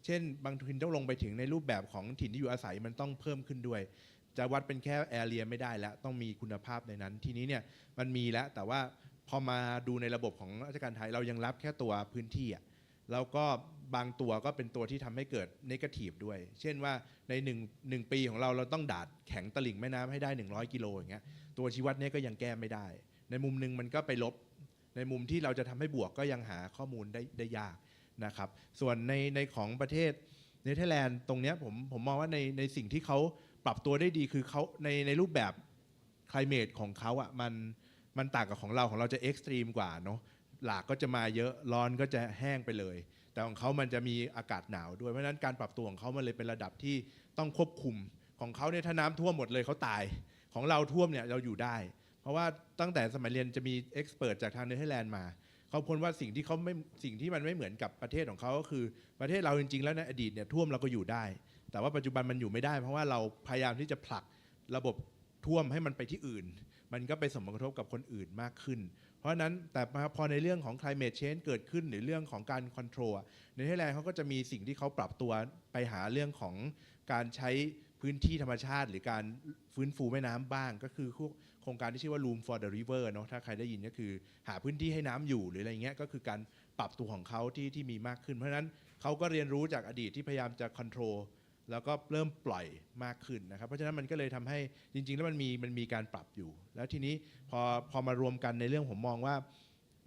เช่นบางทีต้องลงไปถึงในรูปแบบของถิ่นที่อยู่อาศัยมันต้องเพิ่มขึ้นด้วยจะวัดเป็นแค่แอเรียไม่ได้แล้วต้องมีคุณภาพในนั้นทีนี้เนี่ยมันมีแล้วแต่ว่าพอมาดูในระบบของราชการไทยเรายังรับแค่ตัวพื้นที่อ่ะแล้วก็บางตัวก็เป็นตัวที่ทำให้เกิดเนกาทีฟด้วยเช่นว่าใน1 ปีของเราต้องดาดแข็งตลิ่งแม่น้ำให้ได้100กิโลอย่างเงี้ยตัวชี้วัดนี้ก็ยังแก้ไม่ได้ในมุมนึงมันก็ไปลบในมุมที่เราจะทำให้บวกก็ยังหาข้อมูลได้ยากนะครับส่วนในของประเทศเนเธอร์แลนด์ตรงเนี้ยผมมองว่าในสิ่งที่เขาปรับตัวได้ดีคือเขาในรูปแบบ climate ของเขาอ่ะมันต่างกับของเราจะเอ็กซ์ตรีมกว่าเนาะหลากก็จะมาเยอะร้อนก็จะแห้งไปเลยแต่ของเขามันจะมีอากาศหนาวด้วยเพราะฉะนั้นการปรับตัวของเขามันเลยเป็นระดับที่ต้องควบคุมของเขาเนี่ยถ้าน้ำท่วมหมดเลยเขาตายของเราท่วมเนี่ยเราอยู่ได้เพราะว่าตั้งแต่สมัยเรียนจะมีเอ็กซ์เพิร์จากทางเนเธอร์แลนด์มาเขาพ้นว่าสิ่งที่มันไม่เหมือนกับประเทศของเขาก็คือประเทศเราจริงๆแล้วในอดีตเนี่ยท่วมเราก็อยู่ได้แต่ว่าปัจจุบันมันอยู่ไม่ได้เพราะว่าเราพยายามที่จะผลักระบบท่วมให้มันไปที่อื่นมันก็ไปส่งผลกระทบกับคนอื่นมากขึ้นเพราะนั้นแต่พอในเรื่องของ climate change เกิดขึ้นหรือเรื่องของการ control ในเนเธอร์แลนด์เขาก็จะมีสิ่งที่เขาปรับตัวไปหาเรื่องของการใช้พื้นที่ธรรมชาติหรือการฟื้นฟูแม่น้ำบ้างก็คือโครงการที่ชื่อว่า Room for the River เนาะถ้าใครได้ยินก็คือหาพื้นที่ให้น้ำอยู่หรืออะไรเงี้ยก็คือการปรับตัวของเขาที่มีมากขึ้นเพราะฉะนั้นเขาก็เรียนรู้จากอดีตที่พยายามจะ controlแล้วก็เริ่มปล่อยมากขึ้นนะครับเพราะฉะนั้นมันก็เลยทำให้จริงๆแล้วมันมีการปรับอยู่แล้วทีนี้พอมารวมกันในเรื่องผมมองว่า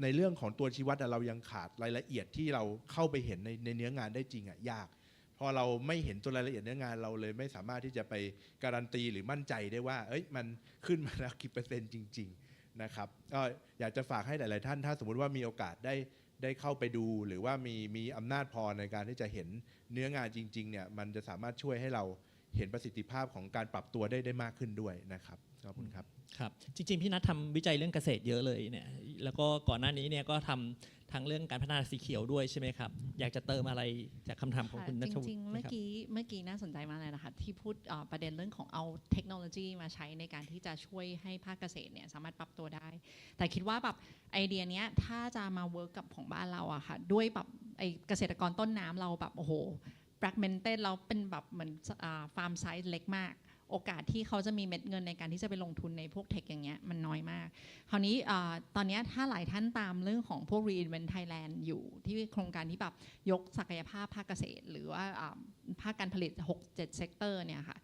ในเรื่องของตัวชี้วัดเรายังขาดรายละเอียดที่เราเข้าไปเห็นในเนื้องานได้จริงยากพอเราไม่เห็นตัวรายละเอียดเนื้องานเราเลยไม่สามารถที่จะไปการันตีหรือมั่นใจได้ว่ามันขึ้นมาแล้วกี่เปอร์เซ็นต์จริงๆนะครับก็อยากจะฝากให้หลายๆท่านถ้าสมมุติว่ามีโอกาสได้เข้าไปดูหรือว่ามีอำนาจพอในการที่จะเห็นเนื้องานจริงๆเนี่ยมันจะสามารถช่วยให้เรา เห็นประสิทธิภาพของการปรับตัวได้มากขึ้นด้วยนะครับขอบคุณครับ ครับจริงๆพี่นัททำวิจัยเรื่องเกษตรเยอะเลยเนี่ยแล้วก็ก่อนหน้านี้เนี่ยก็ทำทั้งเรื่องการพัฒนาสีเขียวด้วยใช่ไหมครับอยากจะเติมอะไรจากคำถามของคุณนัท จ วุฒิ ริงๆ ไหม เมื่อ ครับ กี้น่าสนใจมากเลยนะคะที่พูดประเด็นเรื่องของเอาเทคโนโลยีมาใช้ในการที่จะช่วยให้ภาคเกษตรเนี่ยสามารถปรับตัวได้ แต่คิดว่าแบบไอเดียเนี้ยถ้าจะมาเวิร์กกับของบ้านเราอะค่ะด้วยแบบไอเกษตรกรต้นน้ำเราแบบโอ้โห fragmented เราเป็นแบบเหมือนฟาร์มไซส์เล็กมาก โอกาสที่เขาจะมีเม็ดเงินในการที่จะไปลงทุนในพวกเทคอย่างเงี้ยมันน้อยมาก คราวนี้ตอนนี้ถ้าหลายท่านตามเรื่องของพวก Reinvent Thailand อยู่ที่โครงการที่แบบยกศักยภาพภาคเกษตร หรือว่าภาคการผลิต 6-7 เซกเตอร์เนี่ยค่ะ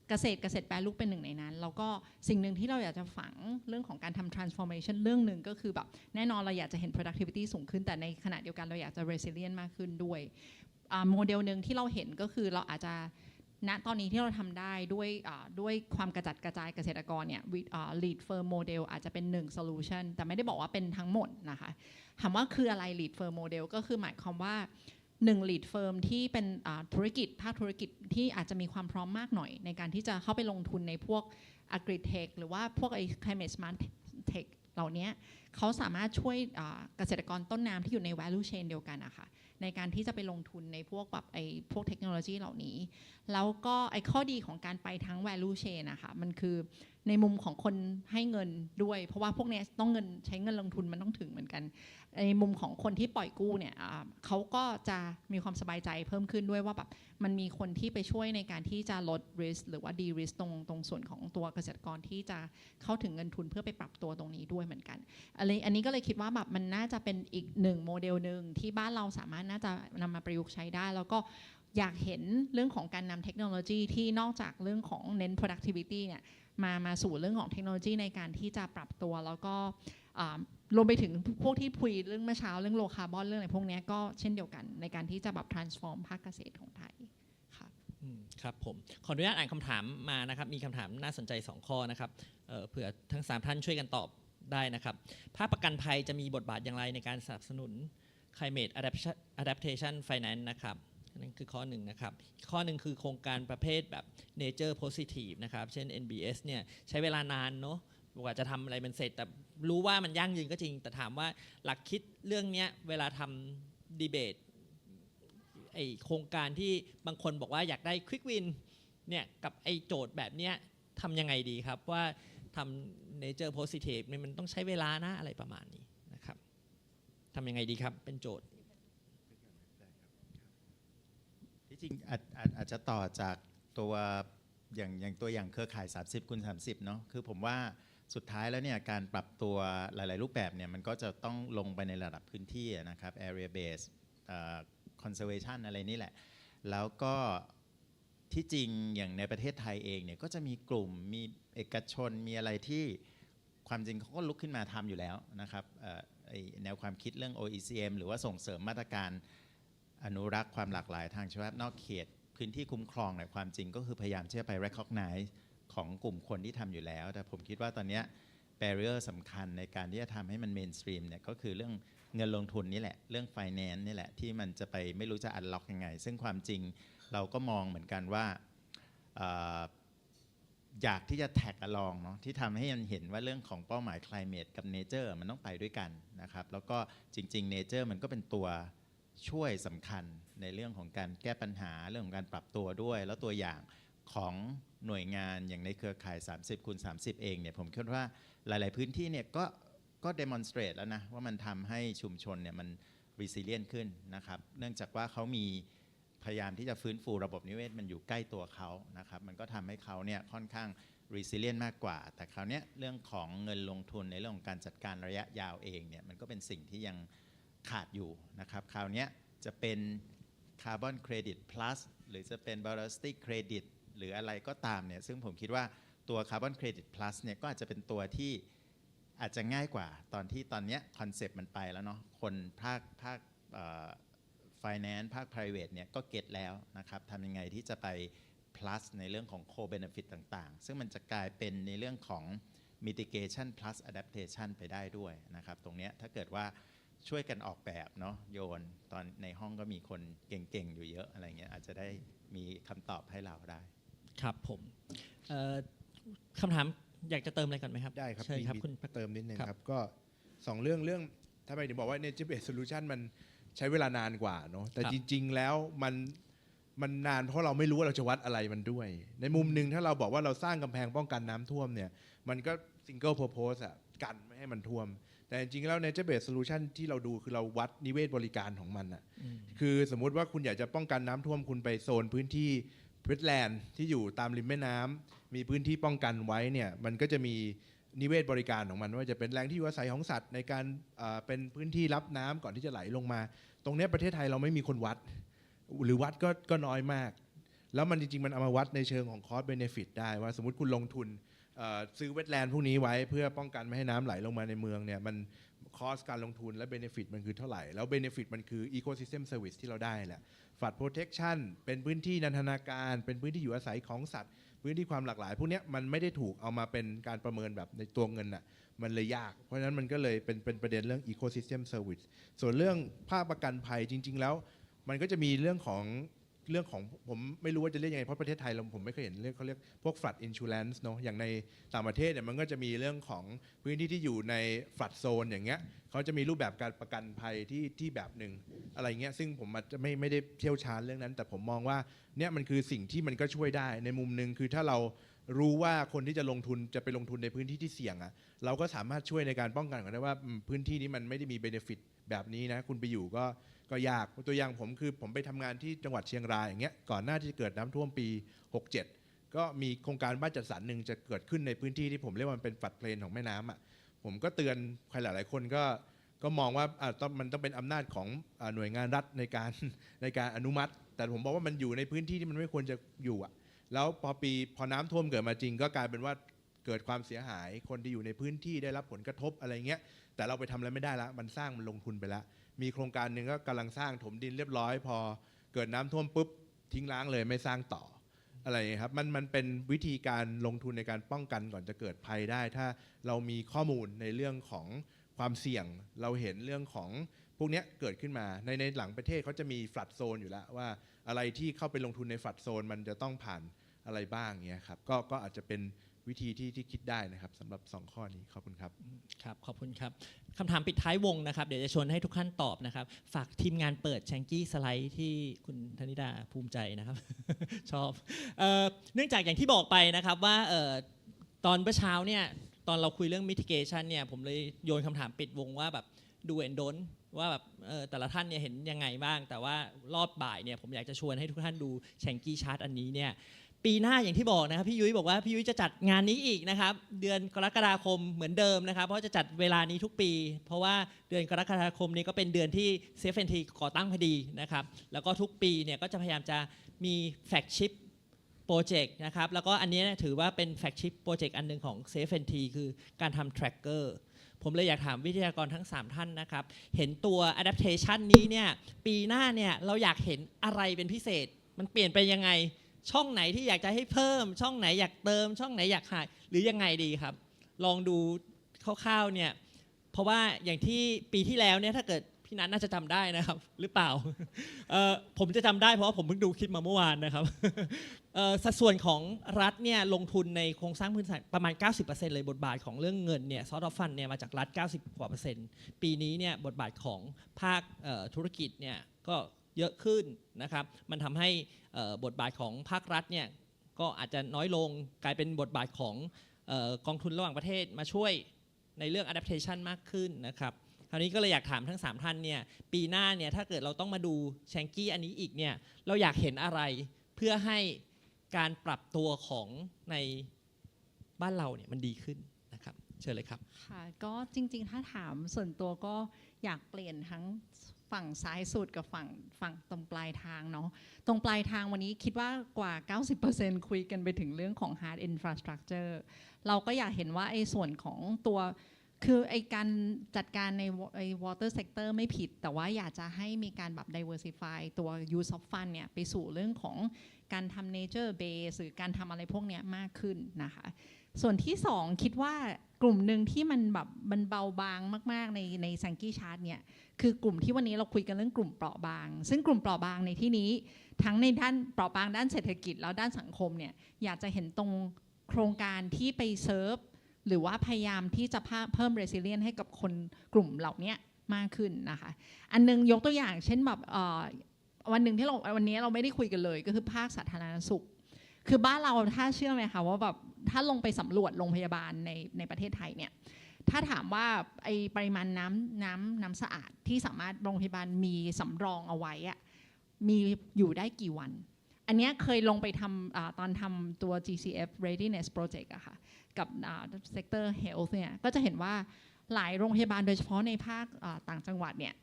เกษตรแปรรูปเป็นหนึ่งในนั้นแล้วก็สิ่งหนึ่งที่เราอยากจะฝังเรื่องของการทำ transformation เรื่องหนึ่งก็คือแบบแน่นอนเราอยากจะเห็น productivity สูงขึ้นแต่ในขณะเดียวกันเราอยากจะ resilient มากขึ้นด้วยโมเดลหนึ่งที่เราเห็นก็คือเราอาจจะณตอนนี้ที่เราทำได้ด้วยความกระจัดกระจายเกษตรกรเนี่ย lead firm model อาจจะเป็น1 solution แต่ไม่ได้บอกว่าเป็นทั้งหมดนะคะถามว่าคืออะไร lead firm model ก็คือหมายความว่า1 lead firm ที่เป็นภาคธุรกิจที่อาจจะมีความพร้อมมากหน่อยในการที่จะเข้าไปลงทุนในพวก agri-tech หรือว่าพวกclimate smart tech เหล่านี้เขาสามารถช่วยเกษตรกรต้นน้ำที่อยู่ใน value chain เดียวกันนะคะในการที่จะไปลงทุนในพวกแบบพวกเทคโนโลยีเหล่านี้แล้วก็ข้อดีของการไปทั้ง value chain นะคะมันคือในมุมของคนให้เงินด้วยเพราะว่าพวกนี้ต้องใช้เงินลงทุนมันต้องถึงเหมือนกันในมุมของคนที่ปล่อยกู้เนี่ยเขาก็จะมีความสบายใจเพิ่มขึ้นด้วยว่าแบบมันมีคนที่ไปช่วยในการที่จะลด risk หรือว่า de risk ตรงส่วนของตัวเกษตรกรที่จะเข้าถึงเงินทุนเพื่อไปปรับตัวตรงนี้ด้วยเหมือนกันอันนี้ก็เลยคิดว่าแบบมันน่าจะเป็นอีก1โมเดลหนึ่งที่บ้านเราสามารถน่าจะนำมาประยุกต์ใช้ได้แล้วก็อยากเห็นเรื่องของการนำเทคโนโลยีที่นอกจากเรื่องของเน้น productivity เนี่ยมาสู่เรื่องของเทคโนโลยีในการที่จะปรับตัวแล้วก็รวมไปถึงพวกที่คุยเรื่องเมื่อเช้าเรื่องโลคาร์บอนเรื่องอะไรพวกนี้ก็เช่นเดียวกันในการที่จะแบบ transform ภาคเกษตรของไทยค่ะครับผมขออนุญาตอ่านคำถามมานะครับมีคำถามน่าสนใจ2ข้อนะครับเผื่อทั้ง3ท่านช่วยกันตอบได้นะครับภาคประกันภัยจะมีบทบาทอย่างไรในการสนับสนุน climate adaptation finance นะครับนั่นคือข้อหนึ่งนะครับข้อหนึ่งคือโครงการประเภทแบบ nature positive นะครับเช่น NBS เนี่ยใช้เวลานานเนาะกว่าจะทำอะไรมันเสร็จแต่รู้ว่ามันยั่งยืนก็จริงแต่ถามว่าหลักคิดเรื่องนี้เวลาทำดีเบตไอโครงการที่บางคนบอกว่าอยากได้ quick win เนี่ยกับไอโจทย์แบบเนี้ยทำยังไงดีครับว่าทำ nature positive มันต้องใช้เวลานะอะไรประมาณนี้นะครับทำยังไงดีครับเป็นโจทย์ที่จริงอาจจะต่อจากตัวอย่างตัวอย่างเครือข่าย 30x30 เนาะคือผมว่าสุดท้ายแล้วเนี่ยการปรับตัวหลายๆรูปแบบเนี่ยมันก็จะต้องลงไปในระดับพื้นที่นะครับ area based conservation อะไรนี่แหละแล้วก็ที่จริงอย่างในประเทศไทยเองเนี่ยก็จะมีกลุ่มมีเอกชนมีอะไรที่ความจริงเขาก็ลุกขึ้นมาทำอยู่แล้วนะครับแนวความคิดเรื่อง OECM หรือว่าส่งเสริมมาตรการอนุรักษ์ความหลากหลายทางชีวภาพนอกเขตพื้นที่คุ้มครองเนี่ยความจริงก็คือพยายามที่จะไป recognize ของกลุ่มคนที่ทำอยู่แล้วแต่ผมคิดว่าตอนนี้ barrier สำคัญในการที่จะทำให้มัน mainstream เนี่ยก็คือเรื่องเงินลงทุนนี่แหละเรื่อง finance นี่แหละที่มันจะไปไม่รู้จะ unlock ยังไงซึ่งความจริงเราก็มองเหมือนกันว่าอยากที่จะ tag along เนาะที่ทำให้มันเห็นว่าเรื่องของเป้าหมาย climate กับ nature มันต้องไปด้วยกันนะครับแล้วก็จริงๆ nature มันก็เป็นตัวช่วยสำคัญในเรื่องของการแก้ปัญหาเรื่องของการปรับตัวด้วยแล้วตัวอย่างของหน่วยงานอย่างในเครือข่าย 30x30 เองเนี่ยผมคิดว่าหลายๆพื้นที่เนี่ยก็ demonstrate แล้วนะว่ามันทำให้ชุมชนเนี่ยมัน resilient ขึ้นนะครับเนื่องจากว่าเขามีพยายามที่จะฟื้นฟูระบบนิเวศมันอยู่ใกล้ตัวเขานะครับมันก็ทำให้เขาเนี่ยค่อนข้าง resilient มากกว่าแต่คราวนี้เรื่องของเงินลงทุนในเรื่องของการจัดการระยะยาวเองเนี่ยมันก็เป็นสิ่งที่ยังขาดอยู่นะครับคราวนี้จะเป็น Carbon Credit Plus หรือจะเป็น Velocity Credit หรืออะไรก็ตามเนี่ยซึ่งผมคิดว่าตัว Carbon Credit Plus เนี่ยก็อาจจะเป็นตัวที่อาจจะง่ายกว่าตอนนี้คอนเซปต์มันไปแล้วเนาะคนภาคfinance ภาค private เนี่ยก็เก็ตแล้วนะครับทำยังไงที่จะไป plus ในเรื่องของ co-benefit ต่างๆซึ่งมันจะกลายเป็นในเรื่องของ mitigation plus adaptation ไปได้ด้วยนะครับตรงนี้ถ้าเกิดว่าช่วยกันออกแบบเนาะโยนตอนในห้องก็มีคนเก่งๆอยู่เยอะอะไรเงี้ยอาจจะได้มีคำตอบให้เราได้ ครับผมคำถามอยากจะเติมอะไรก่อนไหมครับ ได้ครับ เชิญครับ มี คุณ เติมนิดนึง ครับ ครับก็2เรื่องทำไมถึงบอกว่า nature based solution มันใช้เวลานานกว่าเนาะแต่จริง ๆ แล้วมันนานเพราะเราไม่รู้ว่าเราจะวัดอะไรมันด้วย ในมุมหนึ่งถ้าเราบอกว่าเราสร้างกำแพงป้องกันน้ำท่วมเนี่ยมันก็ single purpose อะกันไม่ให้มันท่วม แต่จริงๆแล้ว nature based solution ที่เราดูคือเราวัดนิเวศบริการของมันอะคือสมมุติว่าคุณอยากจะป้องกันน้ำท่วมคุณไปโซนพื้นที่wetland ที่อยู่ตามริมแม่น้ำมีพื้นที่ป้องกันไว้เนี่ยมันก็จะมีนิเวศบริการของมันว่าจะเป็นแหล่งที่อยู่อาศัยของสัตว์ในการเป็นพื้นที่รับน้ำก่อนที่จะไหลลงมา ตรงนี้ประเทศไทยเราไม่มีคนวัดหรือวัดก็น้อยมาก แล้วมันจริงๆมันเอามาวัดในเชิงของ cost benefit ได้ว่าสมมติคุณลงทุนซื้อเวทแลนด์พวกนี้ไว้เพื่อป้องกันไม่ให้น้ำไหลลงมาในเมืองเนี่ยมันคอสการลงทุนและ benefit มันคือเท่าไหร่แล้ว benefit มันคือ ecosystem service ที่เราได้แหละ flood protection เป็นพื้นที่นันทนาการเป็นพื้นที่อยู่อาศัยของสัตว์พื้นที่ความหลากหลายพวกนี้มันไม่ได้ถูกเอามาเป็นการประเมินแบบในตัวเงินน่ะมันเลยยากเพราะฉะนั้นมันก็เลยเป็นประเด็นเรื่อง ecosystem service ส่วนเรื่องภาคประกันภัยจริงๆแล้วมันก็จะมีเรื่องของผมไม่รู้ว่าจะเรียกยังไงเพราะประเทศไทยผมไม่เคยเห็นเรื่องเขาเรียกพวก flood insurance เนาะอย่างในต่างประเทศเนี่ยมันก็จะมีเรื่องของพื้นที่ที่อยู่ใน flood zone อย่างเงี้ยเขาจะมีรูปแบบการประกันภัยที่แบบหนึ่งอะไรเงี้ยซึ่งผมอาจจะไม่ได้เชี่ยวชาญเรื่องนั้นแต่ผมมองว่าเนี่ยมันคือสิ่งที่มันก็ช่วยได้ในมุมหนึ่งคือถ้าเรารู้ว่าคนที่จะลงทุนจะไปลงทุนในพื้นที่ที่เสี่ยงอะเราก็สามารถช่วยในการป้องกันกันได้ว่าพื้นที่นี้มันไม่ได้มี benefit แบบนี้นะคุณไปอยู่ก็ยากตัวอย่างผมคือผมไปทำงานที่จังหวัดเชียงรายอย่างเงี้ยก่อนหน้าที่จะเกิดน้ำท่วมปี67ก็มีโครงการบ้านจัดสรรหนึ่งจะเกิดขึ้นในพื้นที่ที่ผมเรียกว่ามันเป็นฝัดเพลนของแม่น้ำอ่ะผมก็เตือนใครหลายๆคนก็มองว่ามันต้องเป็นอำนาจของหน่วยงานรัฐในการอนุมัติ แต่ผมบอกว่ามันอยู่ในพื้นที่ที่มันไม่ควรจะอยู่อ่ะแล้วพอน้ำท่วมเกิดมาจริงก็กลายเป็นว่าเกิดความเสียหายคนที่อยู่ในพื้นที่ได้รับผลกระทบอะไรเงี้ยแต่เราไปทำอะไรไม่ได้ละมันสร้างมันลงทุนไปแล้วมีโครงการหนึ่งก็กำลังสร้างถมดินเรียบร้อยพอเกิดน้ำท่วมปุ๊บทิ้งร้างเลยไม่สร้างต่ออะไรอย่างเงี้ยครับมันเป็นวิธีการลงทุนในการป้องกันก่อนจะเกิดภัยได้ถ้าเรามีข้อมูลในเรื่องของความเสี่ยงเราเห็นเรื่องของพวกนี้เกิดขึ้นมาในหลังประเทศเขาจะมีฟลัดโซนอยู่แล้วว่าอะไรที่เข้าไปลงทุนในฟลัดโซนมันจะต้องผ่านอะไรบ้างเงี้ยครับก็อาจจะเป็นวิธีที่คิดได้นะครับสำหรับ2ข้อนี้ขอบคุณครับครับขอบคุณครับคำถามปิดท้ายวงนะครับเดี๋ยวจะชวนให้ทุกท่านตอบนะครับฝากทีมงานเปิดแชงกี้สไลด์ที่คุณธนิดาภูมิใจนะครับ ชอบเนื่องจากอย่างที่บอกไปนะครับว่าตอนเมื่อเช้าเนี่ยตอนเราคุยเรื่อง mitigation เนี่ยผมเลยโยนคำถามปิดวงว่าแบบดูแอนดนว่าแบบแต่ละท่านเนี่ยเห็นยังไงบ้างแต่ว่ารอบบ่ายเนี่ยผมอยากจะชวนให้ทุกท่านดูแชงกี้ชาร์ตอันนี้เนี่ยปีหน้าอย่างที่บอกนะครับพี่ยุ้ยบอกว่าพี่ยุ้ยจะจัดงานนี้อีกนะครับเดือนกรกฎาคมเหมือนเดิมนะครับเพราะจะจัดเวลานี้ทุกปีเพราะว่าเดือนกรกฎาคมนี้ก็เป็นเดือนที่ CFNT ก่อตั้งพอดีนะครับแล้วก็ทุกปีเนี่ยก็จะพยายามจะมีแฟลกชิพโปรเจกต์นะครับแล้วก็อันนี้ถือว่าเป็นแฟลกชิพโปรเจกต์อันหนึ่งของ CFNT คือการทำ tracker ผมเลยอยากถามวิทยากรทั้ง3ท่านนะครับเห็นตัว adaptation นี้เนี่ยปีหน้าเนี่ยเราอยากเห็นอะไรเป็นพิเศษมันเปลี่ยนไปยังไงช่องไหนที่อยากจะให้เพิ่มช่องไหนอยากเติมช่องไหนอยากหายหรือยังไงดีครับลองดูคร่าวๆเนี่ยเพราะว่าอย่างที่ปีที่แล้วเนี่ยถ้าเกิดพี่นัทน่าจะจำได้นะครับหรือเปล่า ผมจะจำได้เพราะว่าผมเพิ่งดูคลิปมาเมื่อวานนะครับ สัดส่วนของรัฐเนี่ยลงทุนในโครงสร้างพื้นฐานประมาณ 90% เลยบทบาทของเรื่องเงินเนี่ยซอฟต์ฟันเนี่ยมาจากรัฐ 90 กว่า%ปีนี้เนี่ยบทบาทของภาคธุรกิจเนี่ยก็เยอะขึ้นนะครับมันทำให้บทบาทของภาครัฐเนี่ยก็อาจจะน้อยลงกลายเป็นบทบาทของกองทุนระหว่างประเทศมาช่วยในเรื่อง adaptation มากขึ้นนะครับคราวนี้ก็เลยอยากถามทั้ง3ท่านเนี่ยปีหน้าเนี่ยถ้าเกิดเราต้องมาดูแชงกี้อันนี้อีกเนี่ยเราอยากเห็นอะไรเพื่อให้การปรับตัวของในบ้านเราเนี่ยมันดีขึ้นนะครับเชิญเลยครับค่ะก็จริงๆถ้าถามส่วนตัวก็อยากเปลี่ยนทั้งฝั่งซ้ายสุดกับฝั่งตรงปลายทางเนาะตรงปลายทางวันนี้คิดว่ากว่า 90% คุยกันไปถึงเรื่องของ hard infrastructure เราก็อยากเห็นว่าไอ้ส่วนของตัวคือไอ้การจัดการในไอ้ water sector ไม่ผิดแต่ว่าอยากจะให้มีการแบบ diversify ตัว use of fund เนี่ยไปสู่เรื่องของการทำ nature base หรือการทำอะไรพวกเนี้ยมากขึ้นนะคะ ส่วนที่ 2 คิดว่ากลุ่มหนึ่งที่มันแบบมันเบาบางมากๆในแซงกี้ชาร์ตเนี่ยคือกลุ่มที่วันนี้เราคุยกันเรื่องกลุ่มเปราะบางซึ่งกลุ่มเปราะบางในที่นี้ทั้งในด้านเปราะบางด้านเศรษฐกิจแล้วด้านสังคมเนี่ยอยากจะเห็นตรงโครงการที่ไปเซิร์ฟหรือว่าพยายามที่จะเพิ่ม resilience ให้กับคนกลุ่มเหล่านี้มากขึ้นนะคะอันนึงยกตัวอย่างเช่นแบบวันหนึ่งที่วันนี้เราไม่ได้คุยกันเลยก็คือภาคสาธารณสุขคือบ้านเราถ้าเชื่อไหมคะว่าแบบถ้าลงไปสำรวจโรงพยาบาลในประเทศไทยเนี่ยถ้าถามว่าไอปริมาณน้ำสะอาดที่สามารถโรงพยาบาลมีสำรองเอาไว้อะมีอยู่ได้กี่วันอันนี้เคยลงไปทำตอนทำตัว GCF Readiness Project อะค่ะกับSector Health เนี่ยก็จะเห็นว่าหลายโรงพยาบาลโดยเฉพาะในภาคต่างจังหวัดเนี่ย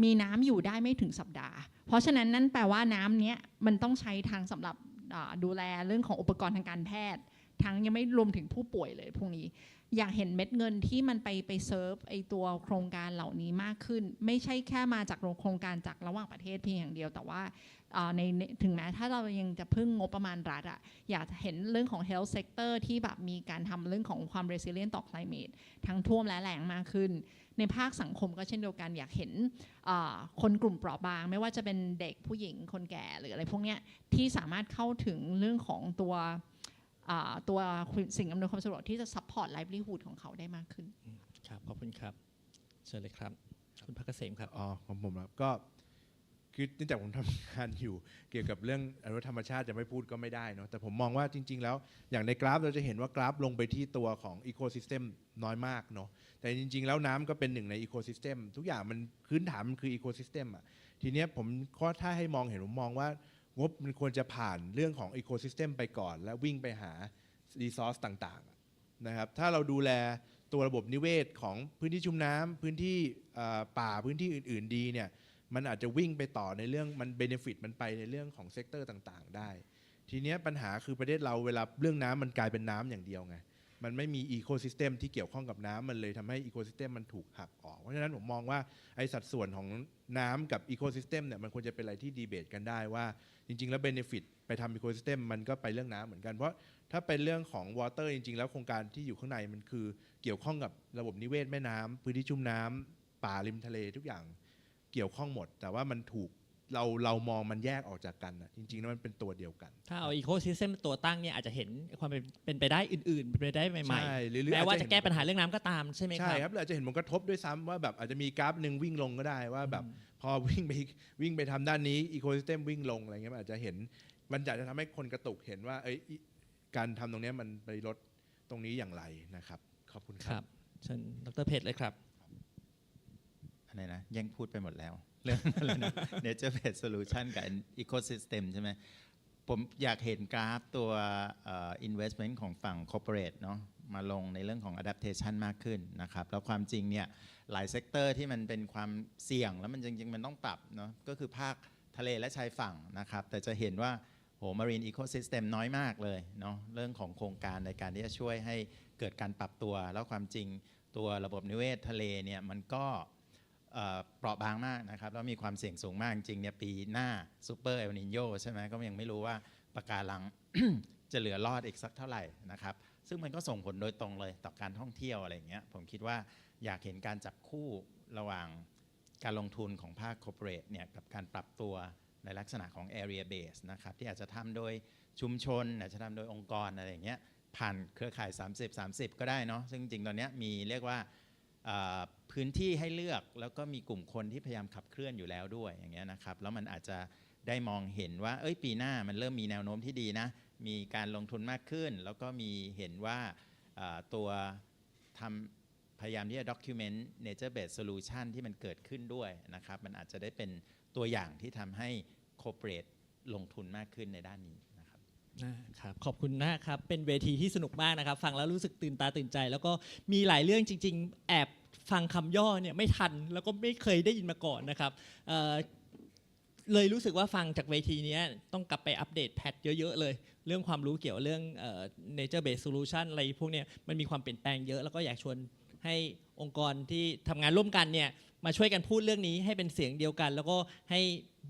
มีน้ำอยู่ได้ไม่ถึงสัปดาห์เพราะฉะนั้นนั่นแปลว่าน้ำเนี้ยมันต้องใช้ทางสำหรับดูแลเรื่องของอุปกรณ์ทางการแพทย์ทั้งยังไม่รวมถึงผู้ป่วยเลยพวกนี้อยากเห็นเม็ดเงินที่มันไปเซิร์ฟไอตัวโครงการเหล่านี้มากขึ้นไม่ใช่แค่มาจากโครงการจากระหว่างประเทศเพียงอย่างเดียวแต่ว่าถึงแม้ถ้าเรายังจะพึ่งงบประมาณรัฐอะอยากเห็นเรื่องของ health sector ที่แบบมีการทำเรื่องของความ resilient ต่อ climate ทั้งท่วมและแล้งมากขึ้นในภาคสังคมก็เช่นเดียวกันอยากเห็นคนกลุ่มเปราะบางไม่ว่าจะเป็นเด็กผู้หญิงคนแก่หรืออะไรพวกเนี้ยที่สามารถเข้าถึงเรื่องของตัวสิ่งอำนวยความสะดวกที่จะ support livelihood ของเขาได้มากขึ้นครับขอบคุณครับเชิญเลยครับคุณพักเกษมครับของผมครับก็คือเนื่องจากผมทำงานอยู่เกี่ยวกับเรื่องอนุรักษ์ธรรมชาติจะไม่พูดก็ไม่ได้เนาะแต่ผมมองว่าจริงๆแล้วอย่างในกราฟเราจะเห็นว่ากราฟลงไปที่ตัวของอีโคซิสเต็มน้อยมากเนาะแต่จริงๆแล้วน้ำก็เป็นหนึ่งในอีโคซิสเต็มทุกอย่างมันพื้นฐานมันคืออีโคซิสเต็มอ่ะทีเนี้ยผมก็ถ้าให้มองเห็นผมมองว่างบมันควรจะผ่านเรื่องของอีโคซิสเต็มไปก่อนแล้ววิ่งไปหารีซอสต่างๆนะครับถ้าเราดูแลตัวระบบนิเวศของพื้นที่ชุ่มน้ำพื้นที่ป่าพื้นที่อื่นๆดีเนี่ยมันอาจจะวิ่งไปต่อในเรื่องมันเบเนฟิตมันไปในเรื่องของเซกเตอร์ต่างๆได้ทีนี้ปัญหาคือประเทศเราเวลาเรื่องน้ำมันกลายเป็นน้ำอย่างเดียวไงมันไม่มีอีโคซิสเต็มที่เกี่ยวข้องกับน้ำมันเลยทำให้อีโคซิสเต็มมันถูกหักออกเพราะฉะนั้นผมมองว่าไอสัดส่วนของน้ำกับอีโคซิสเต็มเนี่ยมันควรจะเป็นอะไรที่ดีเบตกันได้ว่าจริงๆแล้วเบเนฟิตไปทำอีโคซิสเต็มมันก็ไปเรื่องน้ำเหมือนกันเพราะถ้าเป็นเรื่องของวอเตอร์จริงๆแล้วโครงการที่อยู่ข้างในมันคือเกี่ยวข้องกับระบบนิเวศแม่น้ำพื้นที่ชุ่มน้ำป่าริมทะเลทุกอย่างเกี่ยวข้องหมดแต่ว่ามันถูกเรามองมันแยกออกจากกันนะจริงๆแล้วมันเป็นตัวเดียวกันถ้าเอาอีโคซิสเต็มตัวตั้งเนี่ยอาจจะเห็นความเป็นไปได้อื่นๆเป็นไปได้ใหม่ๆแม้ว่าจะแก้ปัญหาเรื่องน้ำก็ตามใช่ไหมครับใช่ครับอาจจะเห็นผลกระทบด้วยซ้ำว่าแบบอาจจะมีกราฟหนึ่งวิ่งลงก็ได้ว่าแบบพอวิ่งไปทำด้านนี้อีโคซิสเต็มวิ่งลงอะไรเงี้ยอาจจะเห็นมันจะทำให้คนกระตุกเห็นว่าการทำตรงนี้มันไปลดตรงนี้อย่างไรนะครับขอบคุณครับเชิญดร.เพชรเลยครับอะไรนะยังพูดไปหมดแล้วเรื่องอะไรนะ Nature Based Solution กับ Ecosystem ใช่ไหมผมอยากเห็นกราฟตัว investment ของฝั่ง corporate เนาะมาลงในเรื่องของ adaptation มากขึ้นนะครับแล้วความจริงเนี่ยหลายเซกเตอร์ที่มันเป็นความเสี่ยงแล้วมันจริงๆมันต้องปรับเนาะก็คือภาคทะเลและชายฝั่งนะครับแต่จะเห็นว่าmarine ecosystem น้อยมากเลยเนาะเรื่องของโครงการในการที่จะช่วยให้เกิดการปรับตัวแล้วความจริงตัวระบบนิเวศทะเลเนี่ยมันก็เปราะบางมากนะครับแล้วมีความเสี่ยงสูงมากจริงเนี่ยปีหน้าซูเปอร์เอลนิโญใช่ไหมก็ยังไม่รู้ว่าปะการัง จะเหลือรอดอีกสักเท่าไหร่นะครับซึ่งมันก็ส่งผลโดยตรงเลยต่อการท่องเที่ยวอะไรอย่างเงี้ยผมคิดว่าอยากเห็นการจับคู่ระหว่างการลงทุนของภาค corporate เนี่ยกับการปรับตัวในลักษณะของ area base นะครับที่อาจจะทำโดยชุมชนอาจจะทำโดยองค์กรอะไรอย่างเงี้ยผ่านเครือข่าย30 ก็ได้เนาะซึ่งจริงๆตอนนี้มีเรียกว่าพื้นที่ให้เลือกแล้วก็มีกลุ่มคนที่พยายามขับเคลื่อนอยู่แล้วด้วยอย่างเงี้ยนะครับแล้วมันอาจจะได้มองเห็นว่าปีหน้ามันเริ่มมีแนวโน้มที่ดีนะมีการลงทุนมากขึ้นแล้วก็มีเห็นว่าตัวพยายามที่จะ document nature based solution ที่มันเกิดขึ้นด้วยนะครับมันอาจจะได้เป็นตัวอย่างที่ทำให้ corporate ลงทุนมากขึ้นในด้านนี้ครับขอบคุณมากครับเป็นเวทีที่สนุกมากนะครับฟังแล้วรู้สึกตื่นตาตื่นใจแล้วก็มีหลายเรื่องจริงๆแอบฟังคำย่อเนี่ยไม่ทันแล้วก็ไม่เคยได้ยินมาก่อนนะครับเลยรู้สึกว่าฟังจากเวทีนี้ต้องกลับไปอัปเดตแพทเยอะๆเลยเรื่องความรู้เกี่ยวเรื่องnature based solution อะไรพวกเนี้ยมันมีความเปลี่ยนแปลงเยอะแล้วก็อยากชวนให้องค์กรที่ทำงานร่วมกันเนี่ย มาช่วยกันพูดเรื่องนี้ให้เป็นเสียงเดียวกัน แล้วก็ให้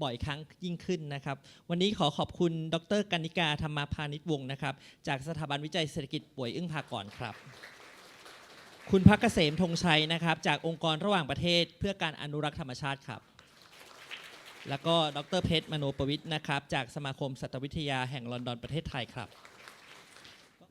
บ่อยครั้งยิ่งขึ้นนะครับวันนี้ขอขอบคุณดร.กนิกาธรรมพานิชวงศ์นะครับจากสถาบันวิจัยเศรษฐกิจป่วยอึ้งภากรครับคุณพักเกษมธงชัยนะครับจากองค์กรระหว่างประเทศเพื่อการอนุรักษ์ธรรมชาติครับแล้วก็ดร.เพชรมโนประวิทย์นะครับจากสมาคมสัตววิทยาแห่งลอนดอนประเทศไทยครับ